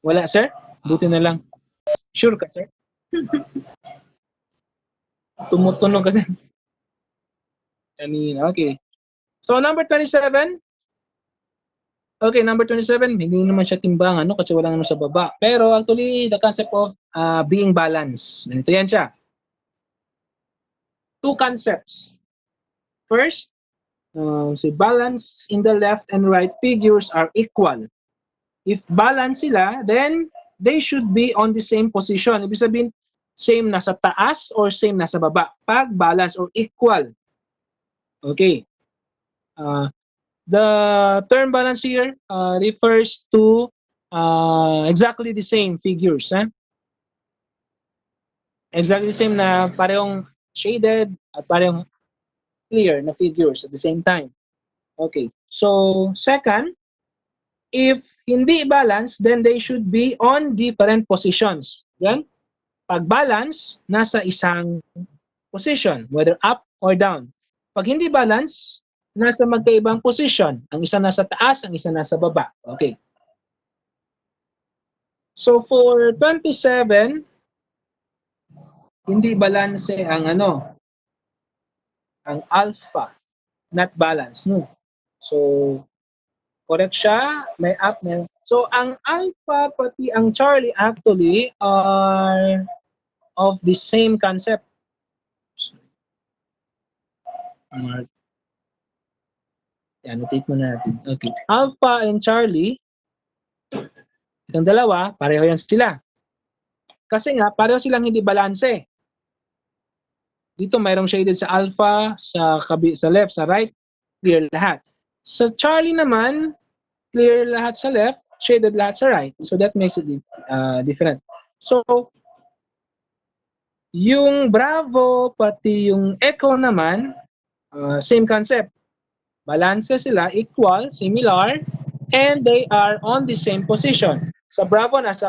Wala, sir? Buti na lang. Sure ka, sir? Tumutunog kasi. Kanina. Okay. So, number 27. Okay, number 27, hindi naman siya timbangan, no? Kasi walang ano sa baba. Pero actually, the concept of being balanced. Ganito yan siya. Two concepts. First, so balance in the left and right figures are equal. If balance sila, then they should be on the same position. Ibig sabihin, same nasa taas or same nasa baba. Pag balance or equal. Okay. The term balance here refers to exactly the same figures. Exactly the same na parehong shaded at parehong clear na figures at the same time. Okay. So, second, if hindi balance, then they should be on different positions. Yan. Pag balance, nasa isang position, whether up or down. Pag hindi balance, nasa magkaibang position. Ang isa nasa taas, ang isa nasa baba. Okay. So for 27, hindi balanse ang ang alpha, not balance, no. So correct siya, may up, may. So ang alpha pati ang Charlie actually are of the same concept. Annotate mo natin. Okay. Alpha and Charlie, itong dalawa, pareho yan sila. Kasi nga, pareho silang hindi balanse. Dito mayroong shaded sa alpha, sa left, sa right, clear lahat. Sa Charlie naman, clear lahat sa left, shaded lahat sa right. So that makes it different. So, yung Bravo pati yung Echo naman, same concept. Balance sila, equal, similar, and they are on the same position. Sa Bravo, nasa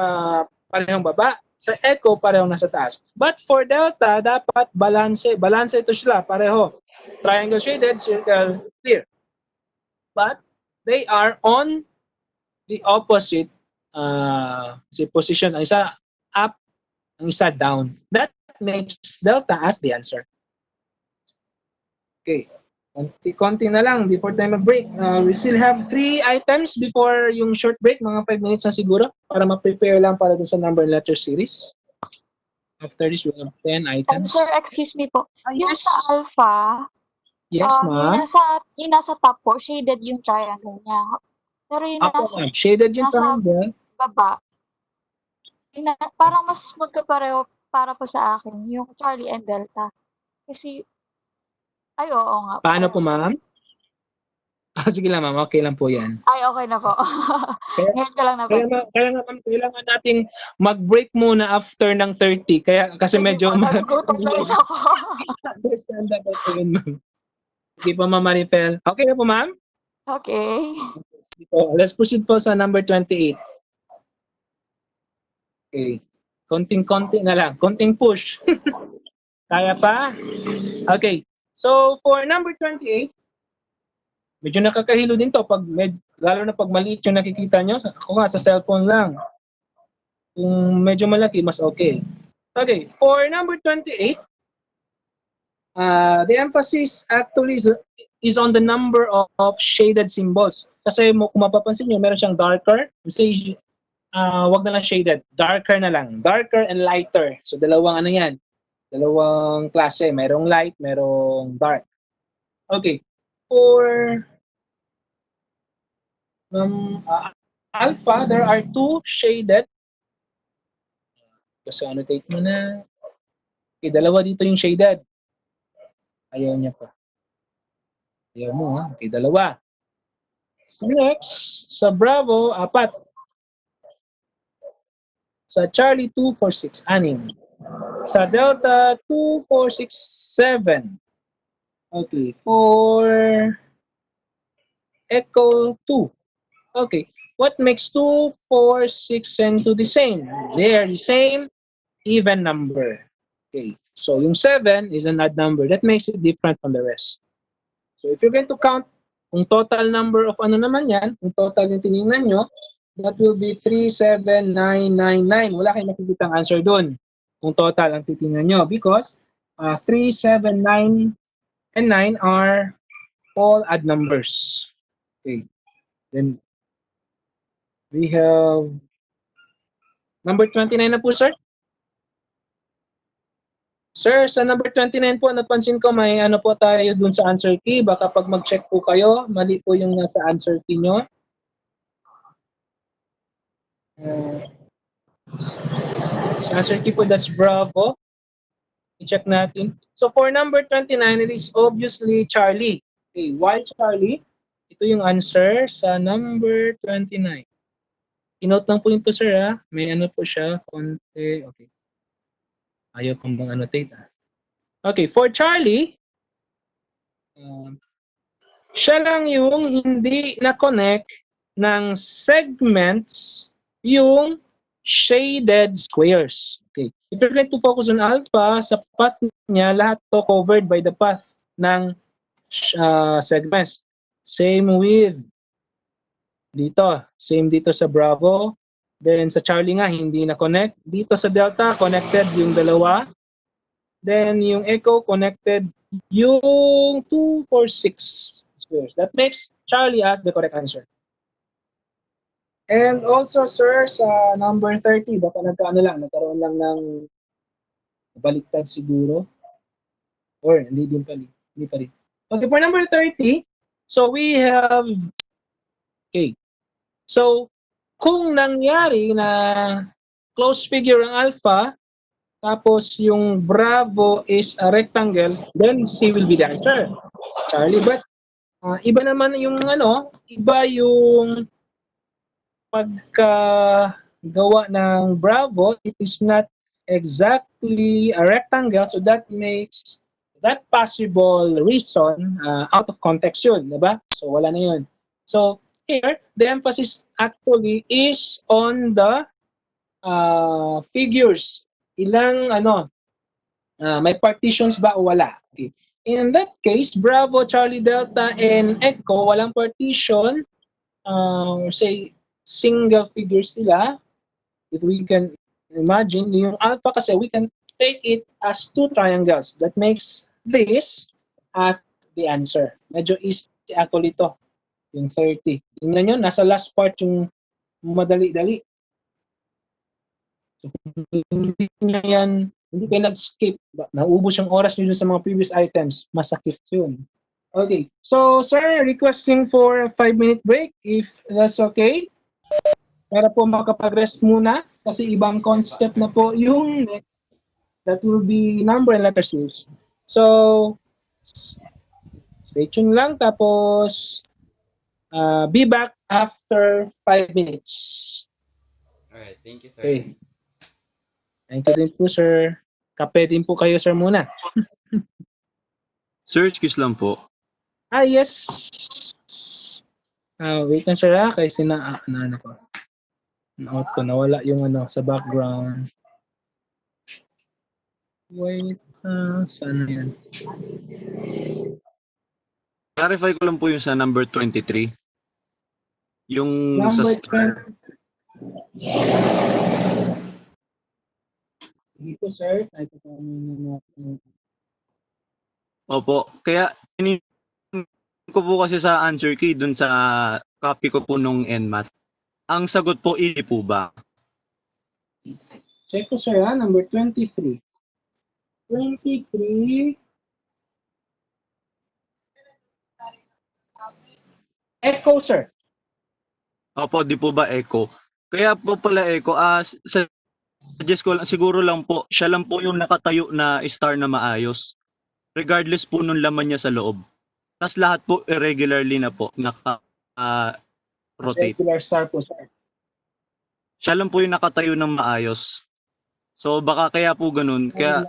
parehong baba. Sa Echo, parehong nasa taas. But for Delta, dapat balance. Balance ito sila, pareho. Triangle shaded, circle clear. But they are on the opposite position. Ang isa up, ang isa down. That makes Delta as the answer. Okay. Konti na lang before tayo mag-break. We still have 3 items before yung short break, mga 5 minutes na siguro, para ma-prepare lang para dun sa number and letter series. After this, we have 10 And items. sir, excuse me po. Yung sa Yes. alpha, Yes, ma'am. yung nasa top po, shaded yung triangle niya. Pero yung Ako, ma'am. Shaded yung nasa triangle. baba, parang mas magkapareho para po sa akin, yung Charlie and Delta. Kasi, ay, oo nga po. Paano po, ma'am? Sige lang, ma'am. Okay lang po yan. Ay, okay na po. Kaya, Ngayon ko lang kaya, napansin. kaya nga, ma'am, kailangan nating mag-break muna after ng 30. Kasi Sige medyo po, nagugutom na rin ako. understandable po yun, ma'am. Sige po, ma'am Marifel. Okay na po, ma'am? Okay. Sige po. Let's proceed po sa number 28. Okay. Konting-konti na lang. Konting push. Kaya pa? Okay. So, for number 28, medyo nakakahilo din to pag lalo na pag maliit yung nakikita nyo. Ako nga, sa cellphone lang. Kung medyo malaki, mas okay. Okay. For number 28, the emphasis actually is on the number of shaded symbols. Kasi kung mapapansin nyo, meron siyang darker. Say, wag na lang shaded. Darker na lang. Darker and lighter. So, dalawang ano yan. Dalawang klase. Merong light, merong dark. Okay. For alpha, there are two shaded. Kasi annotate mo na. Okay, dalawa dito yung shaded. Ayaw niya pa. Ayaw mo, ha? Okay, dalawa. Next, sa Bravo, 4. Sa Charlie, 2, 4, 6, 6. Sa Delta, 2, 4, 6, 7. Okay, for Echo, 2. Okay, what makes 2, 4, 6, and 2 the same? They are the same even number. Okay, so yung 7 is an odd number. That makes it different from the rest. So if you're going to count kung total number of ano naman yan, kung total yung tinignan nyo, that will be 37999. Wala kayong makikita ang answer doon kung total ang titingnan nyo because 3, 7, 9, and 9 are all odd numbers. Okay. Then we have number 29 na po, sir. Sir, sa number 29 po, napansin ko may ano po tayo dun sa answer key. Baka pag mag-check po kayo, mali po yung nasa answer key nyo. Sa answer key po, that's Bravo. I-check natin. So for number 29, it is obviously Charlie. Okay, why Charlie? Ito yung answer sa number 29. Inote lang po ito, sir, ha? May ano po siya, konti. Okay. Ayaw pang bang annotate, ha? Okay, for Charlie, siya lang yung hindi na-connect ng segments yung shaded squares. Okay. If you're going to focus on alpha, sa path niya, lahat to covered by the path ng segments. Same with dito. Same dito sa Bravo. Then sa Charlie nga, hindi na-connect. Dito sa Delta, connected yung dalawa. Then yung Echo, connected yung 2, 4, 6 squares. That makes Charlie as the correct answer. And also, sir, sa number 30, baka nagkaroon lang ng baliktad siguro. Or hindi din pa rin. Hindi pa rin. Okay, for number 30, so we have, okay. So, kung nangyari na close figure ang alpha, tapos yung Bravo is a rectangle, then C will be the answer. Charlie, but iba naman yung iba yung pagkagawa ng Bravo. It is not exactly a rectangle, so that makes that possible reason out of context yun, diba? So wala na yun. So here, the emphasis actually is on the figures. Ilang may partitions ba o wala? Okay. In that case, Bravo, Charlie, Delta, and Echo, walang partition. Say, single figures sila. If we can imagine, yung alpha kasi, we can take it as two triangles. That makes this as the answer. Medyo easy actually ito, yung 30. Tingnan nyo, nasa last part yung madali-dali. So, hindi nyo yan Hindi kayo nag-skip. Naubos yung oras nyo dun sa mga previous items. Masakit yun. Okay. So, sir, requesting for a 5-minute break if that's okay. Para po makapag-rest muna kasi ibang concept na po yung next that will be number and letter series. So, stay tuned lang tapos be back after 5 minutes. Alright, thank you, sir. Okay. Thank you din po, sir. Kape din po kayo, sir, muna. Sir, excuse lang po. Yes. Wait lang, sir, kasi ano ko. Na-out ko, nawala yung sa background. Wait, saan yan? Clarify ko lang po yung sa number 23. Yung Number sa 20. Dito, sir. Ay, ito Opo. Kaya ko po kasi sa answer key dun sa copy ko po nung NMAT. Ang sagot po, hindi po ba? check ko, sir, number 23. 23. Echo, sir. Opo, di po ba echo? Kaya po pala echo, suggest ko lang, siguro lang po, siya lang po yung nakatayo na star na maayos. Regardless po nung laman niya sa loob. Tapos lahat po irregularly na po, rotate. Regular star po, sir. Siya lang po yung nakatayo ng maayos. So baka kaya po ganun. Kaya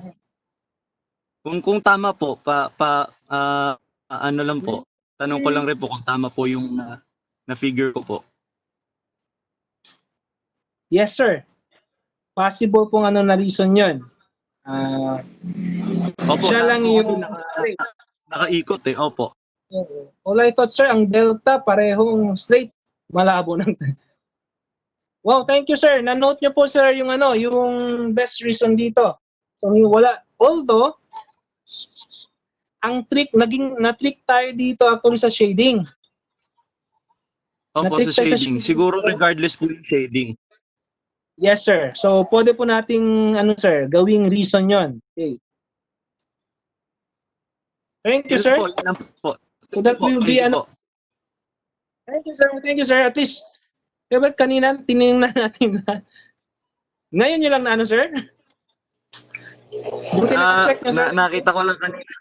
kung tama po, ano lang po, tanong ko lang rin po kung tama po yung na figure ko po. Yes, sir. Possible pong na reason yun. Opo, Siya lahat lang po kasi yung nakaikot eh, opo. all I thought, sir, ang delta parehong straight. Malabo ng wow, thank you, sir. Na-note niyo po, sir, yung yung best reason dito. So, wala. Although, ang na-trick tayo dito actually sa shading. Opo, sa shading. Siguro regardless po yung shading. Yes, sir. So, pwede po nating, sir, gawing reason yon. Okay. Thank you, sir. So, that will be, Thank you, sir. Thank you, sir. At least, diba kanina, tinignan natin na. Ngayon nyo lang na, sir? Buti na-check na, sir. Nakita ko lang kanina.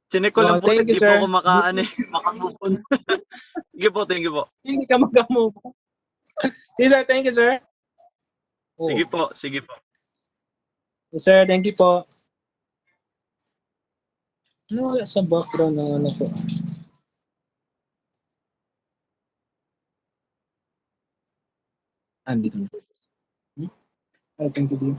Sinek ko lang po, thank you, hindi sir. po ako makamove on. Sige po, thank you po. Hindi ka mag-move. Sige, sir. Thank you, sir. Sige po, sige po. Yes, sir. Thank you po. Ano wala sa background ng po? Andito na. Thank you, dear.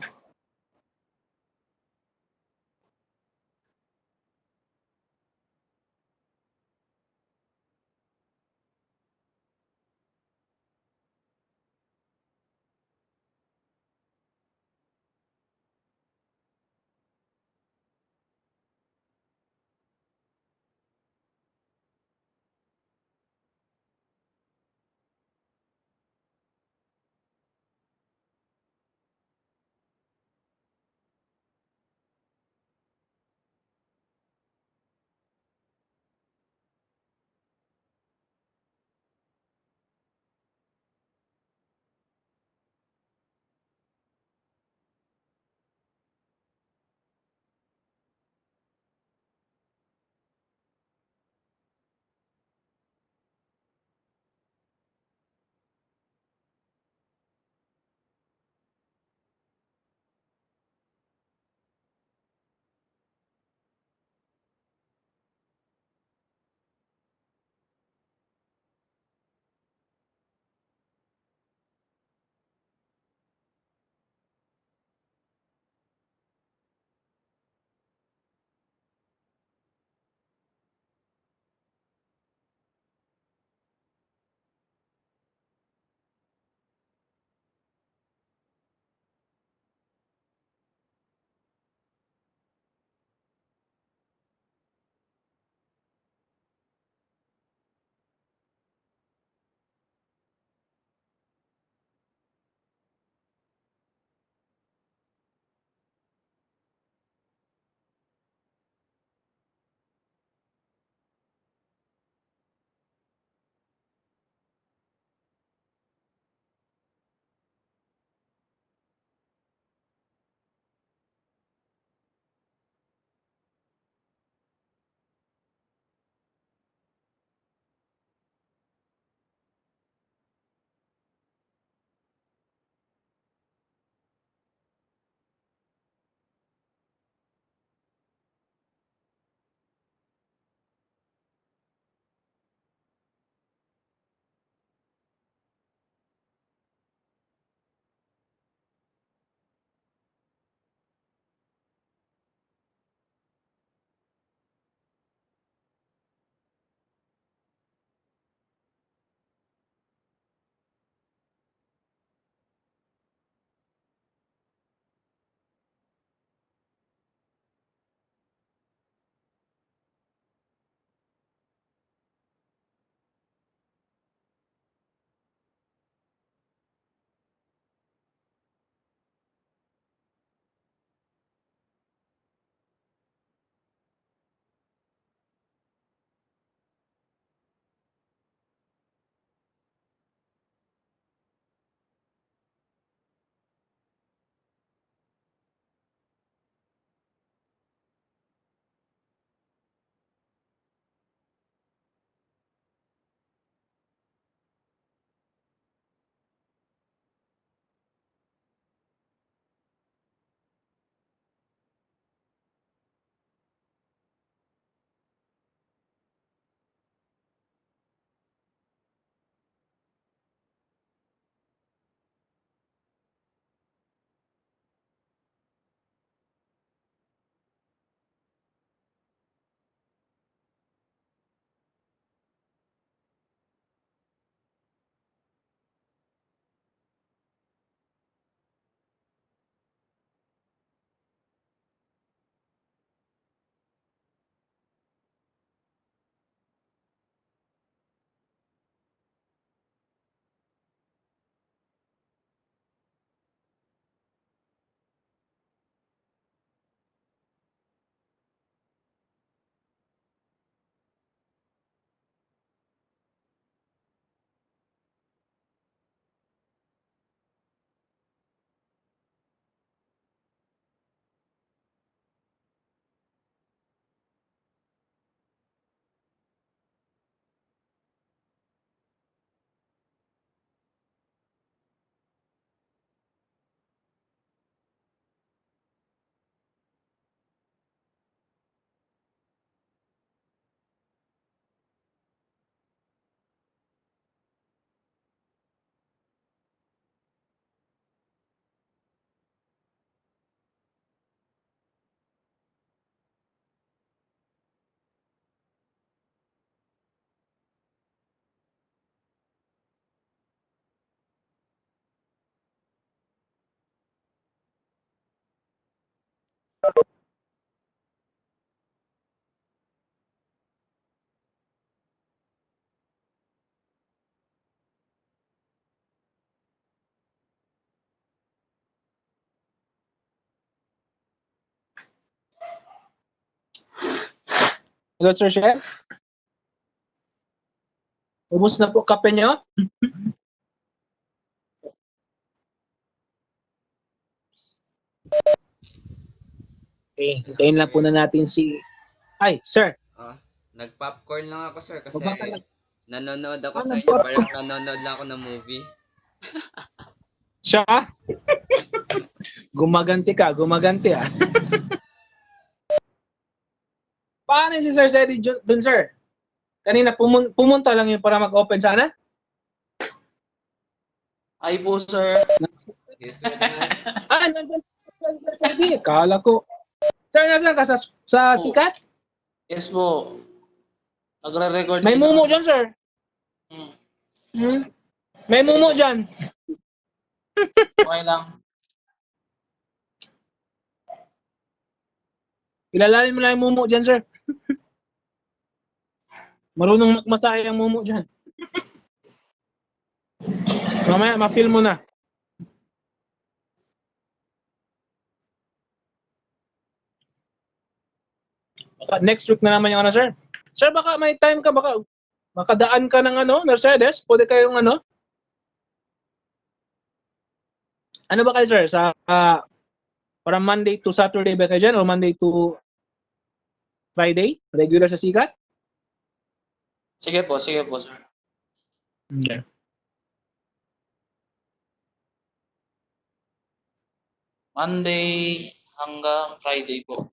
Hello, Sir Chef. Ubus na po kape nyo? Okay, Hello, hintayin lang po sir. na natin si... Ay, Sir. Ah, nag-popcorn lang ako, sir, kasi Baba ka lang. nanonood ako sa Ano inyo. po? Parang nanonood lang ako ng movie. Siya? Gumaganti ka, gumaganti ah. Paano si Sir Sedi dun, Sir? Kanina pumunta lang yun para mag-open sana? Ay po, sir. He's with us. Nandun si Sir Sedi. Kala ko. Sir, nasaan ka? Sa Po. sikat? Yes po. Nagre-record May din mumu ako. dyan, Sir. Hmm. Hmm? May Sige, mumu sir. dyan. Okay lang. Kilalanin mo lang yung mumu dyan, Sir. Marunong magmasahe ang mumu dyan. Mamaya, ma-film mo na. Baka next week na naman yung ano, Sir. Sir, baka may time ka, baka makadaan ka ng ano, Mercedes. Pwede kayong ano. Ano ba kayo, Sir? Para Monday to Saturday ba kayo dyan? O Monday to Friday? Regular sa sikat? Sige po, sir. Okay. Monday hanggang Friday po.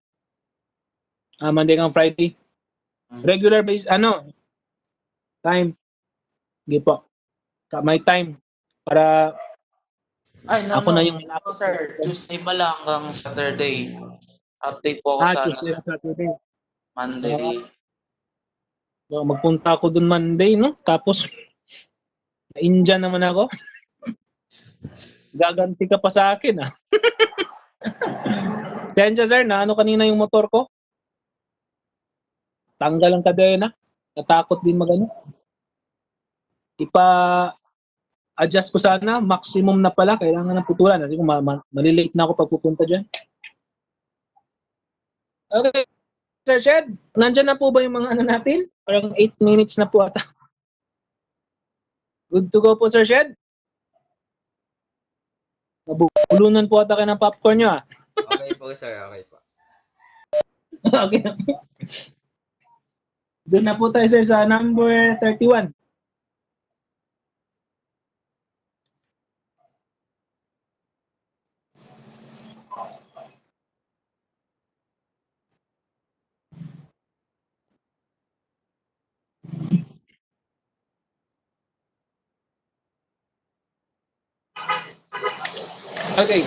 Monday hanggang Friday. Regular base, ano? Time. Hindi po. May time. Para Ay, no, ako no. na yung No, sir. Tuesday pala hanggang Saturday. Update po ako sana Tuesday sa and Saturday. Monday. Magpunta ako dun Monday, no? Tapos, na-India naman ako. Gaganti ka pa sa akin, ah. Sensya, sir, na ano kanina yung motor ko? Tanggal ang kadena. Natakot din magano. Ipa-adjust ko sana. Maximum na pala. Kailangan ng putulan. Kasi kung malilate na ako pag pupunta dyan. Okay, Sir Shed. Nandyan na po ba yung mga ano natin? Parang 8 minutes na po ata. Good to go po, Sir Shed. Nabulunan po ata kayo ng popcorn nyo, ah. Okay po, sir. Okay po. Okay na po. Doon na po tayo, sir, sa number 31. Okay.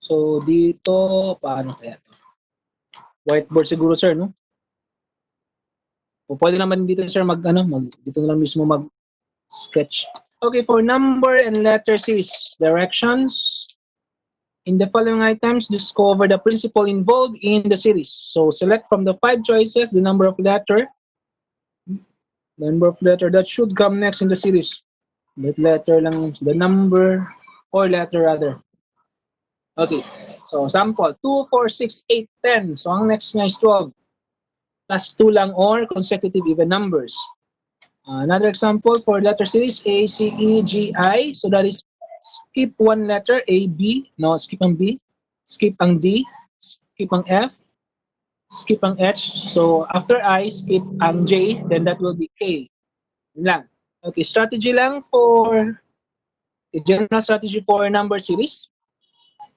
So, dito, paano kaya to? Whiteboard siguro, sir, no? O pwede naman dito, sir, dito na lang mismo mag-sketch. Okay, for number and letter series directions, in the following items, discover the principle involved in the series. So, select from the 5 choices the number of letter that should come next in the series. That letter lang, the number or letter rather. Okay, so sample, 2, 4, 6, 8, 10. So ang next niya is 12. Plus 2 lang or consecutive even numbers. Another example for letter series A, C, E, G, I. So that is skip one letter, A, B. No, skip ang B. Skip ang D. Skip ang F. Skip ang H. So after I, skip ang J. Then that will be K. Yun lang. Okay, strategy lang for the general strategy for number series.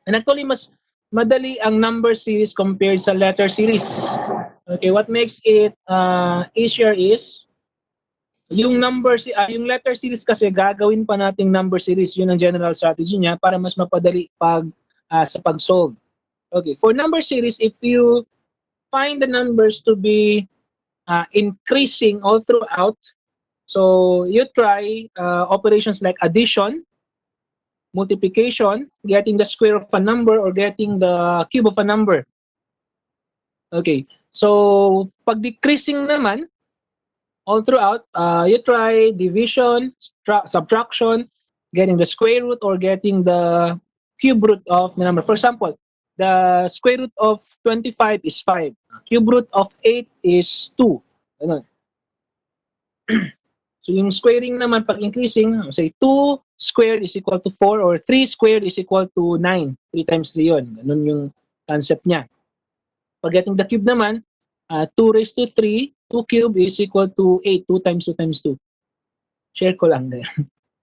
And actually, mas madali ang number series compared sa letter series. Okay, what makes it easier is yung yung letter series kasi gagawin pa nating number series. Yun ang general strategy niya para mas mapadali sa pag-solve. Okay, for number series, if you find the numbers to be increasing all throughout, so you try operations like addition, multiplication, getting the square of a number, or getting the cube of a number. Okay, so pag decreasing naman, all throughout, you try division, subtraction, getting the square root, or getting the cube root of the number. For example, the square root of 25 is 5. Cube root of 8 is 2. Ganun. So yung squaring naman, pag increasing, say 2 squared is equal to 4, or 3 squared is equal to 9. 3 times 3 yun. Ganun yung concept niya. Pag getting the cube naman, 2 raised to 3, 2 cube is equal to 8. 2 times 2 times 2. Share ko lang din.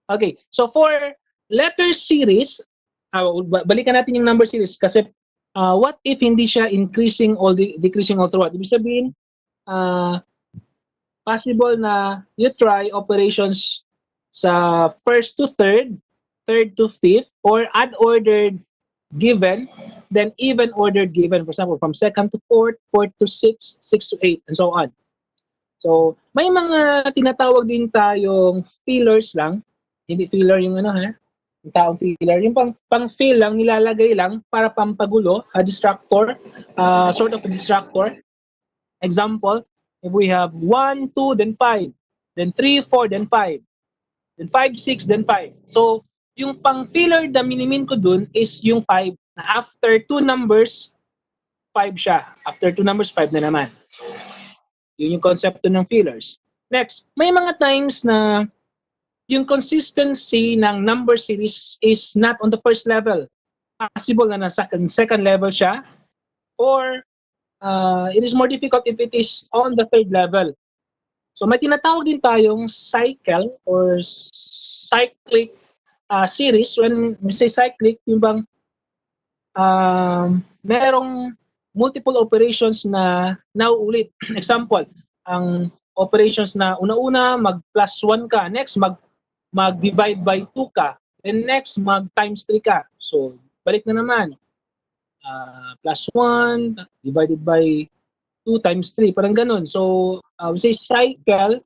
Okay, so for letter series, balikan natin yung number series kasi what if hindi siya increasing or decreasing all throughout? Ibig sabihin, possible na you try operations sa first to third, third to fifth, or odd ordered given, then even ordered given. For example, from second to fourth, fourth to sixth, sixth to eighth, and so on. So, may mga tinatawag din tayong fillers lang. Hindi filler yung ano ha, yung taong filler. Yung pang-fill lang, nilalagay lang para pampagulo, a distractor, sort of a distractor. Example, if we have 1, 2, then 5, then 3, 4, then 5, then 5, 6, then 5. So, yung pang-filler na minimin ko dun is yung 5. Na after 2 numbers, 5 siya. After 2 numbers, 5 na naman. So, yun yung konsepto ng fillers. Next, may mga times na yung consistency ng number series is not on the first level. Possible na nasa second level siya, or it is more difficult if it is on the third level. So may tinatawag din tayong cycle or cyclic series. When we say cyclic, yung bang merong multiple operations na nauulit. Example, ang operations na una-una mag plus 1 ka, next mag-divide by 2 ka, and next mag-times 3 ka. So, balik na naman. Plus 1 divided by 2 times 3, parang ganun. So, we say cycle,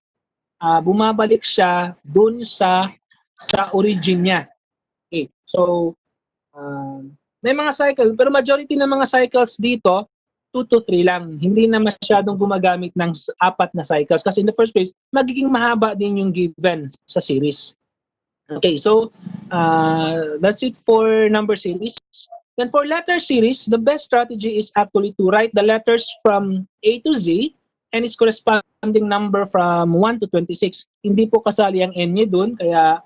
bumabalik siya dun sa origin niya. Okay, so, may mga cycle, pero majority ng mga cycles dito, 2 to 3 lang. Hindi na masyadong gumagamit ng 4 na cycles kasi in the first place, magiging mahaba din yung given sa series. Okay, so that's it for number series. Then for letter series, the best strategy is actually to write the letters from A to Z and its corresponding number from 1 to 26. Hindi po kasali ang N niya dun, kaya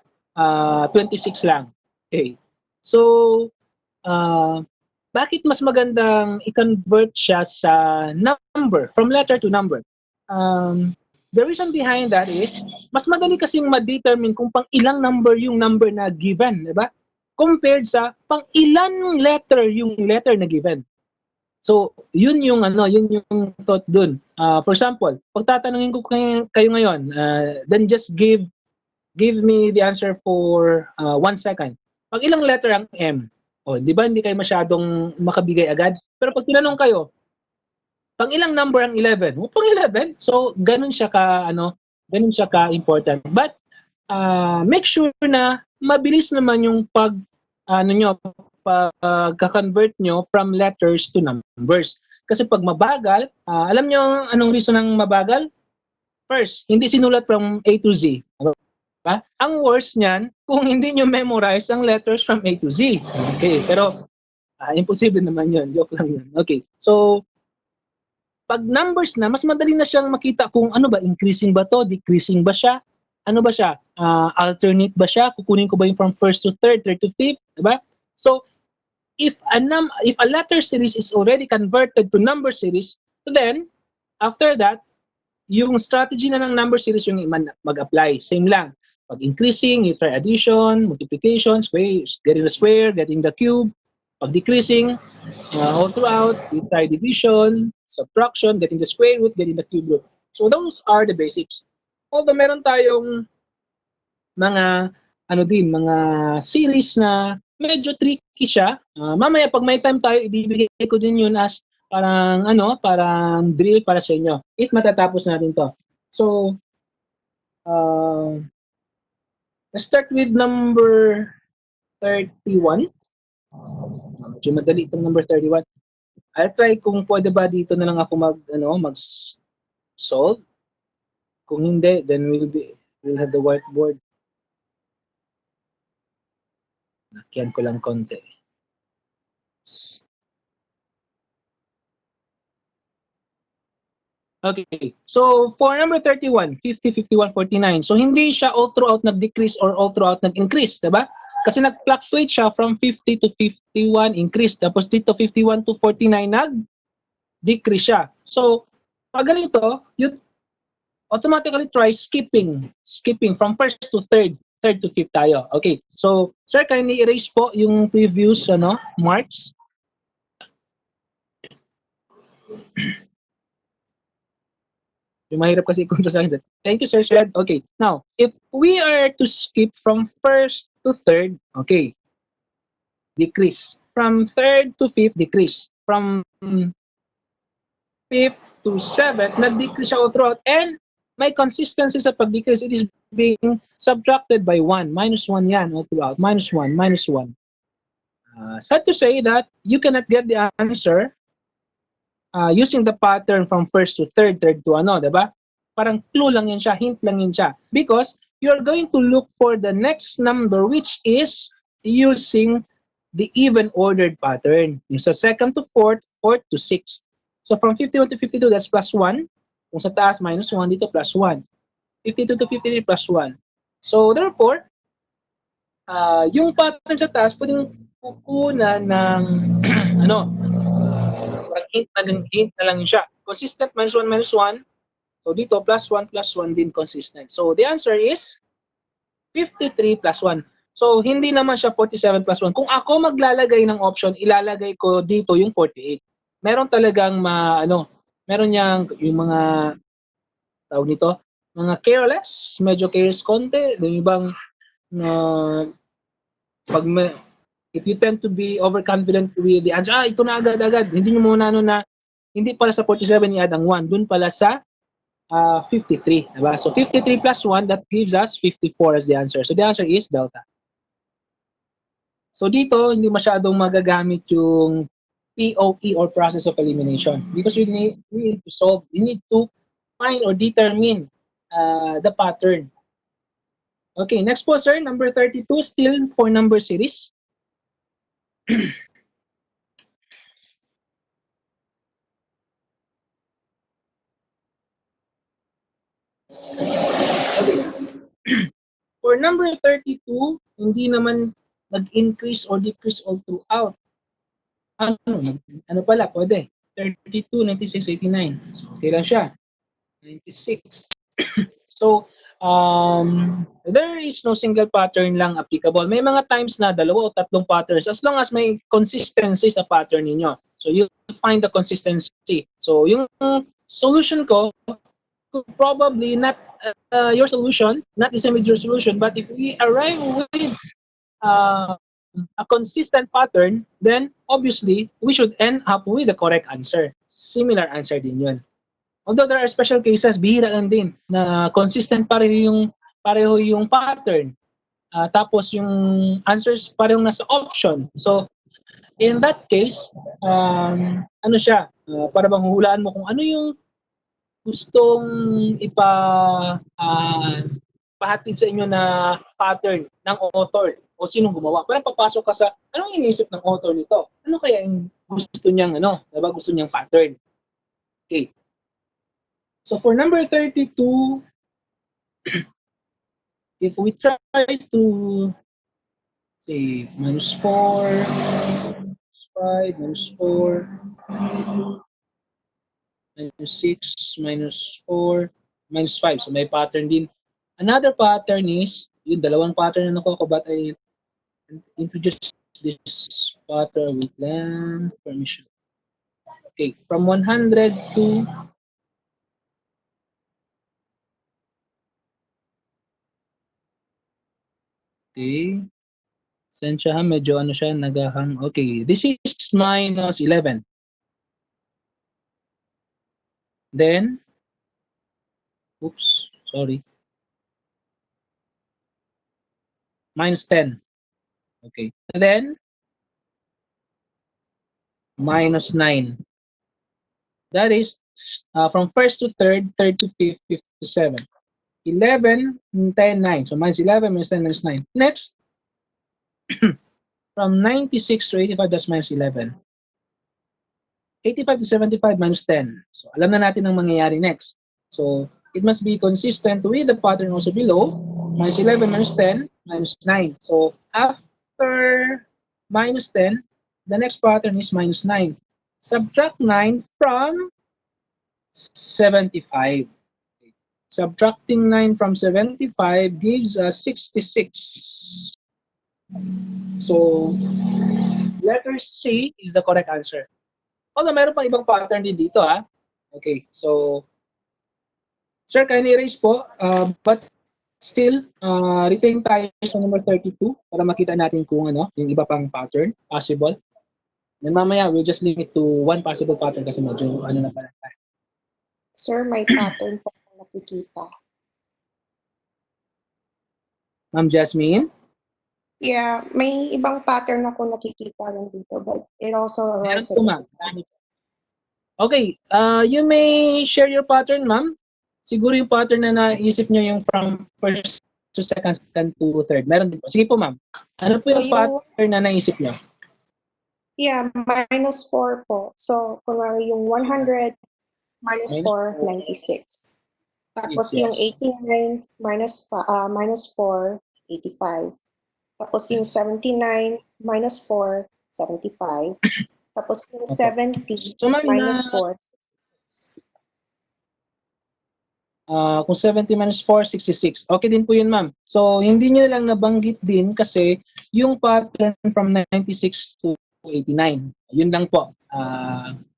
26 lang. Okay, so bakit mas magandang i-convert siya sa number, from letter to number? The reason behind that is, mas madali kasing ma-determine kung pang ilang number yung number na given, di ba? Compared sa pang ilang letter yung letter na given. So, yun yung thought dun. For example, pag tatanungin ko kayo ngayon, then just give me the answer for 1 second. Pag ilang letter ang M? O, di ba hindi kayo masyadong makabigay agad? Pero pag tinanong kayo, pang ilang number ang 11? O, pang 11. So, ganun siya ka-important. But, make sure na mabilis naman yung pagka-convert nyo from letters to numbers. Kasi pag mabagal, alam nyo anong reason ng mabagal? First, hindi sinulat from A to Z. Ang worst niyan, kung hindi nyo memorize ang letters from A to Z. Okay, pero imposible naman yun. Joke lang yun. Okay, so pag numbers na, mas madali na siyang makita kung ano ba, increasing ba to, decreasing ba siya, ano ba siya, alternate ba siya, kukunin ko ba yung from first to third, third to fifth, diba? So, if a letter series is already converted to number series, then, after that, yung strategy na ng number series yung mag-apply. Same lang. Pag increasing, you try addition, multiplication, square, getting the square, getting the cube. Pag decreasing, all throughout, you try division, subtraction, getting the square root, getting the cube root. So those are the basics. Although meron tayong mga mga series na medyo tricky siya. Mamaya pag may time tayo, ibibigay ko din yun as parang drill para sa inyo. If matatapos natin to. So, let's start with number 31. Medyo madali itong number 31. I'll try kung pwede ba dito na lang ako mag-solve. Kung hindi, then we'll have the whiteboard. Nakyan ko lang konti. Okay. So, for number 31, 50, 51, 49. So, hindi siya all throughout nag-decrease or all throughout nag-increase, diba? Kasi nag-fluctuate siya from 50 to 51, increase. Tapos dito, 51 to 49, nag-decrease siya. So, pag ganito, you automatically try skipping from first to third to fifth tayo. Okay. So, sir, kindly erase po yung previous marks. Yung mahirap kasi kung sa akin. Thank you, Sir Shed. Okay. Now, if we are to skip from first to third, okay, decrease. From third to fifth, decrease. From fifth to seventh, nag-decrease siya all throughout. And may consistency sa pag-decrease. It is being subtracted by 1. Minus 1 yan all throughout. Minus 1, minus 1. Sad to say that you cannot get the answer using the pattern from first to third to diba? Parang clue lang yan siya, hint lang yan siya. Because you're going to look for the next number which is using the even ordered pattern. Yung sa second to fourth, fourth to sixth. So from 51 to 52, that's plus 1. Kung sa taas, minus 1, dito plus 1. 52 to 53, plus 1. So therefore, yung pattern sa taas, pwedeng kukunan ng parang hint na lang siya. Consistent minus 1 minus 1. So dito plus 1 din consistent. So the answer is 53 plus 1. So hindi naman siya 47 plus 1. Kung ako maglalagay ng option, ilalagay ko dito yung 48. Meron talagang meron niyang yung mga tawag nito, mga careless, medyo careless konti, yung ibang pag if you tend to be overconfident with the answer, ito na agad-agad, hindi nyo muna na hindi pala sa 47 i-add ang 1, dun pala sa 53. Diba? So 53 plus 1, that gives us 54 as the answer. So the answer is delta. So dito, hindi masyadong magagamit yung POE or process of elimination because we need to solve, we need to find or determine the pattern. Okay, next po sir, number 32, still for number series. Okay. For number 32, hindi naman nag-increase or decrease all throughout. Ano pala, pwede. 32, 96, 89. So, okay lang siya. 96. So, there is no single pattern lang applicable. May mga times na dalawa o tatlong patterns as long as may consistency sa pattern ninyo. So, you find the consistency. So, yung solution ko, probably not your solution, not the same with your solution, but if we arrive with a consistent pattern, then obviously we should end up with the correct answer. Similar answer din yun. Although there are special cases, bihira lang din na consistent pareho yung pattern. Tapos yung answers parehong nasa option. So in that case, ano siya, para bang huhulaan mo kung ano yung gustong pahatid sa inyo na pattern ng author o sinong gumawa. Parang papasok ka sa, anong iniisip ng author nito? Ano kaya yung gusto niyang, diba, gusto niyang pattern? Okay. So for number 32, if we try to say minus 4, minus 5, minus 4, minus 6, minus 4, minus 5. So may pattern din. Another pattern is, yung dalawang pattern na nakuha ko, but I introduce this pattern with lang permission. Okay, from 100 to okay. Sensya ha, medyo siya, nagahang. Okay, this is minus 11. Then, oops, sorry. Minus 10. Okay. And then, minus 9. That is from first to third, third to fifth, fifth to seventh. 11, 10, 9. So minus 11, minus 10, minus 9. Next, from 96 to 85, that's minus 11. 85 to 75 minus 10. So alam na natin ang mangyayari next. So it must be consistent with the pattern also below. Minus 11 minus 10 minus 9. So after minus 10, the next pattern is minus 9. Subtract 9 from 75. Subtracting 9 from 75 gives us 66. So letter C is the correct answer. Although meron pang ibang pattern din dito, ha? Okay, so sir, can you erase po? But still, retain tayo sa number 32 para makita natin kung ano, yung iba pang pattern possible. Then mamaya, we'll just limit to one possible pattern kasi medyo ano na pala. Sir, may pattern po akong nakikita. Ma'am Jasmine? Yeah, may ibang pattern ako nakikita lang dito, but it also Meron arrives po, at ma'am. Okay, you may share your pattern, ma'am. Siguro yung pattern na naisip nyo yung from first to second, second to third. Meron din po. Sige po, ma'am. Ano po So, yung pattern na naisip nyo? Yeah, minus 4 po. So, kunwari yung 100 minus 4, 96. Tapos Yes. yung 89 minus 4, 85. Tapos yung 79 minus 4, 75. Tapos yung 70 So, ma'am, minus 4, kung 70 minus 4, 66. Okay din po yun, ma'am. So, hindi nyo lang nabanggit din kasi yung pattern from 96 to 89. Yun lang po.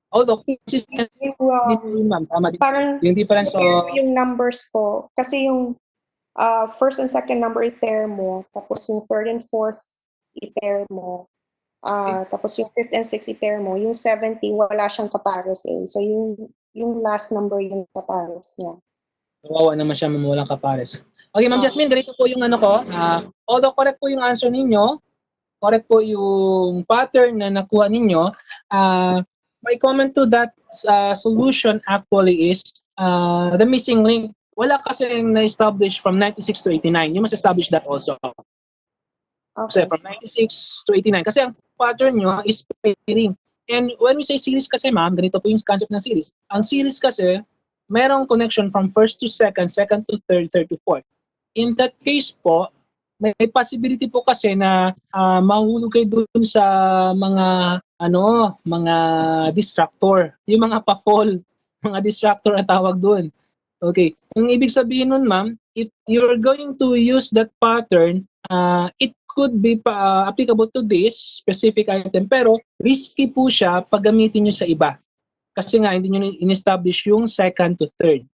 Although, consistent din po yun, ma'am. Tama din. parang Yung difference yung numbers po. Kasi yung first and second number i-pair mo. Tapos yung third and fourth i-pair mo. Tapos yung fifth and sixth i-pair mo. Yung 70, wala siyang kapares eh. So yung last number yung kapares niya. kawawa naman siya mamulang kapares. Okay, Ma'am Jasmine, ganito po yung ano ko. Although correct po yung answer ninyo, correct po yung pattern na nakuha ninyo, my comment to that solution actually is the missing link. Wala kasi na-establish from 96 to 89. You must establish that also. Kasi from 96 to 89. Kasi ang pattern nyo is pairing. And when we say series kasi, ma'am, ganito po yung concept ng series. Ang series kasi, merong connection from first to second, second to third, third to fourth. In that case po, may possibility po kasi na mahulog kayo dun sa mga distractor. Yung mga pa-fall, mga distractor ang tawag dun. Okay. Ang ibig sabihin nun, ma'am, if you're going to use that pattern, it could be applicable to this specific item, pero risky po siya pag gamitin nyo sa iba. Kasi nga, hindi nyo in-establish yung second to third.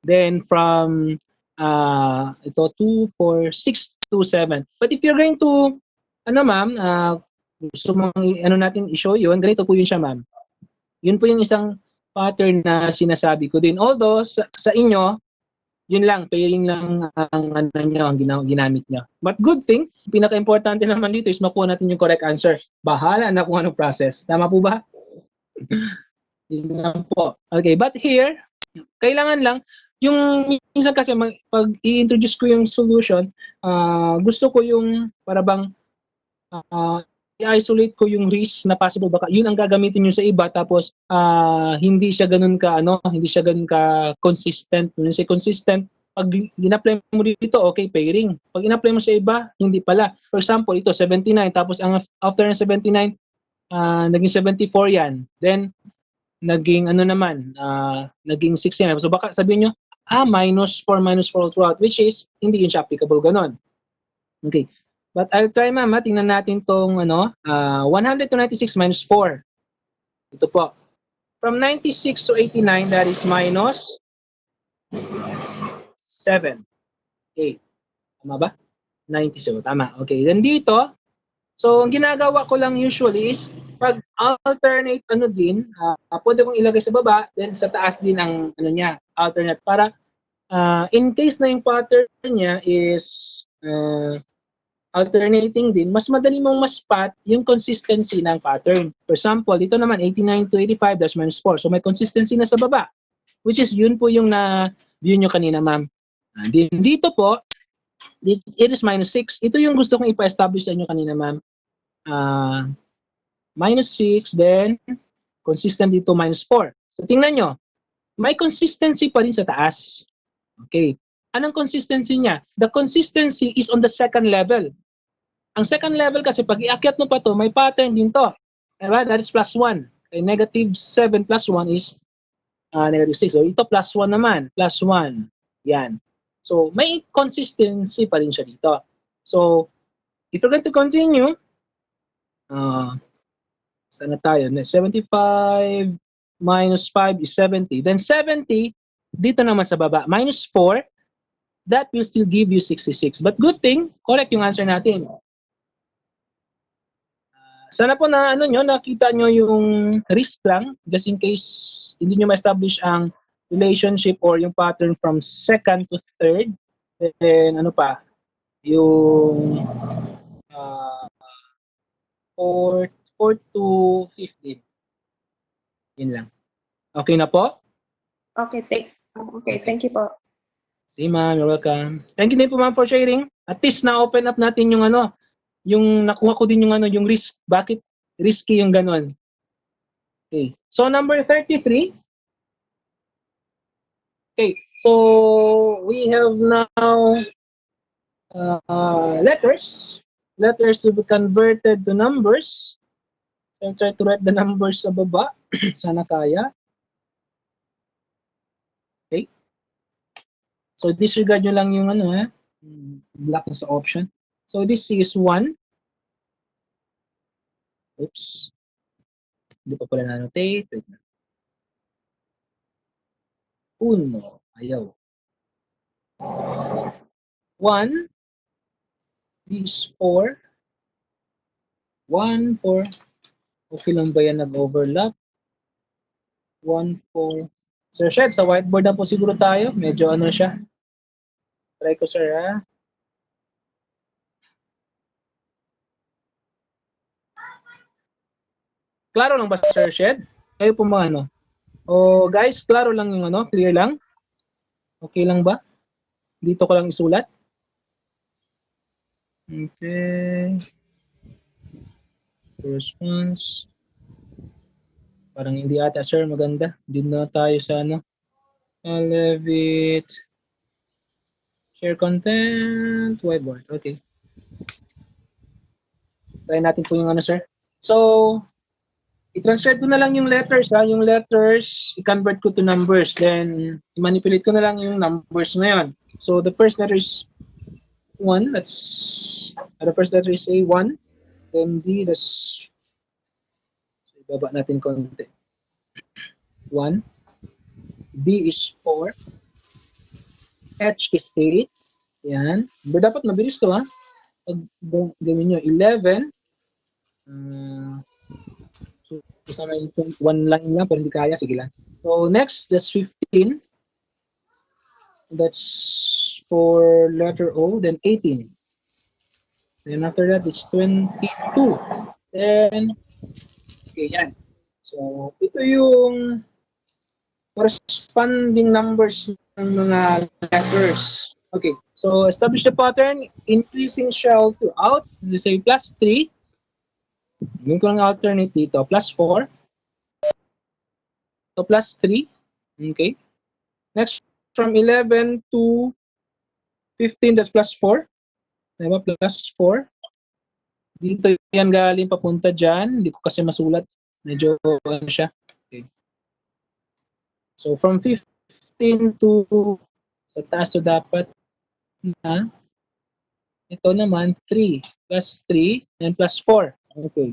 Then from 2, 4, 6 to 7. But if you're going to, ma'am, gusto mong natin i-show yun, ganito po yun siya, ma'am. Yun po yung isang pattern na sinasabi ko din. Although, sa inyo, yun lang, pairing lang ang ginamit nyo. But good thing, pinaka-importante naman dito is makuha natin yung correct answer. Bahala na kung anong process. Tama po ba? Yun lang po. Okay, but here, kailangan lang, yung minsan kasi pag i-introduce ko yung solution, gusto ko yung para bang i-isolate ko yung risk na possible baka yun ang gagamitin nyo sa iba tapos hindi siya ganun ka consistent. When you say consistent, pag in-apply mo dito, okay, pairing. Pag in-apply mo sa iba, hindi pala. For example, ito 79 tapos ang after ng 79 naging 74 yan. Then naging naging 69. So baka sabihin nyo, minus 4 all throughout, which is hindi yun siya applicable ganon. Okay. But I'll try, ma'am. Tingnan natin tong 100 to 96 minus 4. Ito po. From 96 to 89, that is minus 7. Okay. Tama ba? 97. Tama. Okay. Then dito, so ang ginagawa ko lang usually is pag alternate pwede kong ilagay sa baba, then sa taas din ang niya, alternate para in case na yung pattern niya is alternating din, mas madali mong ma-spot yung consistency ng pattern. For example, dito naman, 89 to 85, that's minus 4. So may consistency na sa baba, which is yun po yung na-view nyo kanina, ma'am. Dito po, it is minus 6. Ito yung gusto kong ipa-establish sa inyo kanina, ma'am. Minus 6, then consistent dito minus 4. So tingnan nyo, may consistency pa rin sa taas. Okay. Anong consistency niya? The consistency is on the second level. Ang second level kasi pag iakyat mo pa to, may pattern din to. Diba? That is plus 1. Okay, negative 7 plus 1 is negative 6. So ito plus 1 naman. Plus 1. Yan. So may consistency pa rin siya dito. So if you're going to continue, saan na tayo? 75 minus 5 is 70. Then 70, dito naman sa baba, minus 4, that will still give you 66. But good thing, correct yung answer natin. Sana po na nakita nyo yung risk lang, just in case hindi nyo ma-establish ang relationship or yung pattern from second to third. Then yung 4 to 15. Yun lang. Okay na po? Okay, thank you po. See, ma'am, you're welcome. Thank you din po, ma'am, for sharing. At least na-open up natin yung yung nakuha ko din yung risk. Bakit risky yung ganon? Okay. So, number 33. Okay. So, we have now letters. Letters to be converted to numbers. So, I'll try to write the numbers sa baba. Sana kaya. Okay. So, disregard nyo lang yung black na sa option. So, this is 1. Oops. Hindi pa pala na-annotate. Wait na. 1. Ayaw. 1. This 4. 1, 4. Okay lang ba yan nag-overlap? 1, 4. Sir Shed, sa whiteboard na po siguro tayo. Medyo siya. Try ko, sir, ha? Klaro lang ba, Sir Shed? Kayo po mga O guys, klaro lang yung clear lang? Okay lang ba? Dito ko lang isulat. Okay. Response. Parang hindi ata, sir, maganda. Hindi na tayo sa I'll leave it. Share content, whiteboard. Okay. Try natin po yung sir. So, i-transfer ko na lang yung letters, ha? Yung letters, i-convert ko to numbers. Then, i-manipulate ko na lang yung numbers ngayon. So, the first letter is 1. The first letter is A, 1. Then D, that's, so, ibaba natin konti. 1. D is 4. H is 8. Yan. But dapat mabilis to, ha? Pag gawin nyo, 11. So, kasama yung 1 line lang, pero hindi kaya. Sige lang. So, next, that's 15. That's for letter O. Then 18. Then after that, it's 22. Then, okay, yan. So, ito yung corresponding numbers ng mga letters. Okay, so establish the pattern. Increasing shell to out. Let's say plus 3. Yung ko lang alternate dito. Plus 4. So, plus 3. Okay. Next, from 11 to 15, that's plus 4. Diba? Plus 4. Dito yan galing papunta dyan. Hindi ko kasi masulat. Medyo siya. Okay. So, from 15 to sa taas to dapat na ito naman 3 plus 3 and plus 4. Okay.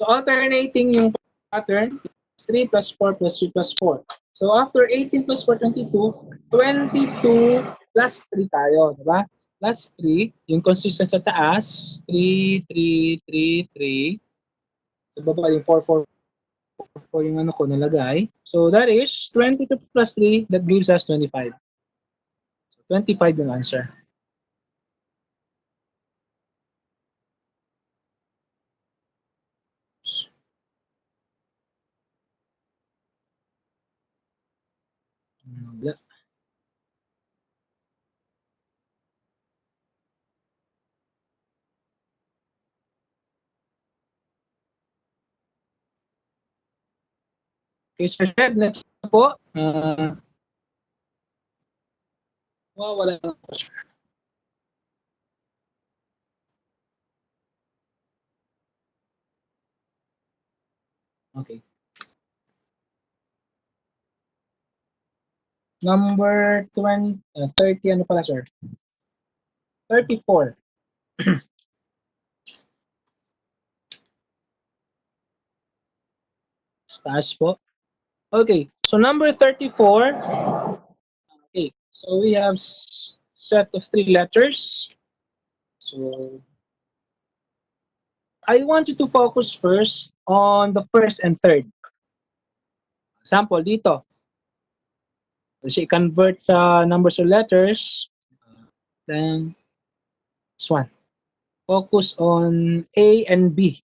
So, alternating yung pattern, 3 plus 4 plus 3 plus 4. So, after 18 plus 4, 22, 22 plus 3 tayo, diba? Plus 3, yung consistent sa taas, 3, 3, 3, 3. Sa baba, yung 4, 4, 4 yung ko nalagay. So, that is 22 plus 3, that gives us 25. So, 25 yung answer. Wala. Okay, Sir Shed, next na po. Wala na po, sir. Okay. Number 30, ano pala, sir? 34. Taas po. Okay, so number 34. Okay, so we have set of 3 letters. So I want you to focus first on the first and third. Example dito. Kasi i-convert sa numbers or letters. Then this one. Focus on A and B.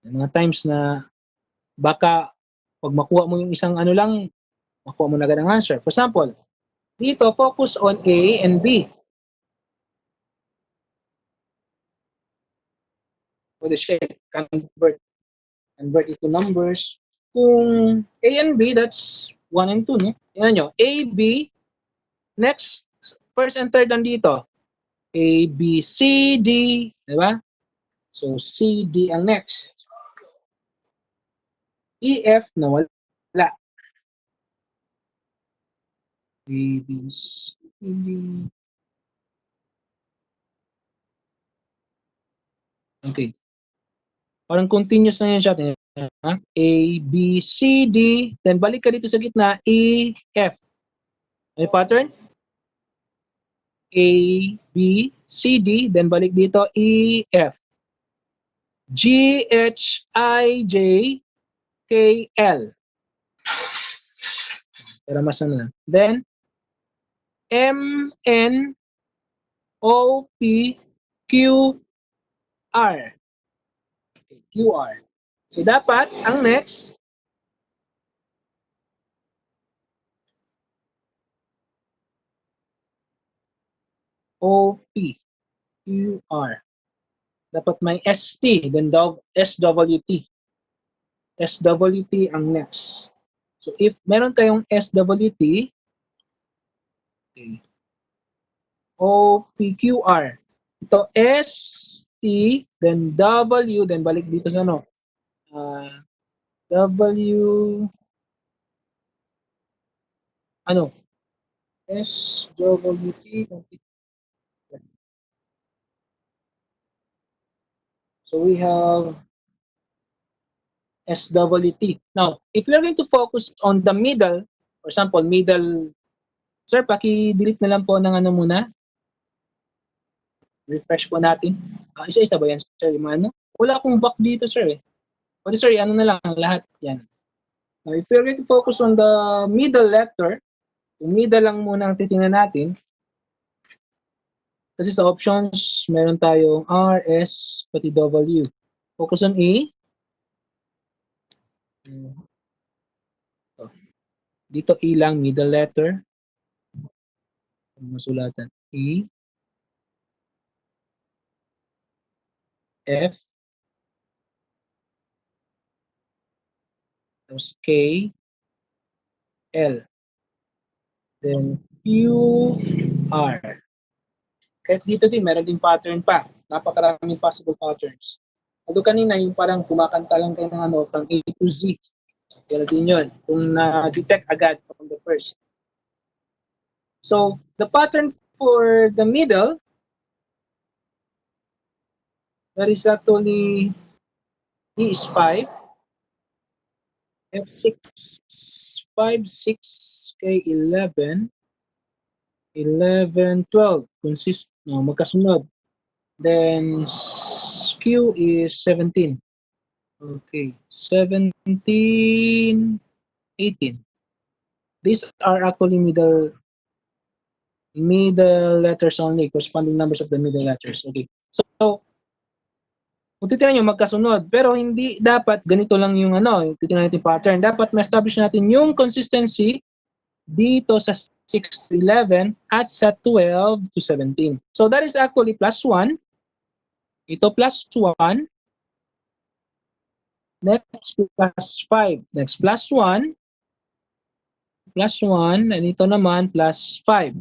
May mga times na baka pag makuha mo yung isang ano lang, makuha mo na agad ang answer. For example, dito focus on A and B. Pwede siya convert into numbers. Kung A and B, that's 1 and 2. No? Tingnan nyo, A, B, next, first and third nandito. A, B, C, D, di ba? So, C, D ang next. E, F, nawala. A, B, C, D. Okay. Parang continuous na yun siya. A, B, C, D. Then, balik ka dito sa gitna. E, F. May pattern? A, B, C, D. Then, balik dito. E, F. G, H, I, J, K, L. Para mas ano lang. Then, M, N, O, P, Q, R. Okay, Q, R. So, dapat, ang next, O, P, Q, R. Dapat may ST, then SWT. SWT ang next. So, if meron kayong SWT, okay, OPQR. Ito S, T, then W, then balik dito sa ano. W, ano? S, W, T. So we have SWT. Now, if we are going to focus on the middle, for example, middle, sir, paki-delete na lang po ng ano muna. Refresh po natin. Isa-isa ba yan, sir? Yung ano? Wala akong back dito, sir. Pwede, sir, ano na lang, lahat yan. Now, if we're going to focus on the middle letter, yung middle lang muna ang titingnan natin. Kasi sa options, meron tayong R, S, pati W. Focus on E. Dito E lang, middle letter. Masulatan. E, F, tapos K, L, then Q, R. Kahit dito din, meron din pattern pa. Napakaraming possible patterns. Although kanina, yung parang kumakanta lang kayo ng ano, from A to Z. Pero din yun, kung na-detect agad from the first. So, the pattern for the middle, that is actually E is 5, F6, 5, 6, K, 11, 11, 12, magkasunod. Then, Q is 17. Okay, 17, 18. These are actually middle letters only, corresponding numbers of the middle letters. Okay, so kung titignan nyo, magkasunod. Pero hindi dapat ganito lang yung ano, titignan natin pattern. Dapat ma-establish natin yung consistency dito sa 6 to 11 at sa 12 to 17. So that is actually plus 1. Ito plus 1. Next plus 5. Next plus 1. Plus 1. And ito naman plus 5.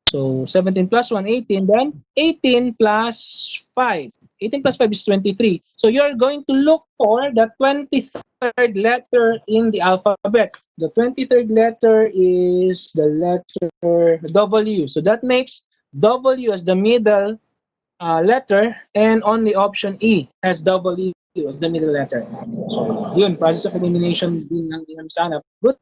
So 17 plus 1, 18. Then 18 plus 5. 18 plus 5 is 23. So you're going to look for the 23rd letter in the alphabet. The 23rd letter is the letter W. So that makes W as the middle letter, and only option E has W as the middle letter. So yun, process of elimination din ng inamsanap. Good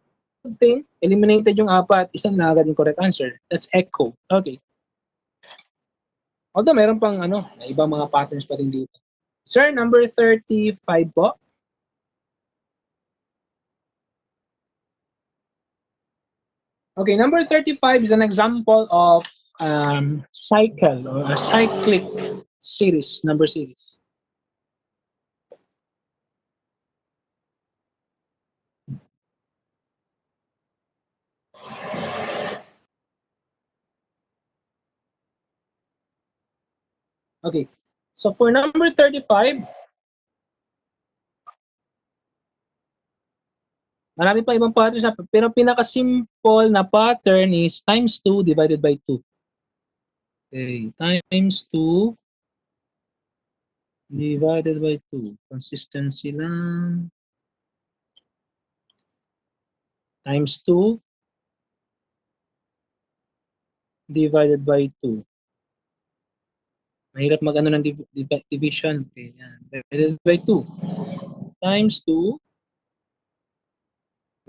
thing, eliminated yung apat, isang na agad yung correct answer. That's echo. Okay. Although meron pang may ibang mga patterns pa rin dito. Sir, number 35 po. Okay, number 35 is an example of cycle or a cyclic series, number series. Okay, so for number 35, marami pa ibang patterns, pero pinaka-simple na pattern is times 2 divided by 2. Okay, times 2 divided by 2. Consistency lang. Times 2 divided by 2. Mahirap mag-ano ng division. Okay, yan. Divided by 2. Times 2.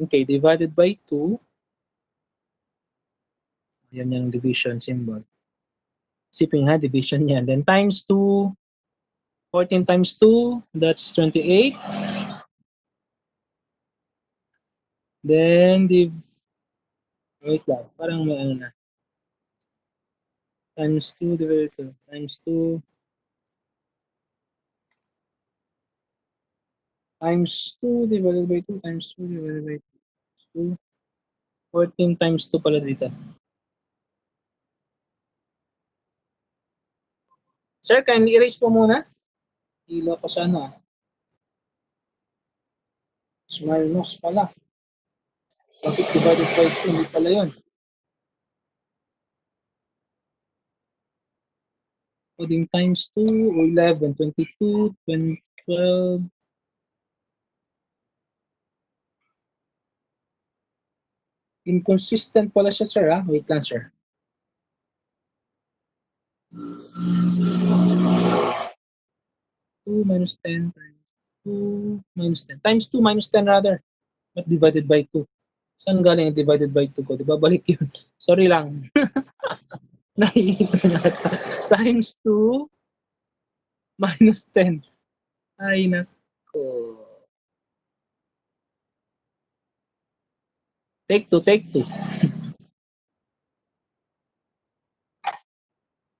Okay, divided by 2. Yan yung division symbol. Sipin nga, division yan. Then times 2. 14 times 2, that's 28. Then, wait lang, parang may ano na. Times 2 divided by 2. Times 2. Times 2 divided by 2. Times 2 divided by 2. 14 times 2 pala dito. Sir, kindly erase po muna. Hilo ko sa ano. Small nose pala. Bakit divided by 2? Hindi pala yun. Pwedeng times 2 o 11, 22, 12. Inconsistent pala siya, sir. Wait lang, sir. Two minus 10 times 2 minus 10. Times 2 minus 10 rather. But divided by 2. Saan galing yung divided by 2 ko? Diba balik yun? Sorry lang. Nakikita nata. Times 2 minus 10. Ay, nako. Take 2, take 2.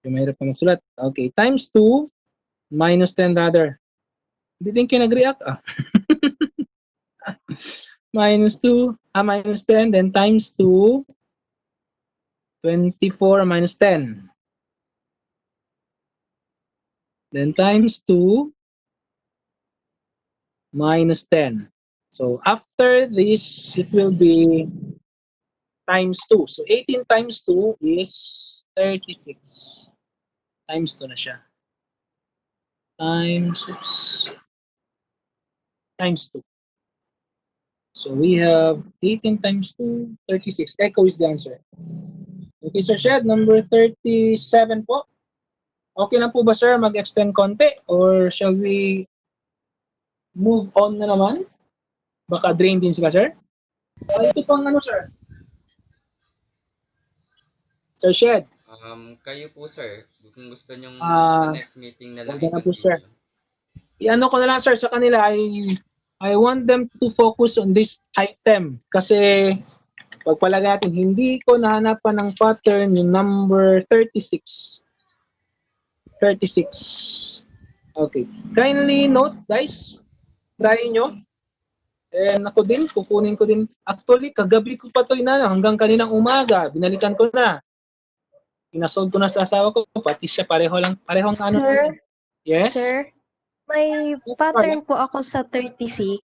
Mahirap pa magsulat. Okay, times 2 minus 10 rather. Hindi din kayo nag-react minus 2, minus 10, then times 2, 24 minus 10. Then times 2 minus 10. So after this, it will be times 2. So 18 times 2 is 36. Times 2 na siya. Times 2. So we have 18 times 2, 36. Echo is the answer. Okay, Sir Shed, number 37 po. Okay lang po ba, sir, mag-extend konti? Or shall we move on na naman? Baka drain din sila, sir. Ito pang ano, sir? Sir Shed. Kayo po, sir. Kung gusto nyong sa Ah, next meeting na lang wag na po, sir. i-continue. I-ano ko na lang, sir, sa kanila. I want them to focus on this item. Kasi, pagpalagay natin, hindi ko nahanapan ng pattern yung number 36. 36. Okay. Kindly note, guys. Try nyo. And ako din, kukunin ko din. Actually, kagabi ko pa to hanggang kaninang umaga. Binalikan ko na. Pinasold ko na sa asawa ko. Pati siya, parehong ano. Sir, Yes? sir, may Yes, Carla? pattern po ako sa 36.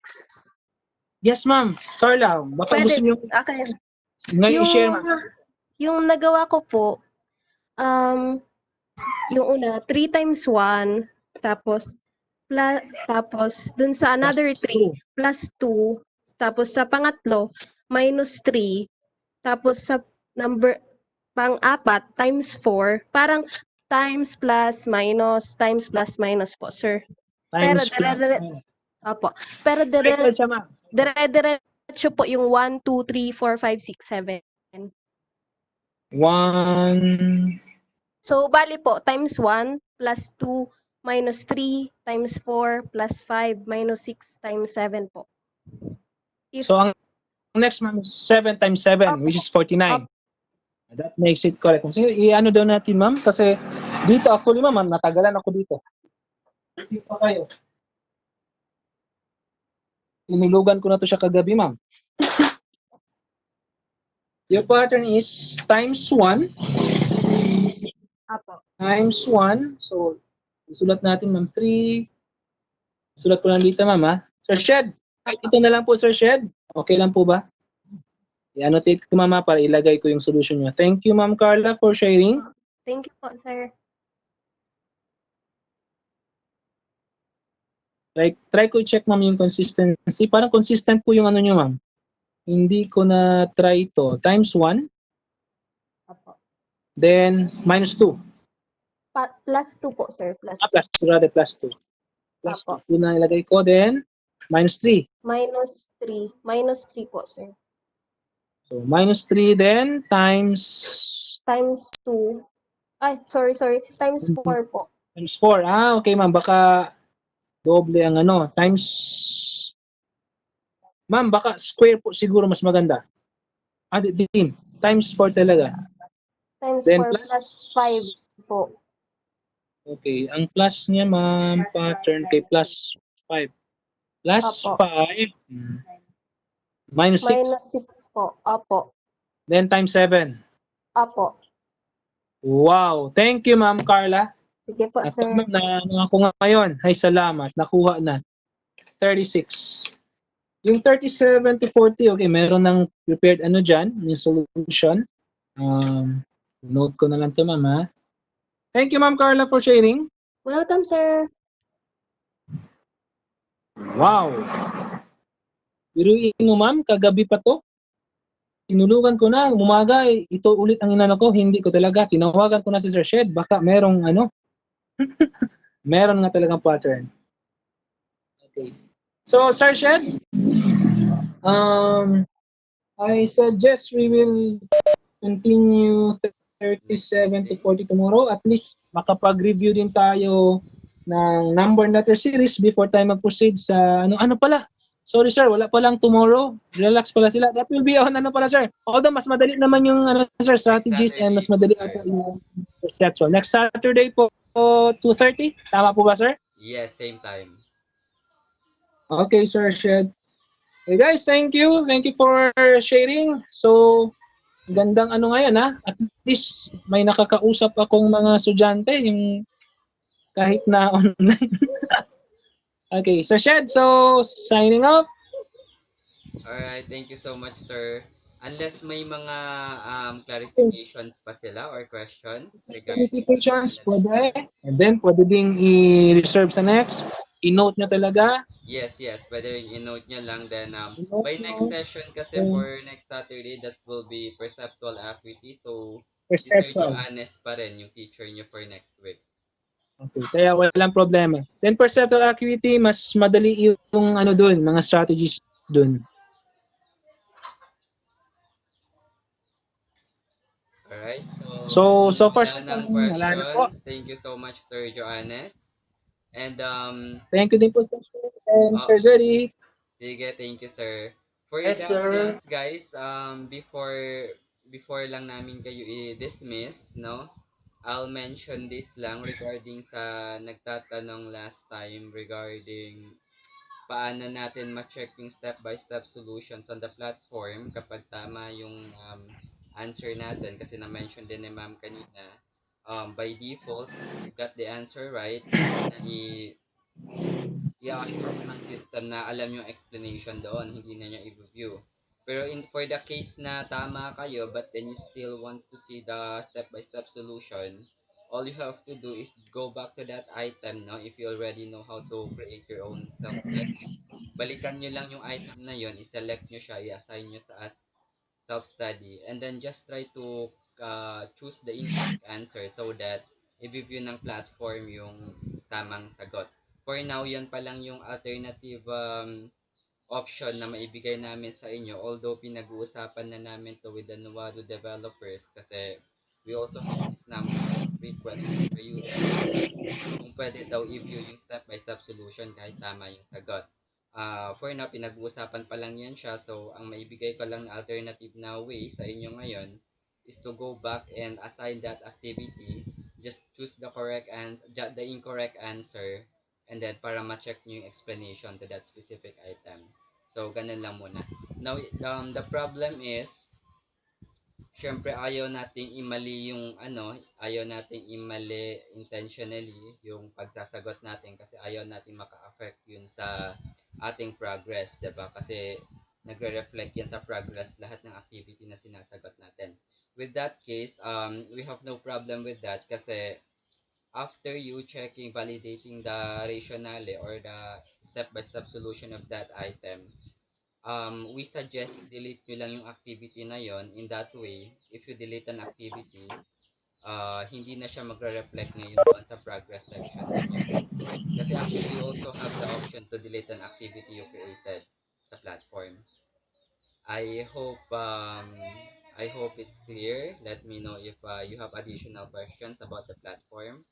Yes, ma'am. Carla, baka gusto Pwede, niyo okay. ngayon Yung, i-share, ma'am. yung nagawa ko po, yung una, 3 times 1, tapos, tapos, dun sa another 3, plus 2, tapos sa pangatlo, minus 3, tapos sa number, pang-apat, times 4, parang times plus minus po, sir. Pero Times plus. opo. Pero Cycle siya, ma'am. dire-diretso po yung 1, 2, 3, 4, 5, 6, 7. 1. So, bali po, times 1, plus 2, minus 3, times 4, plus 5, minus 6, times 7 po. If, So, ang next, ma'am, is 7 times 7, which is 49. That makes it correct. So, i-ano daw natin, ma'am, kasi dito, actually, ma'am, natagalan ako dito. Hindi pa kayo. Inilugan ko na to siya kagabi, ma'am. Your pattern is times 1 apo. times 1. So, isulat natin, ma'am, 3. Sulat ko lang dito, ma'am, ha? Sir Shed, kahit ito na lang po, Sir Shed. Okay lang po ba? I-annotate ko, ma'am, para ilagay ko yung solution niya. Thank you, ma'am Carla, for sharing. Thank you po, sir. Try ko i-check, ma'am, yung consistency. Parang consistent po yung ano nyo, ma'am. Hindi ko na try ito. Times 1. Apo. Then, minus 2. Plus 2 po, sir. Plus Plus, rather, plus 2. Plus Apo. 2 na ilagay ko. Then, minus 3. Minus 3. Minus 3 po, sir. So, minus 3 then, times... Times 2. Ay, sorry. Times 4 po. Times 4. Okay, ma'am. Baka doble ang ano. Times... Ma'am, baka square po siguro mas maganda. Din. Times 4 talaga. Times Then 4 plus 5 po. Okay. Ang plus niya, ma'am, pattern kay plus 5. Plus Apo. 5. Minus 6. Minus 6 po. Apo. Then times 7. Apo. Wow. Thank you, ma'am Carla. Sige po, sir. Ma'am, na ako ngayon. Ay, salamat. Nakuha na. 36. Yung 37 to 40, okay, meron ng prepared ano dyan, yung solution. Note ko na lang to, ma'am, ha? Thank you, ma'am Carla, for sharing. Welcome, sir. Wow. Biruin mo, ma'am, kagabi pa to. Tinulugan ko na, umaga, ito ulit ang inano ko, hindi ko talaga. Tinawagan ko na si Sir Shed, baka merong ano, meron nga talagang pattern. Okay. So, Sir Shed, I suggest we will continue 37 to 40 tomorrow. At least makapag-review din tayo ng number and letter series before tayo mag-proceed sa ano pala. Sorry sir, wala pa lang tomorrow. Relax pala sila. That will be on ano pala sir. Although mas madali naman yung ano sir, strategies and mas madali ata yung perception. Next Saturday po 2:30. Tama po ba sir? Yes, same time. Okay sir, Shed. Hey guys, thank you. Thank you for sharing. So, gandang ano ngayon ha. At least may nakakausap akong mga estudyante yung kahit na online. Okay, Sir Shed, so signing off. Alright, thank you so much, sir. Unless may mga clarifications pa sila or questions regarding Clarifications, the pwede. lesson. And then, pwede ding i-reserve sa next. I-note nyo talaga. Yes, pwede rin i-note nyo lang. Then, I-note by nyo. next session kasi for next Saturday, that will be perceptual acuity. So, si Sir Perceptual. Joannes pa rin yung teacher nyo for next week. Okay, kaya walang problema. Then, perceptual acuity, mas madali yung ano dun, mga strategies dun. Alright, So far, wala nang wala na po. questions. Thank you so much, Sir Joannes. And, Thank you din po, Sir Shed and Sir Zeddy. sige, thank you, sir. For Yes, the sir. updates, guys, before lang namin kayo i-dismiss, no? I'll mention this lang regarding sa nagtatanong last time regarding paano natin ma-check yung step-by-step solutions on the platform kapag tama yung answer natin. Kasi na-mention din ni ma'am kanina, by default, if you got the answer right, i-assume na ng system na alam yung explanation doon, hindi na niya i-review. Pero for the case na tama kayo, but then you still want to see the step-by-step solution, all you have to do is go back to that item, no? If you already know how to create your own self-study, balikan nyo lang yung item na yon, i-select nyo siya, i-assign nyo sa as self-study, and then just try to choose the incorrect answer so that i-review ng platform yung tamang sagot. For now, yan pa lang yung alternative option na maibigay namin sa inyo. Although pinag-uusapan na namin to with the Nuwado developers kasi we also have this number of requests from the users na kung pwede daw i-view yung step-by-step solution kahit tama yung sagot. For now, pinag-uusapan pa lang yan siya. So, ang maibigay ko lang na alternative na way sa inyo ngayon is to go back and assign that activity. Just choose the correct and the incorrect answer, and then para ma-check nyo yung explanation to that specific item. So, ganun lang muna. Now, the problem is, syempre ayaw nating imali yung ayaw nating imali intentionally yung pagsasagot natin kasi ayaw nating maka-affect yun sa ating progress, 'di ba? Kasi nagre-reflect yan sa progress lahat ng activity na sinasagot natin. With that case, we have no problem with that kasi after you checking, validating the rationale or the step-by-step solution of that item, we suggest delete nyo lang yung activity na yon. In that way, if you delete an activity, hindi na siya magre-reflect ngayon doon sa progress section ninyo. Kasi actually, you also have the option to delete an activity you created sa platform. I hope it's clear. Let me know if you have additional questions about the platform.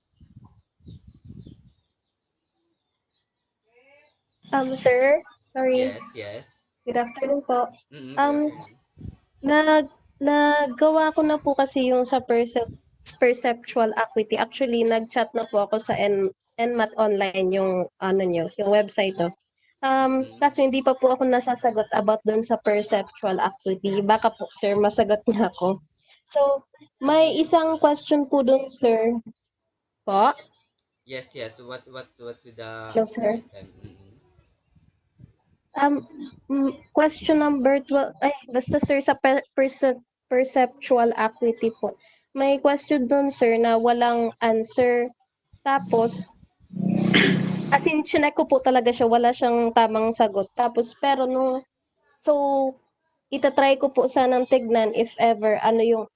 Sir, sorry. Yes, yes. Good afternoon po. Good Um, afternoon. nagawa ko na po kasi yung sa perceptual acuity. Actually, nag-chat na po ako sa NMAT online yung yung website to. Kaso hindi pa po ako nasasagot about dun sa perceptual acuity. Baka po, sir, masagot niya ako. So, may isang question po dun, sir. Po? Yes, yes. What's with the Hello, sir. item? Question number 12, ay, basta sir, sa perceptual acuity po. May question dun, sir, na walang answer. Tapos, as in, chinek ko po talaga siya, wala siyang tamang sagot. Tapos, pero so, itatry ko po sanang tignan if ever, ano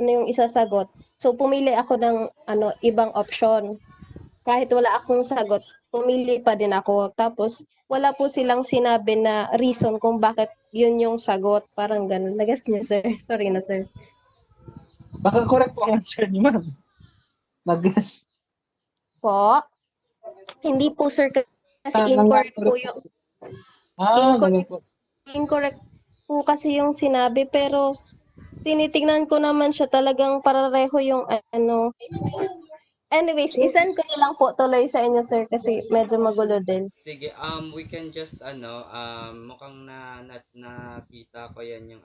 yung isasagot. So, pumili ako ng, ibang option. Kahit wala akong sagot, pumili pa din ako. Tapos, wala po silang sinabi na reason kung bakit yun yung sagot. Parang ganun. Nagas niyo, sir. Sorry na, sir. Baka correct po ang answer ni ma'am. Mag-guess. Po? Hindi po, sir. Kasi incorrect po yung... Ganun po. Incorrect po kasi yung sinabi. Pero, tinitignan ko naman siya talagang parareho yung Anyways, isend ko na lang po tuloy sa inyo, sir, kasi medyo magulo din. Sige, we can just mukhang nakita ko yan yung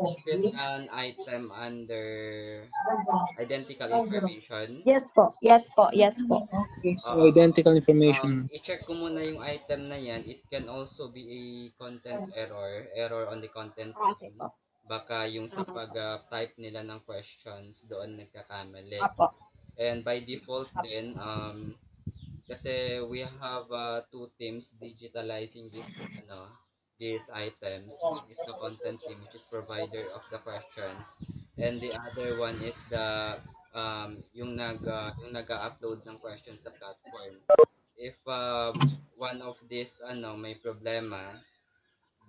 is it an item under identical information? Yes po, yes po, yes po. Okay, so Oo. identical information. I-check ko muna yung item na yan. It can also be a content error on the content Okay line. po. Baka yung sa pag-type nila ng questions, doon nagkakamali. Apo. And by default din, kasi we have two teams digitalizing these items. One is the content team, which is provider of the questions, and the other one is the yung nag-upload ng questions sa platform. If one of these may problema,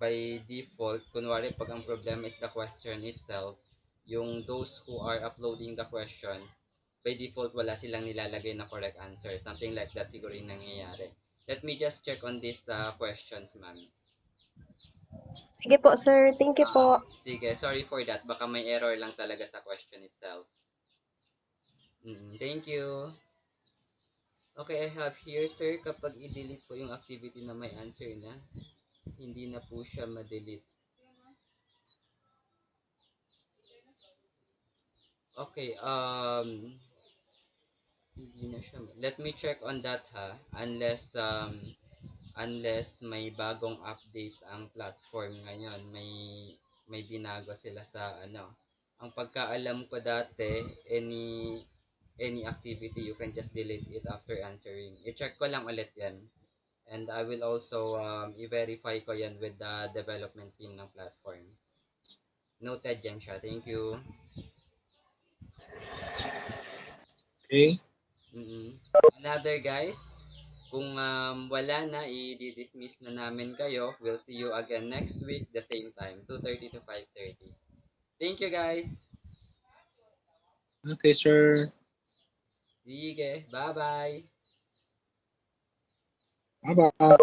by default, kunwari pag ang problema is the question itself, yung those who are uploading the questions, by default wala silang nilalagay na correct answer. Something like that siguro yung nangyayari. Let me just check on these questions, ma'am. Sige po, sir. Thank you po. Sige, sorry for that. Baka may error lang talaga sa question itself. Thank you. Okay, I have here, sir, kapag i-delete po yung activity na may answer na, hindi na po siya ma-delete. Okay, hindi na siya. Let me check on that ha, unless may bagong update ang platform ngayon, may binago sila sa ano. Ang pagkaalam ko dati, any activity you can just delete it after answering. I-check ko lang ulit 'yan. And I will also i-verify ko 'yan with the development team ng platform. Noted yan siya. Thank you. Okay. Another guys, kung wala na, i-dismiss na namin kayo. We'll see you again next week, the same time, 2:30 to 5:30. Thank you guys. Okay, sir. Sige, bye-bye. Bye-bye.